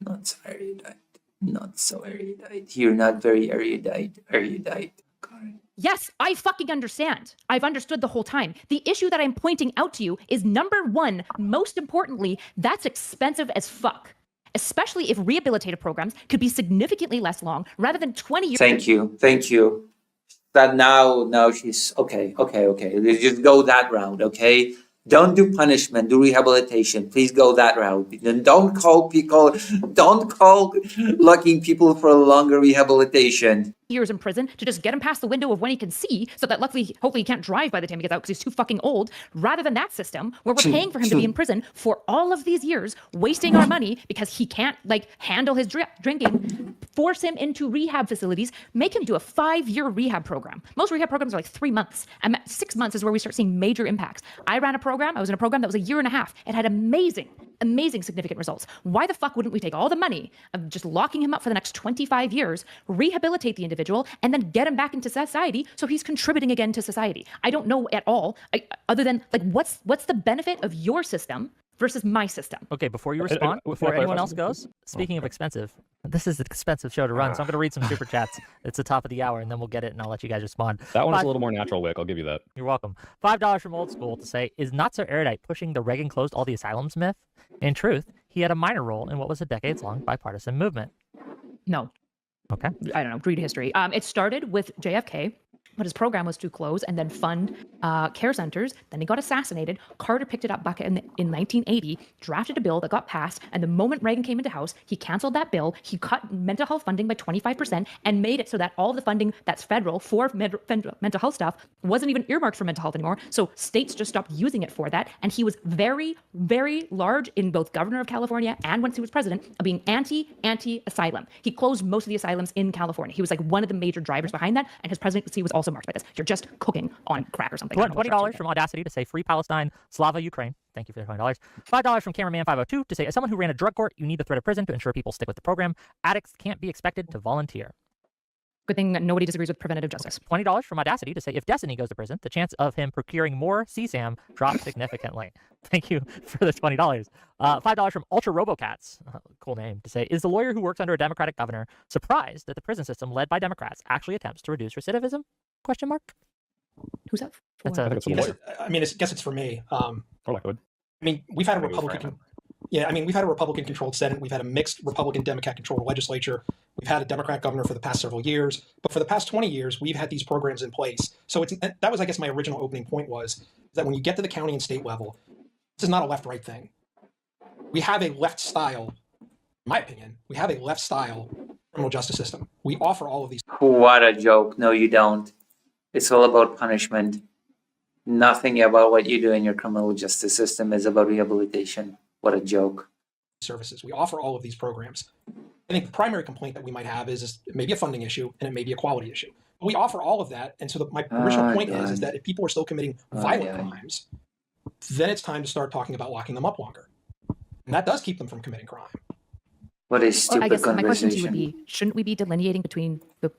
not so erudite. Not so erudite. You're not very erudite. God. Yes, I fucking understand. I've understood the whole time. The issue that I'm pointing out to you is number one, most importantly, that's expensive as fuck. Especially if rehabilitative programs could be significantly less long rather than 20 years. Thank you. That now she's okay. Let's just go that route, okay? Don't do punishment, do rehabilitation. Please go that route. And don't call locking people for longer rehabilitation. Years in prison to just get him past the window of when he can see, so that luckily, hopefully he can't drive by the time he gets out because he's too fucking old, rather than that system where we're paying for him to be in prison for all of these years, wasting our money because he can't like handle his drinking, force him into rehab facilities, make him do a 5-year rehab program. Most rehab programs are like 3 months, and 6 months is where we start seeing major impacts. I was in a program that was a year and a half. It had amazing significant results. Why the fuck wouldn't we take all the money of just locking him up for the next 25 years, rehabilitate the individual, and then get him back into society so he's contributing again to society? I don't know at all, other than like what's the benefit of your system versus my system? Okay, before you respond, before anyone else goes, speaking of expensive, this is an expensive show to run, so I'm going to read some super chats. It's the top of the hour, and then we'll get it, and I'll let you guys respond. That one's a little more natural, Wick. I'll give you that. You're welcome. $5 from Old School to say, is Not So Erudite pushing the Reagan closed all the asylums myth? In truth, he had a minor role in what was a decades-long bipartisan movement. No. Okay. I don't know, read history. It started with JFK, but his program was to close and then fund care centers. Then he got assassinated. Carter picked it up back in 1980, drafted a bill that got passed, and the moment Reagan came into House, he canceled that bill. He cut mental health funding by 25% and made it so that all the funding that's federal for mental health stuff wasn't even earmarked for mental health anymore. So states just stopped using it for that. And he was very, very large in both governor of California and once he was president of being anti-asylum. He closed most of the asylums in California. He was like one of the major drivers behind that, and his presidency was also marked by this. You're just cooking on crack or something. $20 from Audacity to say Free Palestine, Slava Ukraine. Thank you for the $20. $5 from Cameraman 502 to say, as someone who ran a drug court, you need the threat of prison to ensure people stick with the program. Addicts can't be expected to volunteer. Good thing that nobody disagrees with preventative justice. $20 from Audacity to say, if Destiny goes to prison, the chance of him procuring more CSAM drops significantly. Thank you for the $20. $5 from Ultra Robocats, cool name, to say, is the lawyer who works under a Democratic governor surprised that the prison system led by Democrats actually attempts to reduce recidivism? Question mark. Who's that for? That's I think it's a lawyer. I mean, I guess it's for me. Or Lakewood. I mean, we've had a Maybe it was Republican. Yeah, I mean, we've had a Republican-controlled Senate. We've had a mixed Republican-Democrat-controlled legislature. We've had a Democrat governor for the past several years. But for the past 20 years, we've had these programs in place. So that was, I guess, my original opening point was that when you get to the county and state level, this is not a left-right thing. We have a left style, in my opinion, we have a left style criminal justice system. We offer all of these. What a joke. No, you don't. It's all about punishment. Nothing about what you do in your criminal justice system is about rehabilitation. What a joke. Services. We offer all of these programs. I think the primary complaint that we might have is it may be a funding issue and it may be a quality issue. But we offer all of that. And so my original point is that if people are still committing violent crimes, then it's time to start talking about locking them up longer. And that does keep them from committing crime. What a stupid I guess my question to you conversation. would be, shouldn't we be delineating between the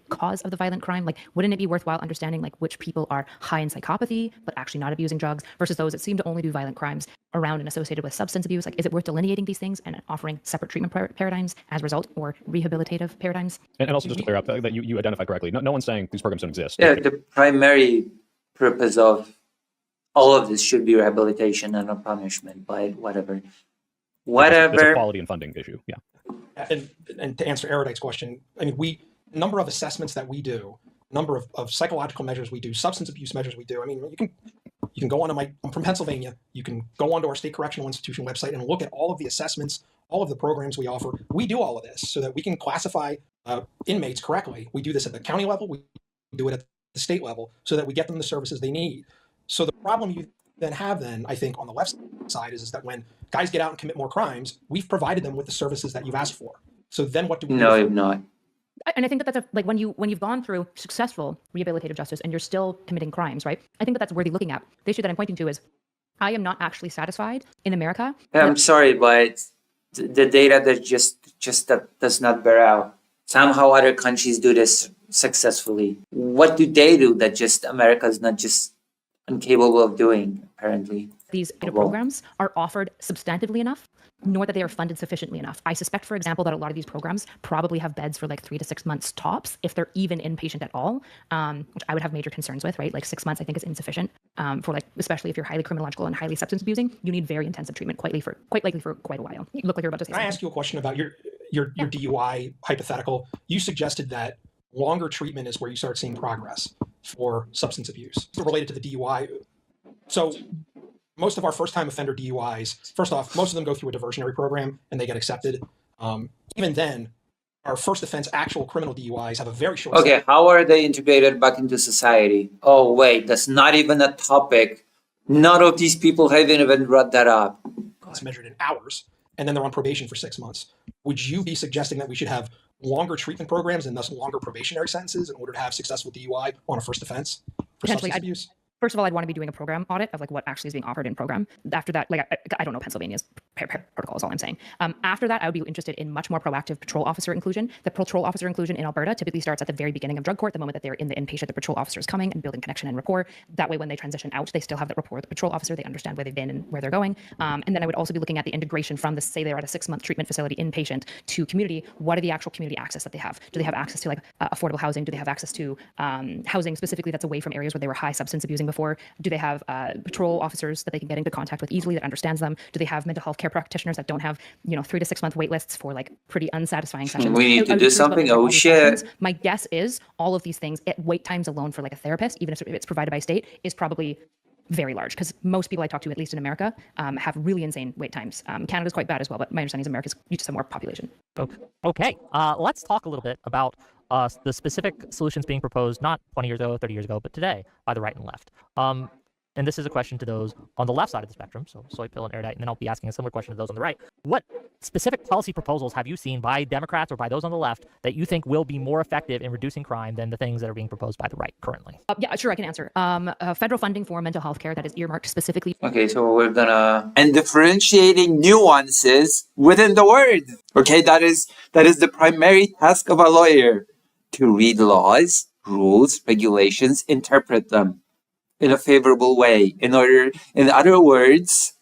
cause of the violent crime? Like, wouldn't it be worthwhile understanding like which people are high in psychopathy, but actually not abusing drugs versus those that seem to only do violent crimes around and associated with substance abuse? Like, is it worth delineating these things and offering separate treatment paradigms as a result, or rehabilitative paradigms? And also just to clear up that you identified correctly, no one's saying these programs don't exist. Yeah, the primary purpose of all of this should be rehabilitation and not punishment, but whatever. It's a Whatever. quality and funding issue. Yeah. And to answer Erudite's question, I mean, number of assessments that we do, number of psychological measures we do, substance abuse measures we do. I mean, you can go onto I'm from Pennsylvania. You can go onto our state correctional institution website and look at all of the assessments, all of the programs we offer. We do all of this so that we can classify inmates correctly. We do this at the county level. We do it at the state level so that we get them the services they need. So the problem you then have, I think, on the left side is that when guys get out and commit more crimes, we've provided them with the services that you've asked for. So then what do we do? No, you've not. And I think that's like when you've gone through successful rehabilitative justice and you're still committing crimes, right? I think that's worthy looking at. The issue that I'm pointing to is I am not actually satisfied in America. I'm sorry, but the data that just that does not bear out. Somehow other countries do this successfully. What do they do that just America is not just incapable of doing, apparently? These programs are offered substantively enough, nor that they are funded sufficiently enough. I suspect, for example, that a lot of these programs probably have beds for like 3 to 6 months tops, if they're even inpatient at all, which I would have major concerns with, right? Like 6 months, I think, is insufficient for like, especially if you're highly criminological and highly substance abusing. You need very intensive treatment, quite likely for quite a while. You look like you're about to say something. Can I ask you a question about your DUI hypothetical? You suggested that longer treatment is where you start seeing progress for substance abuse related to the DUI. So most of our first-time offender DUIs, first off, most of them go through a diversionary program and they get accepted. Even then, our first offense actual criminal DUIs have a very short Okay, how are they integrated back into society? Oh, wait, that's not even a topic. None of these people haven't even brought that up. It's measured in hours, and then they're on probation for 6 months. Would you be suggesting that we should have longer treatment programs and thus longer probationary sentences in order to have successful DUI on a first offense for Potentially, substance abuse? First of all, I'd want to be doing a program audit of like what actually is being offered in program. After that, like I don't know Pennsylvania's protocol is all I'm saying. After that, I would be interested in much more proactive patrol officer inclusion. The patrol officer inclusion in Alberta typically starts at the very beginning of drug court, the moment that they're in the inpatient, the patrol officer is coming and building connection and rapport. That way, when they transition out, they still have that rapport with the patrol officer. They understand where they've been and where they're going. And then I would also be looking at the integration from the, say they're at a 6-month treatment facility inpatient to community. What are the actual community access that they have? Do they have access to like affordable housing? Do they have access to housing specifically that's away from areas where they were high substance abusing before? Do they have patrol officers that they can get into contact with easily that understands them? Do they have mental health care practitioners that don't have 3 to 6 month wait lists for like pretty unsatisfying sessions? We need to do something. Oh shit. My guess is all of these things, wait times alone for like a therapist, even if it's provided by state, is probably very large, because most people I talk to, at least in America, have really insane wait times. Canada's quite bad as well, but my understanding is America's, you just have more population. Okay, let's talk a little bit about the specific solutions being proposed, not 20 years ago, 30 years ago, but today by the right and left. And this is a question to those on the left side of the spectrum, so soy pill and erudite, and then I'll be asking a similar question to those on the right. What specific policy proposals have you seen by Democrats or by those on the left that you think will be more effective in reducing crime than the things that are being proposed by the right currently? Yeah, sure, I can answer. Federal funding for mental health care that is earmarked specifically. Okay, so we're gonna and differentiating nuances within the word. Okay, that is the primary task of a lawyer, to read laws, rules, regulations, interpret them in a favorable way, in other words,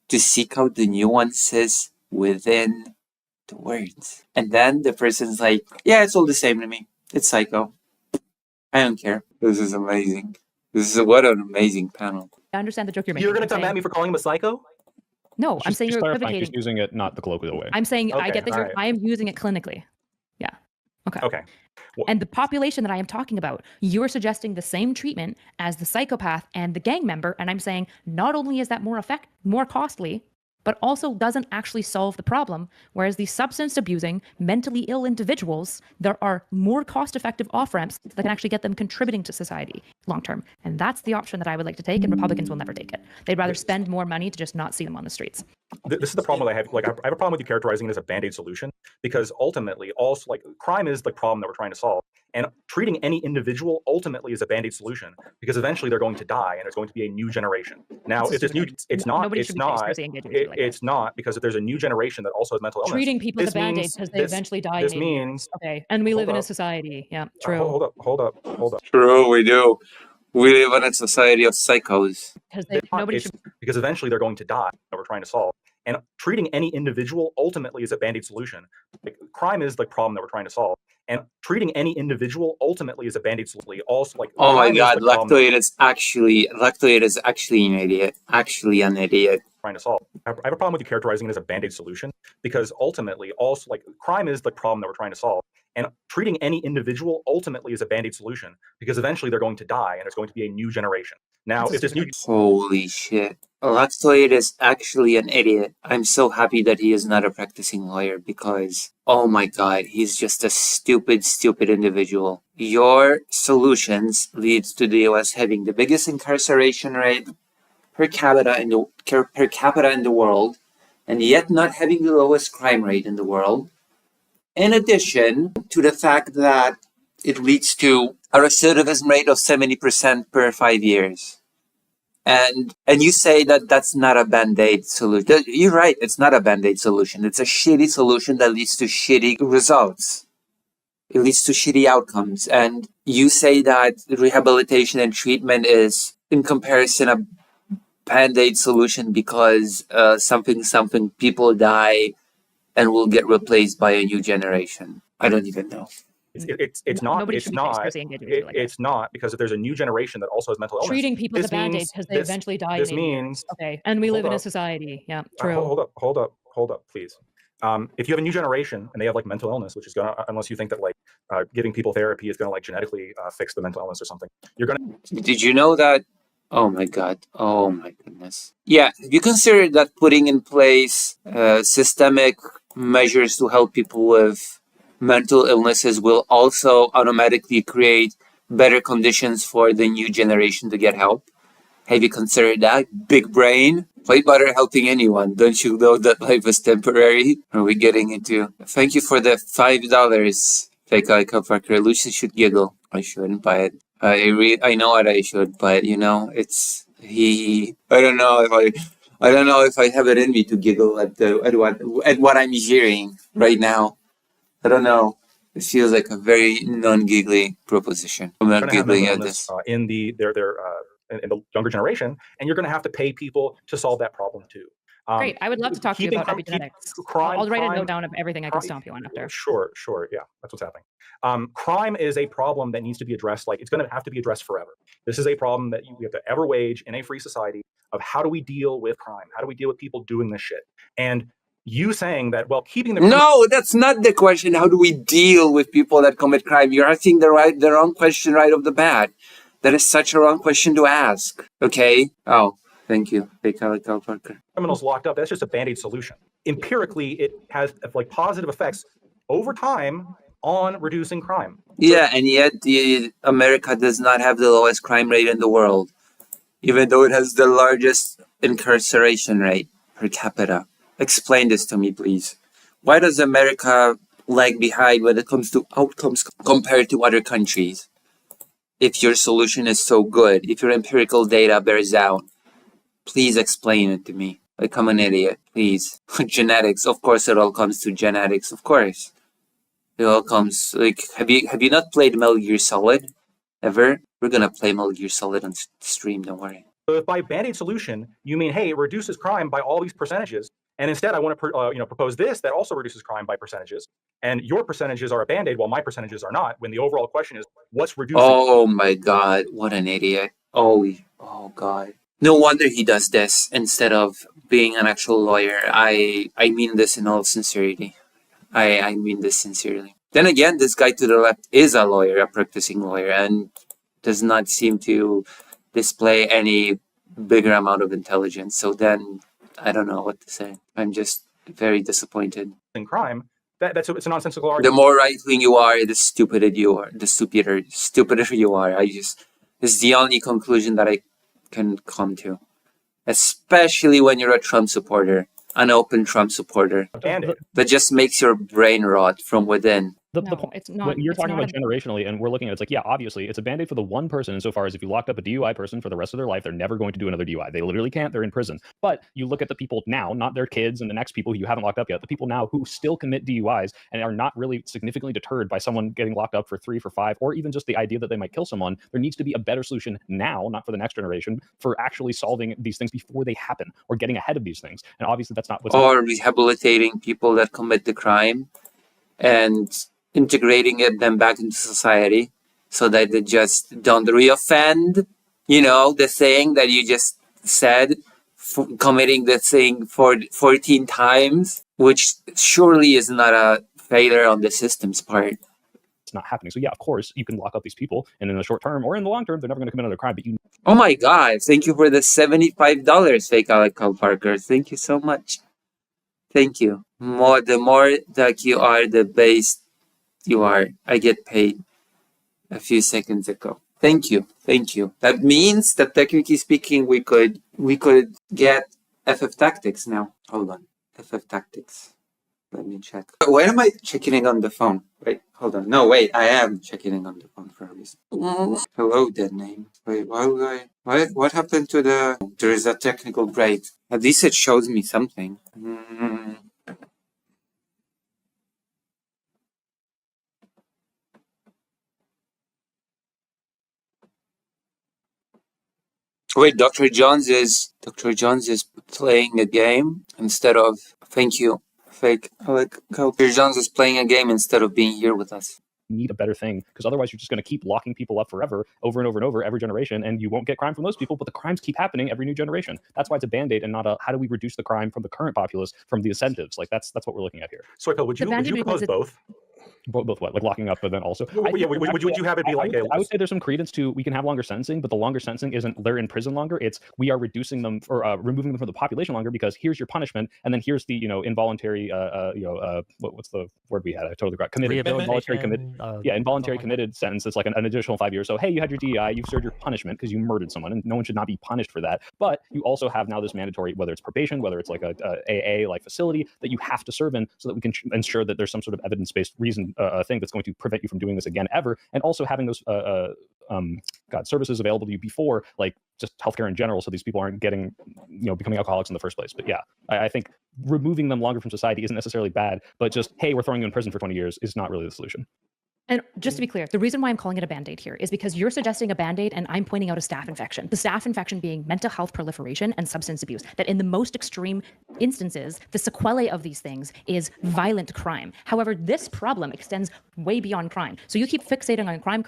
to seek out the nuances within the words. And then the person's like, yeah, it's all the same to me. It's psycho. I don't care. This is amazing. What an amazing panel. I understand the joke you're making. You're going to come at me for calling him a psycho? No, I'm saying you're clarifying. equivocating. She's using it not the colloquial way. I'm saying I Okay, get that all right. I am using it clinically. Yeah. Okay. And the population that I am talking about, you're suggesting the same treatment as the psychopath and the gang member, and I'm saying not only is that more costly, but also doesn't actually solve the problem. Whereas these substance abusing, mentally ill individuals, there are more cost-effective off-ramps that can actually get them contributing to society long term. And that's the option that I would like to take, and Republicans will never take it. They'd rather spend more money to just not see them on the streets. This is the problem that I have. Like, I have a problem with you characterizing it as a band-aid solution, because ultimately, crime is the problem that we're trying to solve. And treating any individual ultimately is a band-aid solution, because eventually they're going to die, and there's going to be a new generation. Now, if this new, it's not, Nobody it's should be not, conspiracy engaging with you like that. it's not, because if there's a new generation that also has mental illness. Treating people as this a band-aid means- because they eventually die. This in 80 years. means. Okay, and we live Hold in a up. society. Yeah, true. Hold up. True, we do. We live in a society of psychos. Because Nobody because eventually they're going to die that we're trying to solve. And treating any individual ultimately is a band-aid solution. Like, crime is the problem that we're trying to solve. And treating any individual ultimately is a band-aid solution. Also, like, Oh my crime is god, the problem Lactoid is actually an idiot. Actually an idiot. trying to solve. I have a problem with you characterizing it as a band-aid solution, because ultimately, crime is the problem that we're trying to solve. And treating any individual ultimately is a band-aid solution, because eventually they're going to die, and there's going to be a new generation. Now, if this new Holy shit. Lactoid is actually an idiot. I'm so happy that he is not a practicing lawyer, because, oh my god, he's just a stupid individual. Your solutions leads to the US having the biggest incarceration rate per capita in the world, and yet not having the lowest crime rate in the world. In addition to the fact that it leads to a recidivism rate of 70% per 5 years. And you say that that's not a band-aid solution. You're right, it's not a band-aid solution. It's a shitty solution that leads to shitty results. It leads to shitty outcomes. And you say that rehabilitation and treatment is, in comparison, a band-aid solution because something people die and will get replaced by a new generation. I don't even know. It's not. Nobody It's should be not. conspiracy engaging with you like that. It's not, because if there's a new generation that also has mental illness. Treating people as a this band-aid means- because they eventually die. This in 80 years. means. Okay, and we live in a up. society. Yeah, true. Hold up, please. If you have a new generation and they have like mental illness, which is gonna, unless you think that like giving people therapy is gonna like genetically fix the mental illness or something, you're gonna. Did you know that? Oh my god. Oh my goodness. illness. Yeah, have you considered that putting in place systemic measures to help people with mental illnesses will also automatically create better conditions for the new generation to get help? Have you considered that? Big brain? Why bother helping anyone? Don't you know that life is temporary? Are we getting into... Thank you for the $5. Fake Icon Parker. Lucy should giggle. I shouldn't buy it. I know what I should, but you know, it's... I don't know if I have it in me to giggle at what I'm hearing right now. I don't know. It feels like a very non-giggly proposition. I'm not Going to have giggling mental at illness this. in the younger generation, and you're going to have to pay people to solve that problem too. Great. I would love to talk to you about epigenetics. I'll write a note down of everything I can stomp you on after. Sure. Yeah, that's what's happening. Crime is a problem that needs to be addressed. Like, it's going to have to be addressed forever. This is a problem that we have to ever wage in a free society of how do we deal with crime? How do we deal with people doing this shit? And you saying that, well, keeping the... No, that's not the question. How do we deal with people that commit crime? You're asking the wrong question right off the bat. That is such a wrong question to ask. Okay? Oh, thank you. Criminals locked up, that's just a Band-Aid solution. Empirically, it has like positive effects over time on reducing crime. Yeah, and yet America does not have the lowest crime rate in the world, even though it has the largest incarceration rate per capita. Explain this to me, please. Why does America lag behind when it comes to outcomes compared to other countries? If your solution is so good, if your empirical data bears out, please explain it to me. Like I'm an idiot, please. Genetics, of course it all comes to genetics, of course. It all comes, like, have you not played Metal Gear Solid? Ever? We're gonna play Metal Gear Solid on stream, don't worry. So if by Band-Aid solution, you mean, hey, it reduces crime by all these percentages, and instead I want to propose this that also reduces crime by percentages, and your percentages are a Band-Aid while my percentages are not, when the overall question is, what's reducing? Oh my god, what an idiot. Oh god. No wonder he does this instead of being an actual lawyer. I mean this in all sincerity. I mean this sincerely. Then again, this guy to the left is a lawyer, a practicing lawyer, and does not seem to display any bigger amount of intelligence. So then, I don't know what to say. I'm just very disappointed. In crime, it's a nonsensical The argument. more right-wing you are, the stupider you are. The stupider you are. It's the only conclusion that I can come to. Especially when you're a Trump supporter. An open Trump supporter. Band-Aid. That just makes your brain rot from within. The No, point, it's not. what you're it's talking not about generationally, and we're looking at it's like, yeah, obviously, it's a Band-Aid for the one person insofar as if you locked up a DUI person for the rest of their life, they're never going to do another DUI. They literally can't. They're in prison. But you look at the people now, not their kids and the next people who you haven't locked up yet, the people now who still commit DUIs and are not really significantly deterred by someone getting locked up for 3, for 5, or even just the idea that they might kill someone. There needs to be a better solution now, not for the next generation, for actually solving these things before they happen or getting ahead of these things. And obviously, that's not what's Or rehabilitating people that commit the crime and integrating them back into society so that they just don't reoffend, the thing that you just said, committing the thing for 14 times, which surely is not a failure on the system's part. it's not happening. So yeah, of course, you can lock up these people, and in the short term or in the long term, they're never going to commit another crime. But you Oh my God, thank you for the $75, fake Alec Parker. Thank you so much. Thank you. The more that you are, the base you are. I get paid a few seconds ago. Thank you. That means that technically speaking, we could get FF Tactics now. Hold on. FF Tactics. Let me check. Why am I checking in on the phone? Wait, hold on. No, wait, I am checking in on the phone for a reason. Hello, dead name. Wait, what happened to there is a technical break. At least it shows me something. Wait, Dr. Jones is playing a game instead of... Thank you, fake Alec. Dr. Jones is playing a game instead of being here with us. need a better thing, because otherwise you're just going to keep locking people up forever, over and over and over, every generation, and you won't get crime from those people, but the crimes keep happening every new generation. That's why it's a Band-Aid and not a how do we reduce the crime from the current populace from the incentives. Like that's what we're looking at here. So, would you propose both? Both what? Like locking up, but then also. Would you have it be like I would say there's some credence to we can have longer sentencing, but the longer sentencing isn't they're in prison longer. It's we are reducing them or removing them from the population longer because here's your punishment, and then here's the involuntary what's the word we had? I totally forgot. Committed, involuntary committed. Involuntary committed sentence. It's like an additional 5 years. So hey, you had your DEI, you've served your punishment because you murdered someone, and no one should not be punished for that. But you also have now this mandatory, whether it's probation, whether it's like a AA like facility that you have to serve in, so that we can ensure that there's some sort of evidence-based reason thing that's going to prevent you from doing this again ever, and also having those services available to you before, like just healthcare in general, so these people aren't getting becoming alcoholics in the first place. But yeah, I think removing them longer from society isn't necessarily bad, but just hey, we're throwing you in prison for 20 years is not really the solution. And just to be clear, the reason why I'm calling it a Band-Aid here is because you're suggesting a Band-Aid and I'm pointing out a staph infection. The staph infection being mental health proliferation and substance abuse, that in the most extreme instances, the sequelae of these things is violent crime. However, this problem extends way beyond crime. So you keep fixating on crime.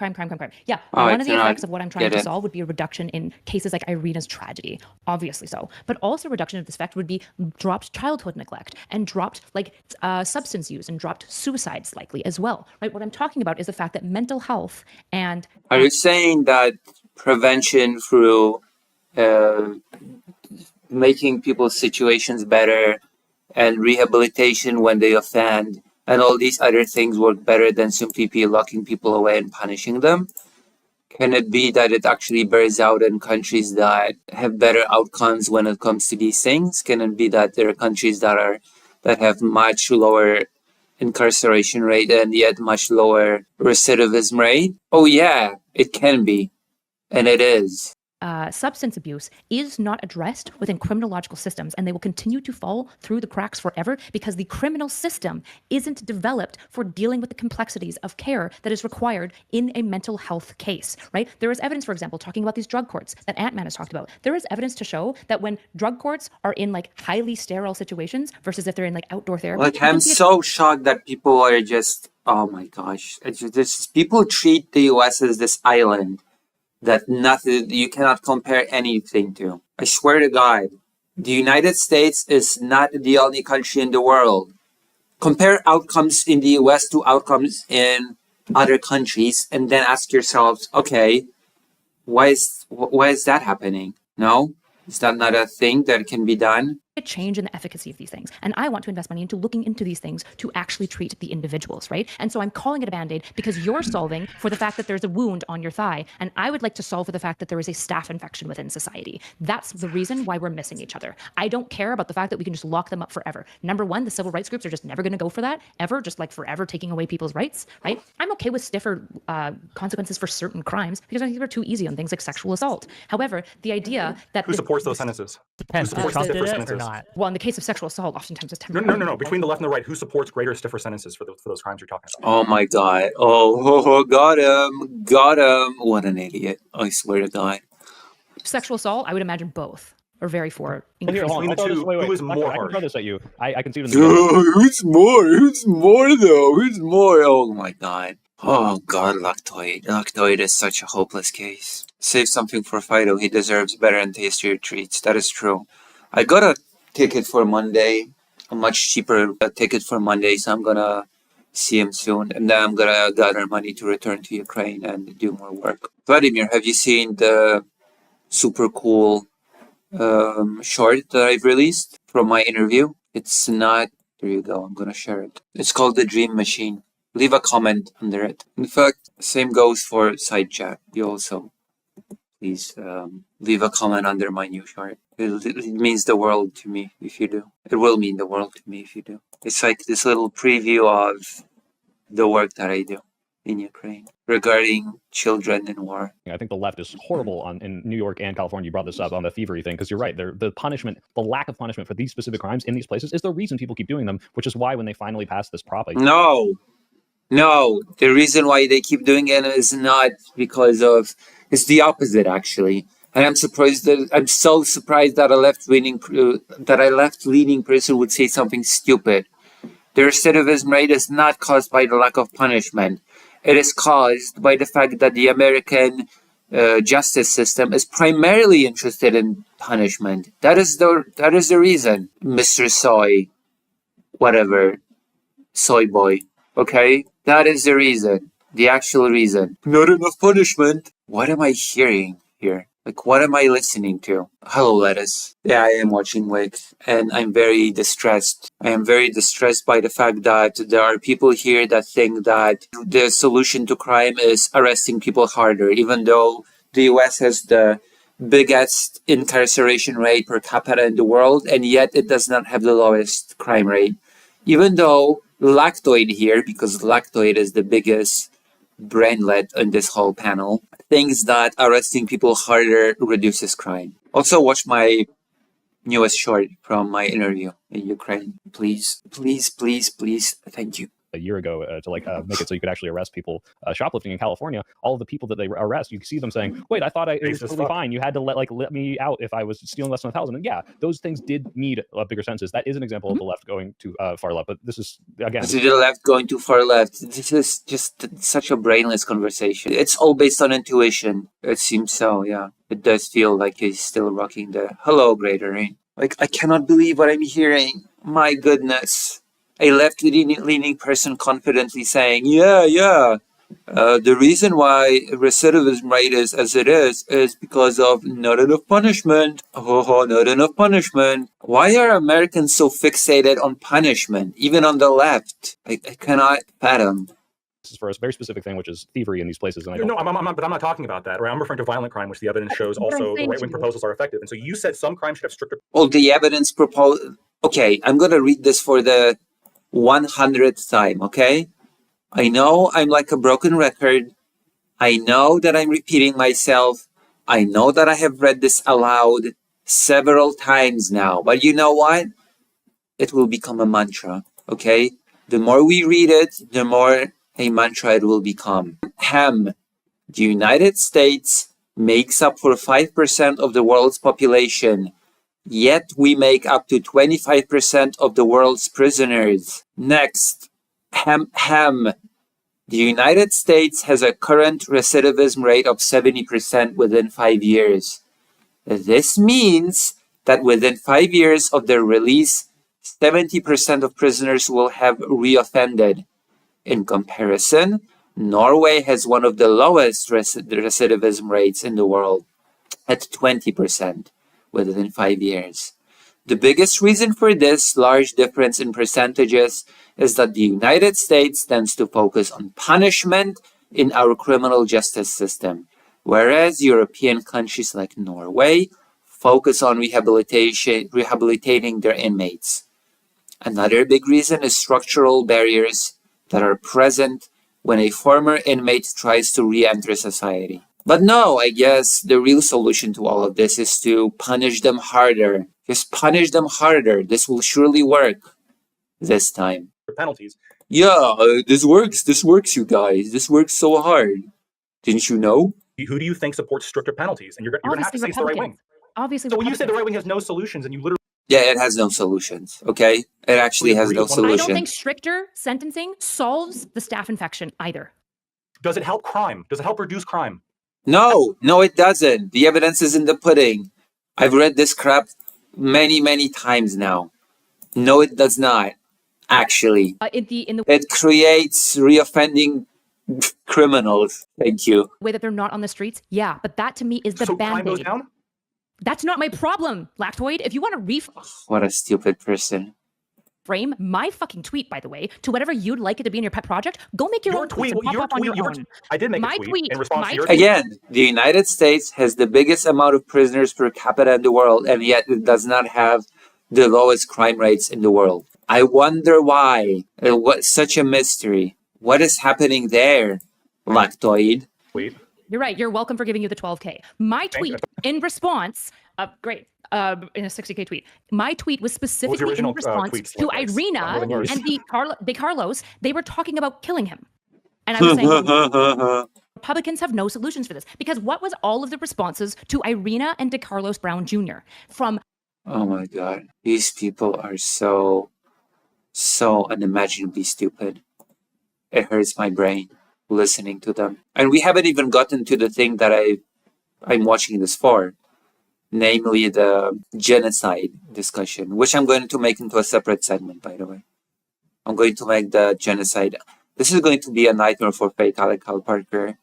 Yeah, one of the effects of what I'm trying to solve would be a reduction in cases like Irina's tragedy, obviously so. But also reduction of this effect would be dropped childhood neglect and dropped substance use and dropped suicides likely as well, right? What I'm talking about is the fact that mental health and... Are you saying that prevention through making people's situations better and rehabilitation when they offend and all these other things work better than simply locking people away and punishing them? Can it be that it actually bears out in countries that have better outcomes when it comes to these things? Can it be that there are countries that have much lower incarceration rate and yet much lower recidivism rate? Oh yeah, it can be. And it is. Substance abuse is not addressed within criminological systems, and they will continue to fall through the cracks forever because the criminal system isn't developed for dealing with the complexities of care that is required in a mental health case, right? There is evidence, for example, talking about these drug courts that Ant-Man has talked about. There is evidence to show that when drug courts are in highly sterile situations versus if they're in outdoor therapy. I'm so shocked that people are just, oh my gosh. People treat the US as this island that nothing you cannot compare anything to. I swear to God, the United States is not the only country in the world. Compare outcomes in the US to outcomes in other countries, and then ask yourselves, okay, why is that happening? No? Is that not a thing that can be done? A change in the efficacy of these things. And I want to invest money into looking into these things to actually treat the individuals, right? And so I'm calling it a Band-Aid because you're solving for the fact that there's a wound on your thigh. And I would like to solve for the fact that there is a staph infection within society. That's the reason why we're missing each other. I don't care about the fact that we can just lock them up forever. Number one, the civil rights groups are just never going to go for that, ever, just forever taking away people's rights, right? I'm okay with stiffer consequences for certain crimes because I think they're too easy on things like sexual assault. However, the idea that... Who supports those sentences? Depends. Who supports stiffer sentences? Not. Well, in the case of sexual assault, oftentimes it's temporary. No. Between the left and the right, who supports greater, stiffer sentences for those crimes you're talking about? Oh my God. Oh, got him. What an idiot. I swear to God. Sexual assault, I would imagine both are very for. Here, hold on. Between the two, who is more I can harsh? throw this at you. I can see it in the Who's more though? Who's more? Oh my God. Oh God, Lactoid. Lactoid is such a hopeless case. Save something for Fido. He deserves better and tastier treats. That is true. I got a ticket for Monday, a much cheaper ticket for Monday, so I'm gonna see him soon, and then I'm gonna gather money to return to Ukraine and do more work. Vladimir, have you seen the super cool short that I've released from my interview? It's not... There you go, I'm gonna share it. It's called The Dream Machine. Leave a comment under it. In fact, same goes for side chat. You also please leave a comment under my new short. It means the world to me if you do. It will mean the world to me if you do. It's like this little preview of the work that I do in Ukraine regarding children in war. I think the left is horrible in New York and California. You brought this up on the thievery thing because you're right. The punishment, the lack of punishment for these specific crimes in these places is the reason people keep doing them, which is why when they finally pass this prop... No, the reason why they keep doing it is not because of... It's the opposite, actually. And I'm so surprised that a left-leaning person would say something stupid. The recidivism rate is not caused by the lack of punishment. It is caused by the fact that the American justice system is primarily interested in punishment. That is the reason, Mr. Soy, whatever, soy boy. Okay? That is the reason. The actual reason. Not enough punishment. What am I hearing here? Like, what am I listening to? Hello, Lettuce. Yeah, I am watching Wix, and I'm very distressed. I am very distressed by the fact that there are people here that think that the solution to crime is arresting people harder, even though the US has the biggest incarceration rate per capita in the world, and yet it does not have the lowest crime rate. Even though Lactoid here, because Lactoid is the biggest brainlet in this whole panel, thinks that arresting people harder reduces crime. Also, watch my newest short from my interview in Ukraine. Please, please, please, please. Thank you. A year ago to make it so you could actually arrest people shoplifting in California. All of the people that they arrest, you can see them saying, "Wait, I thought it was totally fine. You had to let me out if I was stealing less than 1,000." And yeah, those things did need bigger sentences. That is an example of the left going to far left. But this is again, the left going too far left. This is just such a brainless conversation. It's all based on intuition. It seems so. Yeah, it does feel like he's still rocking the hello, Greater Rain. Like, I cannot believe what I'm hearing. My goodness. A left-leaning person confidently saying, the reason why recidivism rate is as it is because of not enough punishment. Oh, not enough punishment. Why are Americans so fixated on punishment, even on the left? I cannot fathom. This is for a very specific thing, which is thievery in these places. And I'm not talking about that. Right? I'm referring to violent crime, which the evidence shows also the right-wing proposals are effective. And so you said some crime should have stricter. Well, the evidence proposed. Okay, I'm going to read this for the 100th time, okay? I know I'm like a broken record. I know that I'm repeating myself. I know that I have read this aloud several times now. But you know what? It will become a mantra, okay? The more we read it, the more a mantra it will become. The United States makes up for 5% of the world's population. Yet we make up to 25% of the world's prisoners. Next, The United States has a current recidivism rate of 70% within 5 years. This means that within 5 years of their release, 70% of prisoners will have reoffended. In comparison, Norway has one of the lowest recidivism rates in the world, at 20%. Within 5 years. The biggest reason for this large difference in percentages is that the United States tends to focus on punishment in our criminal justice system, whereas European countries like Norway focus on rehabilitating their inmates. Another big reason is structural barriers that are present when a former inmate tries to re-enter society. But no, I guess the real solution to all of this is to punish them harder. Just punish them harder. This will surely work this time. Penalties. Yeah, this works, you guys. This works so hard. Didn't you know? Who do you think supports stricter penalties? And you're going to have to say it's the right wing. Obviously, so when you say the right wing has no solutions and you literally... Yeah, it has no solutions, okay? It actually has no solution. I don't think stricter sentencing solves the staph infection either. Does it help crime? Does it help reduce crime? No, it doesn't. The evidence is in the pudding. I've read this crap many, many times now. No, it does not. Actually, it creates reoffending criminals. Thank you. The way that they're not on the streets, yeah, but that to me is the band-aid. That's not my problem, Lactoid. If you want to what a stupid person. Frame my fucking tweet, by the way, to whatever you'd like it to be in your pet project. Go make your own tweet. I did make a tweet in response to your tweet. Again, the United States has the biggest amount of prisoners per capita in the world, and yet it does not have the lowest crime rates in the world. I wonder why. What such a mystery. What is happening there, Lactoid? Wait. You're right. You're welcome for giving you the 12K. My tweet in response, great. In a 60K tweet. My tweet was specifically in response to Irina and the Carlos. They were talking about killing him. And I was saying, Republicans have no solutions for this. Because what was all of the responses to Irina and DeCarlos Brown Jr. from... Oh my God. These people are so unimaginably stupid. It hurts my brain listening to them. And we haven't even gotten to the thing that I'm watching this for. Namely the genocide discussion, which I'm going to make into a separate segment, by the way. I'm going to make the genocide This is going to be a nightmare for Fatal Cal Parker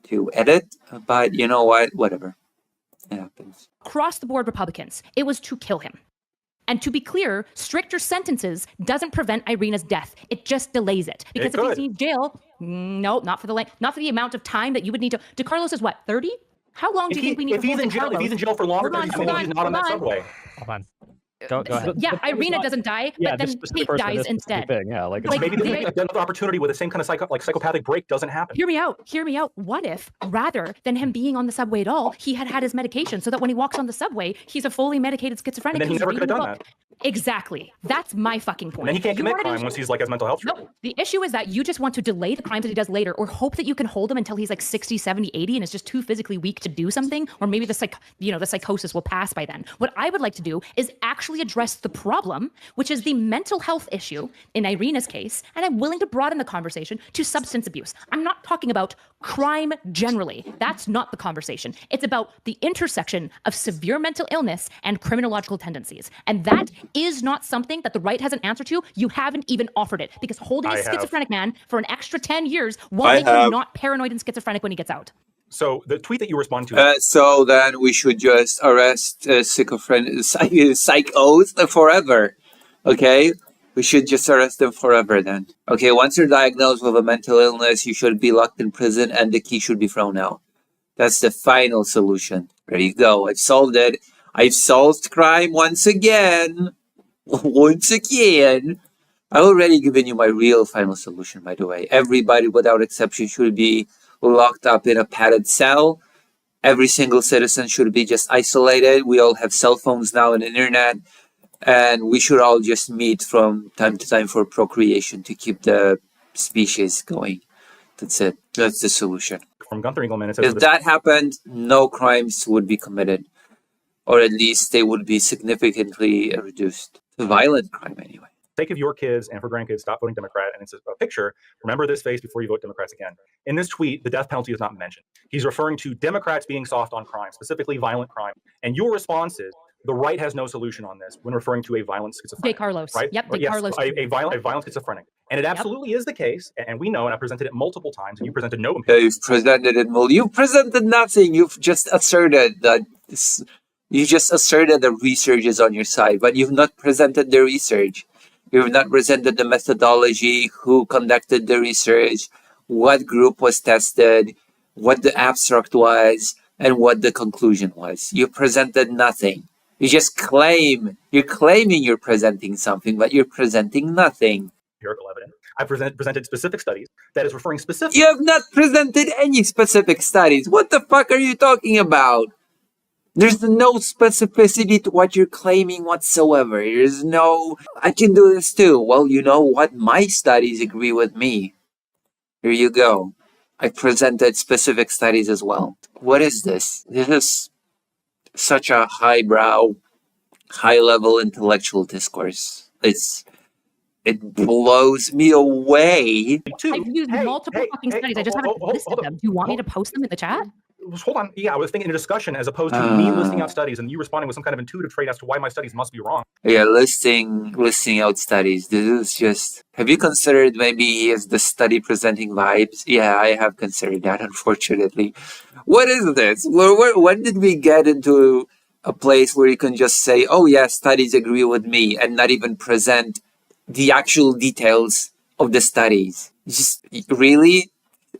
to edit, but you know what? Whatever. It happens. Across the board Republicans, it was to kill him. And to be clear, stricter sentences doesn't prevent Irina's death. It just delays it. Because if he's in jail, no, not for the amount of time that you would need to. DeCarlos is what, 30? How long do you think we need to hold DeCarlos? If he's in jail for longer than 30 minutes, he's not on that subway. Hold on. Go ahead. Yeah, Irina doesn't die, but then Kate dies instead. Yeah, like maybe another opportunity where the same kind of psychopathic break doesn't happen. Hear me out. What if, rather than him being on the subway at all, he had his medication so that when he walks on the subway, he's a fully medicated schizophrenic? And then he never could have done that. Exactly. That's my fucking point. And then he can't commit crime once he's has mental health treatment. No, the issue is that you just want to delay the crimes that he does later, or hope that you can hold him until he's 60, 70, 80 and is just too physically weak to do something, or maybe the psychosis will pass by then. What I would like to do is actually address the problem, which is the mental health issue in Irina's case, and I'm willing to broaden the conversation to substance abuse. I'm not talking about crime generally. That's not the conversation. It's about the intersection of severe mental illness and criminological tendencies. And that is not something that the right has an answer to. You haven't even offered it, because holding a schizophrenic man for an extra 10 years won't make him not paranoid and schizophrenic when he gets out. So the tweet that you respond to... so then we should just arrest psychos forever, okay? We should just arrest them forever then. Okay, once you're diagnosed with a mental illness, you should be locked in prison and the key should be thrown out. That's the final solution. There you go. I've solved it. I've solved crime once again. Once again. I've already given you my real final solution, by the way. Everybody, without exception, should be locked up in a padded cell. Every single citizen should be just isolated. We all have cell phones now and internet. And we should all just meet from time to time for procreation to keep the species going. That's it. That's the solution. From Gunther Engelman, it says... If that happened, no crimes would be committed. Or at least they would be significantly reduced. Violent crime, anyway. Sake of your kids and for grandkids, stop voting Democrat. And it's a picture. Remember this face before you vote Democrats again. In this tweet, the death penalty is not mentioned. He's referring to Democrats being soft on crime, specifically violent crime. And your response is, the right has no solution on this when referring to a violent schizophrenic. DeCarlos. Right? Yep, Yes, DeCarlos. a violent schizophrenic. And it absolutely is the case. And we know, and I presented it multiple times, and you presented no... You've presented it multiple... You've presented nothing. You've just asserted that... You just asserted the research is on your side, but you've not presented the research. You've not presented the methodology, who conducted the research, what group was tested, what the abstract was, and what the conclusion was. You presented nothing. You just claim. You're claiming you're presenting something, but you're presenting nothing. Empirical evidence. I presented specific studies that is referring specifically... You have not presented any specific studies. What the fuck are you talking about? There's no specificity to what you're claiming whatsoever. There's no, I can do this too. Well, you know what? My studies agree with me. Here you go. I presented specific studies as well. What is this? This is such a highbrow, high-level intellectual discourse. It blows me away. I've used multiple fucking studies. I just haven't listed them. Do you want me to post them in the chat? Hold on. Yeah, I was thinking in a discussion as opposed to me listing out studies and you responding with some kind of intuitive trait as to why my studies must be wrong. Yeah, listing out studies. This is just... Have you considered maybe he has the study presenting vibes? Yeah, I have considered that, unfortunately. What is this? When did we get into a place where you can just say, oh yeah, studies agree with me, and not even present the actual details of the studies? Just really?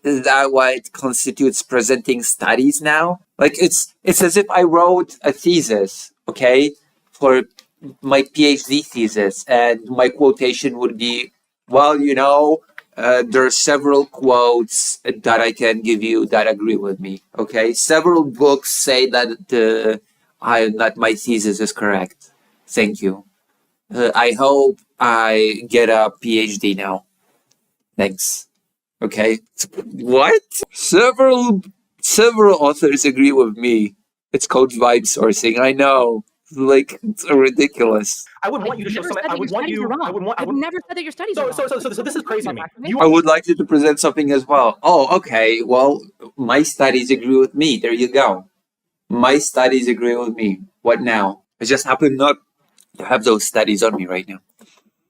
Is that what constitutes presenting studies now? Like, it's as if I wrote a thesis, okay, for my PhD thesis, and my quotation would be, well, you know, there are several quotes that I can give you that agree with me, okay? Several books say that that my thesis is correct. Thank you. I hope I get a PhD now. Thanks. Okay. What? Several authors agree with me. It's called vibe sourcing. I know. Like, it's ridiculous. I would want you to show some. I would want you. I've never said that your studies are wrong. So this is crazy to me. I would like you to present something as well. Oh, okay. Well, my studies agree with me. There you go. My studies agree with me. What now? I just happen not to have those studies on me right now.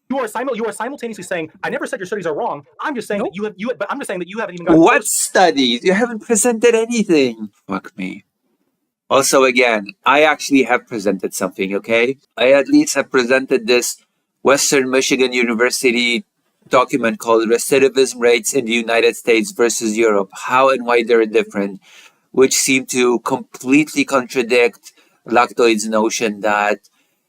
You are simultaneously saying, I never said your studies are wrong. I'm just saying that but I'm just saying that you haven't even gotten What close. studies? You haven't presented anything. Fuck me. Also, again, I actually have presented something, okay? I at least have presented this Western Michigan University document called Recidivism Rates in the United States versus Europe, how and why they're different, which seem to completely contradict Lactoid's notion that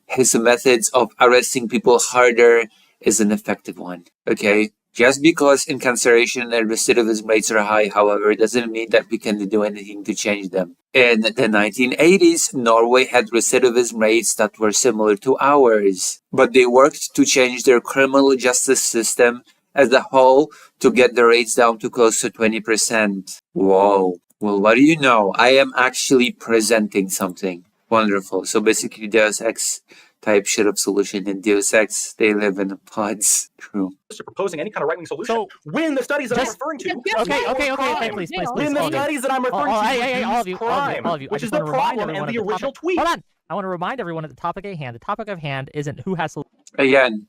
his methods of arresting people harder is an effective one, okay? Just because incarceration and recidivism rates are high, however, doesn't mean that we can do anything to change them. In the 1980s, Norway had recidivism rates that were similar to ours, but they worked to change their criminal justice system as a whole to get the rates down to close to 20%. Whoa. Well, what do you know? I am actually presenting something. Wonderful. So basically, Deus Ex type shit of solution. In Deus Ex, they live in pods. True. To proposing any kind of right-wing solution. So, when the studies that I'm referring to, Okay, please, when the studies that I'm referring to all of you, crime, all of you. which is the problem and the original tweet. Hold on. I want to remind everyone at the topic at hand. The topic of hand isn't who has Again,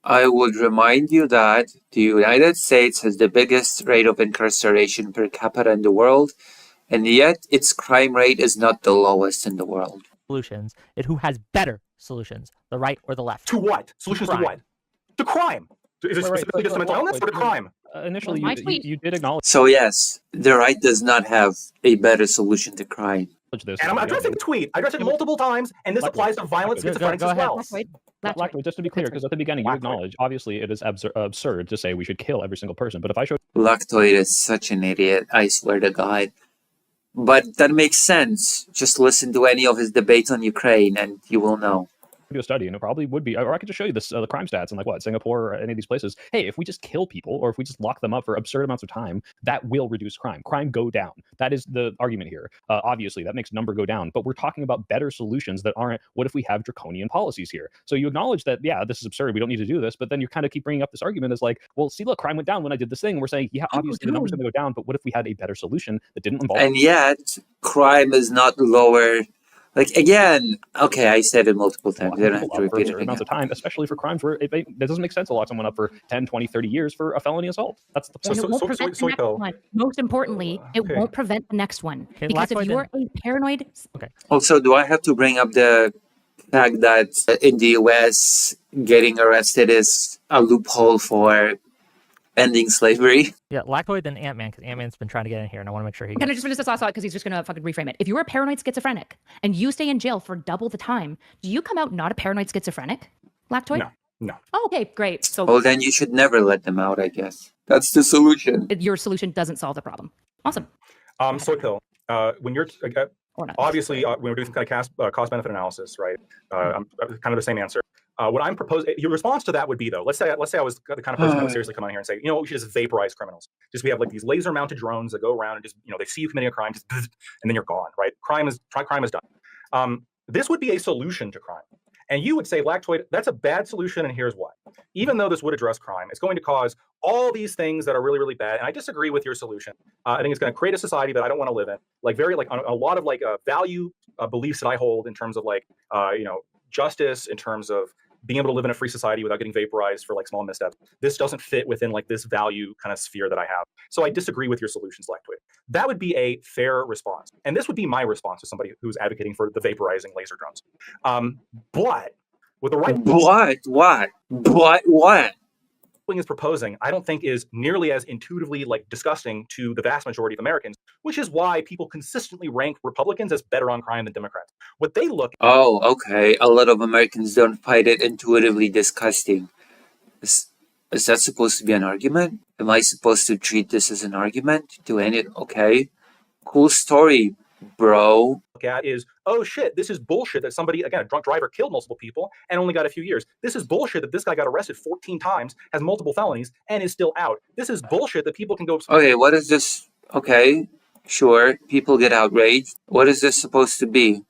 I would remind you that the United States has the biggest rate of incarceration per capita in the world, and yet its crime rate is not the lowest in the world. solutions. It's who has better solutions, the right or the left. To what? Solutions to what? To crime. Is it specifically just to mental illness or to crime? Initially, Well, you did acknowledge So yes, the right does not have a better solution to crime. this. And I'm addressing the tweet. I addressed it multiple times, and this applies to violent schizophrenics as well. Lactoid, just to be clear, because at the beginning you acknowledge, obviously it is absurd to say we should kill every single person. But if I showed Lactoid is such an idiot, I swear to God. But that makes sense. Just listen to any of his debates on Ukraine and you will know. you a study, and it probably would be, or I could just show you this, the crime stats in like what, Singapore or any of these places. Hey, if we just kill people or if we just lock them up for absurd amounts of time, that will reduce crime. Crime go down. That is the argument here. Obviously, that makes number go down, but we're talking about better solutions that aren't, what if we have draconian policies here? So you acknowledge that, yeah, this is absurd. We don't need to do this, but then you kind of keep bringing up this argument as like, well, see, look, crime went down when I did this thing. And we're saying, yeah, obviously the number's going to go down, but what if we had a better solution that didn't involve? And yet, crime is not lower. Like, again, okay, I said it multiple times. I don't have to repeat it again. Amounts of time, especially for crimes where it doesn't make sense to lock someone up for 10, 20, 30 years for a felony assault. That's the point. And it won't prevent the next one. Most importantly, it won't prevent the next one. Because if you're a paranoid... Also, do I have to bring up the fact that in the US, getting arrested is a loophole for ending slavery? Yeah, Lactoid then Ant-Man, because Ant-Man's been trying to get in here, and I want to make sure he Can I just finish this last thought, because he's just going to fucking reframe it. If you're a paranoid schizophrenic and you stay in jail for double the time, do you come out not a paranoid schizophrenic, Lactoid? No. Oh, okay, great. So Well, then you should never let them out, I guess. That's the solution. your solution doesn't solve the problem. Awesome. Soy pill. When you're Or not. obviously when we're doing some kind of cost benefit analysis, right? I'm kind of the same answer. What I'm proposing, your response to that would be though, let's say I was the kind of person that would seriously come on here and say, you know, we should just vaporize criminals. Just we have like these laser mounted drones that go around and just, you know, they see you committing a crime, just, and then you're gone, right? Crime is done. This would be a solution to crime. And you would say, Lactoid, that's a bad solution, and here's why. Even though this would address crime, it's going to cause all these things that are really, really bad. And I disagree with your solution. I think it's going to create a society that I don't want to live in. Like very, like on a lot of like value beliefs that I hold in terms of like, you know, justice, in terms of being able to live in a free society without getting vaporized for like small missteps. This doesn't fit within like this value kind of sphere that I have. So I disagree with your solutions, Lactoid. That would be a fair response. And this would be my response to somebody who's advocating for the vaporizing laser drones. But with the right What? is proposing, I don't think is nearly as intuitively like disgusting to the vast majority of Americans, which is why people consistently rank Republicans as better on crime than Democrats. What they look Oh, okay. A lot of Americans don't find it intuitively disgusting. Is that supposed to be an argument? Am I supposed to treat this as an argument? Okay. Cool story, bro. at is, oh shit, this is bullshit that somebody, again, a drunk driver killed multiple people and only got a few years. This is bullshit that this guy got arrested 14 times, has multiple felonies, and is still out. This is bullshit that people can go... Okay, what is this? Okay, sure, people get outraged. What is this supposed to be?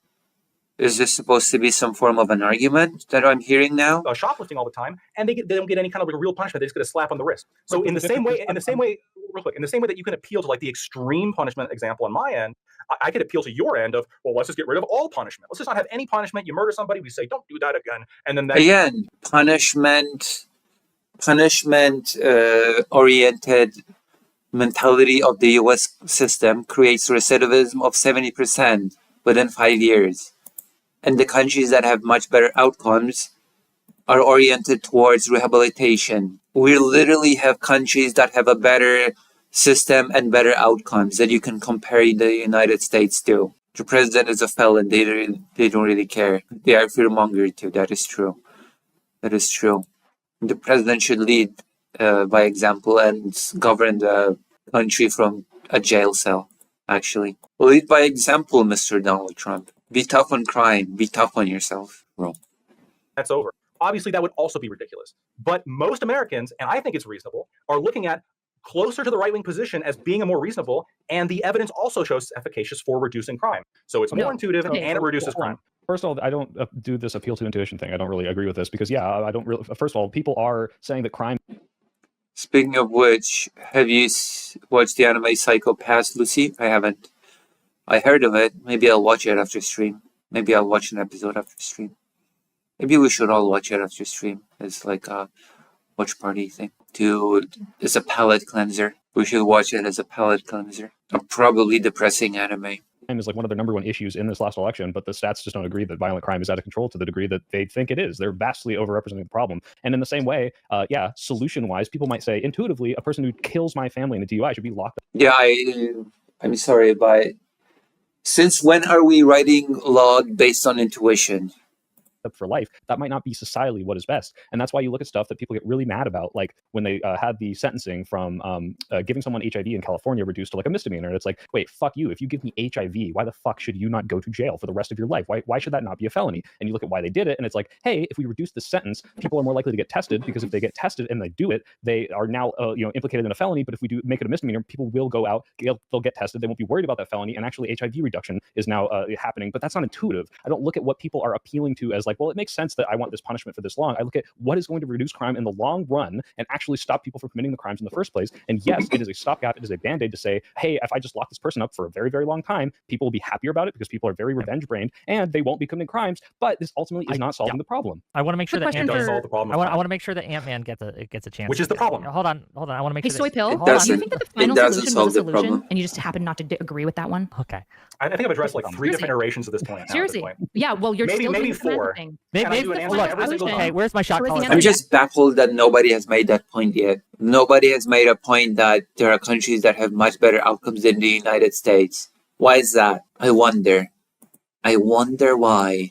Is this supposed to be some form of an argument that I'm hearing now? Shoplifting all the time, and they don't get any kind of like real punishment. They just get a slap on the wrist. So in the same way, real quick, in the same way that you can appeal to like the extreme punishment example on my end, I could appeal to your end of, well, let's just get rid of all punishment. Let's just not have any punishment. You murder somebody, we say, don't do that again. And then that Again, punishment oriented mentality of the US system creates recidivism of 70% within 5 years. And the countries that have much better outcomes are oriented towards rehabilitation. We literally have countries that have a better system and better outcomes that you can compare the United States to. The president is a felon. They don't really care. They are fearmonger too. That is true. That is true. The president should lead by example and govern the country from a jail cell, actually. Lead by example, Mr. Donald Trump. Be tough on crime. Be tough on yourself, bro. that's over. Obviously, that would also be ridiculous. But most Americans, and I think it's reasonable, are looking at closer to the right-wing position as being a more reasonable, and the evidence also shows efficacious for reducing crime. So it's more intuitive and it reduces crime. First of all, I don't do this appeal to intuition thing. I don't really agree with this because, yeah, I don't really. First of all, people are saying that crime. Speaking of which, have you watched the anime Psycho Pass, Lucy? I haven't. I heard of it. Maybe I'll watch it after stream. Maybe I'll watch an episode after stream. Maybe we should all watch it after stream. It's like a watch party thing. Dude, it's a palate cleanser. We should watch it as a palate cleanser. A probably depressing anime. Is like one of their number one issues in this last election, but the stats just don't agree that violent crime is out of control to the degree that they think it is. They're vastly overrepresenting the problem. And in the same way, solution-wise, people might say intuitively, a person who kills my family in a DUI should be locked up. Yeah, I'm sorry, but since when are we writing law based on intuition? Up for life, that might not be societally what is best. And that's why you look at stuff that people get really mad about, like when they had the sentencing from giving someone HIV in California reduced to like a misdemeanor. And it's like, wait, fuck you. If you give me HIV, why the fuck should you not go to jail for the rest of your life? Why should that not be a felony? And you look at why they did it, and it's like, hey, if we reduce the sentence, people are more likely to get tested, because if they get tested and they do it, they are now implicated in a felony. But if we do make it a misdemeanor, people will go out, they'll get tested, they won't be worried about that felony, and actually HIV reduction is now happening. But that's not intuitive. I don't look at what people are appealing to as like, well, it makes sense that I want this punishment for this long. I look at what is going to reduce crime in the long run and actually stop people from committing the crimes in the first place. And yes, it is a stopgap. It is a band-aid to say, hey, if I just lock this person up for a very, very long time, people will be happier about it because people are very revenge-brained and they won't be committing crimes. But this ultimately is not solving the problem. I want to make sure that It does solve the problem. I want to make sure that Ant-Man gets a chance. Which is the problem. Hold on. I want to make Hey, sure. Soy Pill, It do you doesn't- think that the it final doesn't solution solve was a the solution problem. and you just happen not to agree with that one? Okay. I think I've addressed like 3 different iterations at this point. Seriously. Now, at this point. Yeah, well, you're Maybe- still maybe doing the Samantha 4. thing. Maybe Can I do an answer look, every single okay, time? where's my shot So is the caller? answer I'm just baffled that nobody has made that point yet. Nobody has made a point that there are countries that have much better outcomes than the United States. Why is that? I wonder why.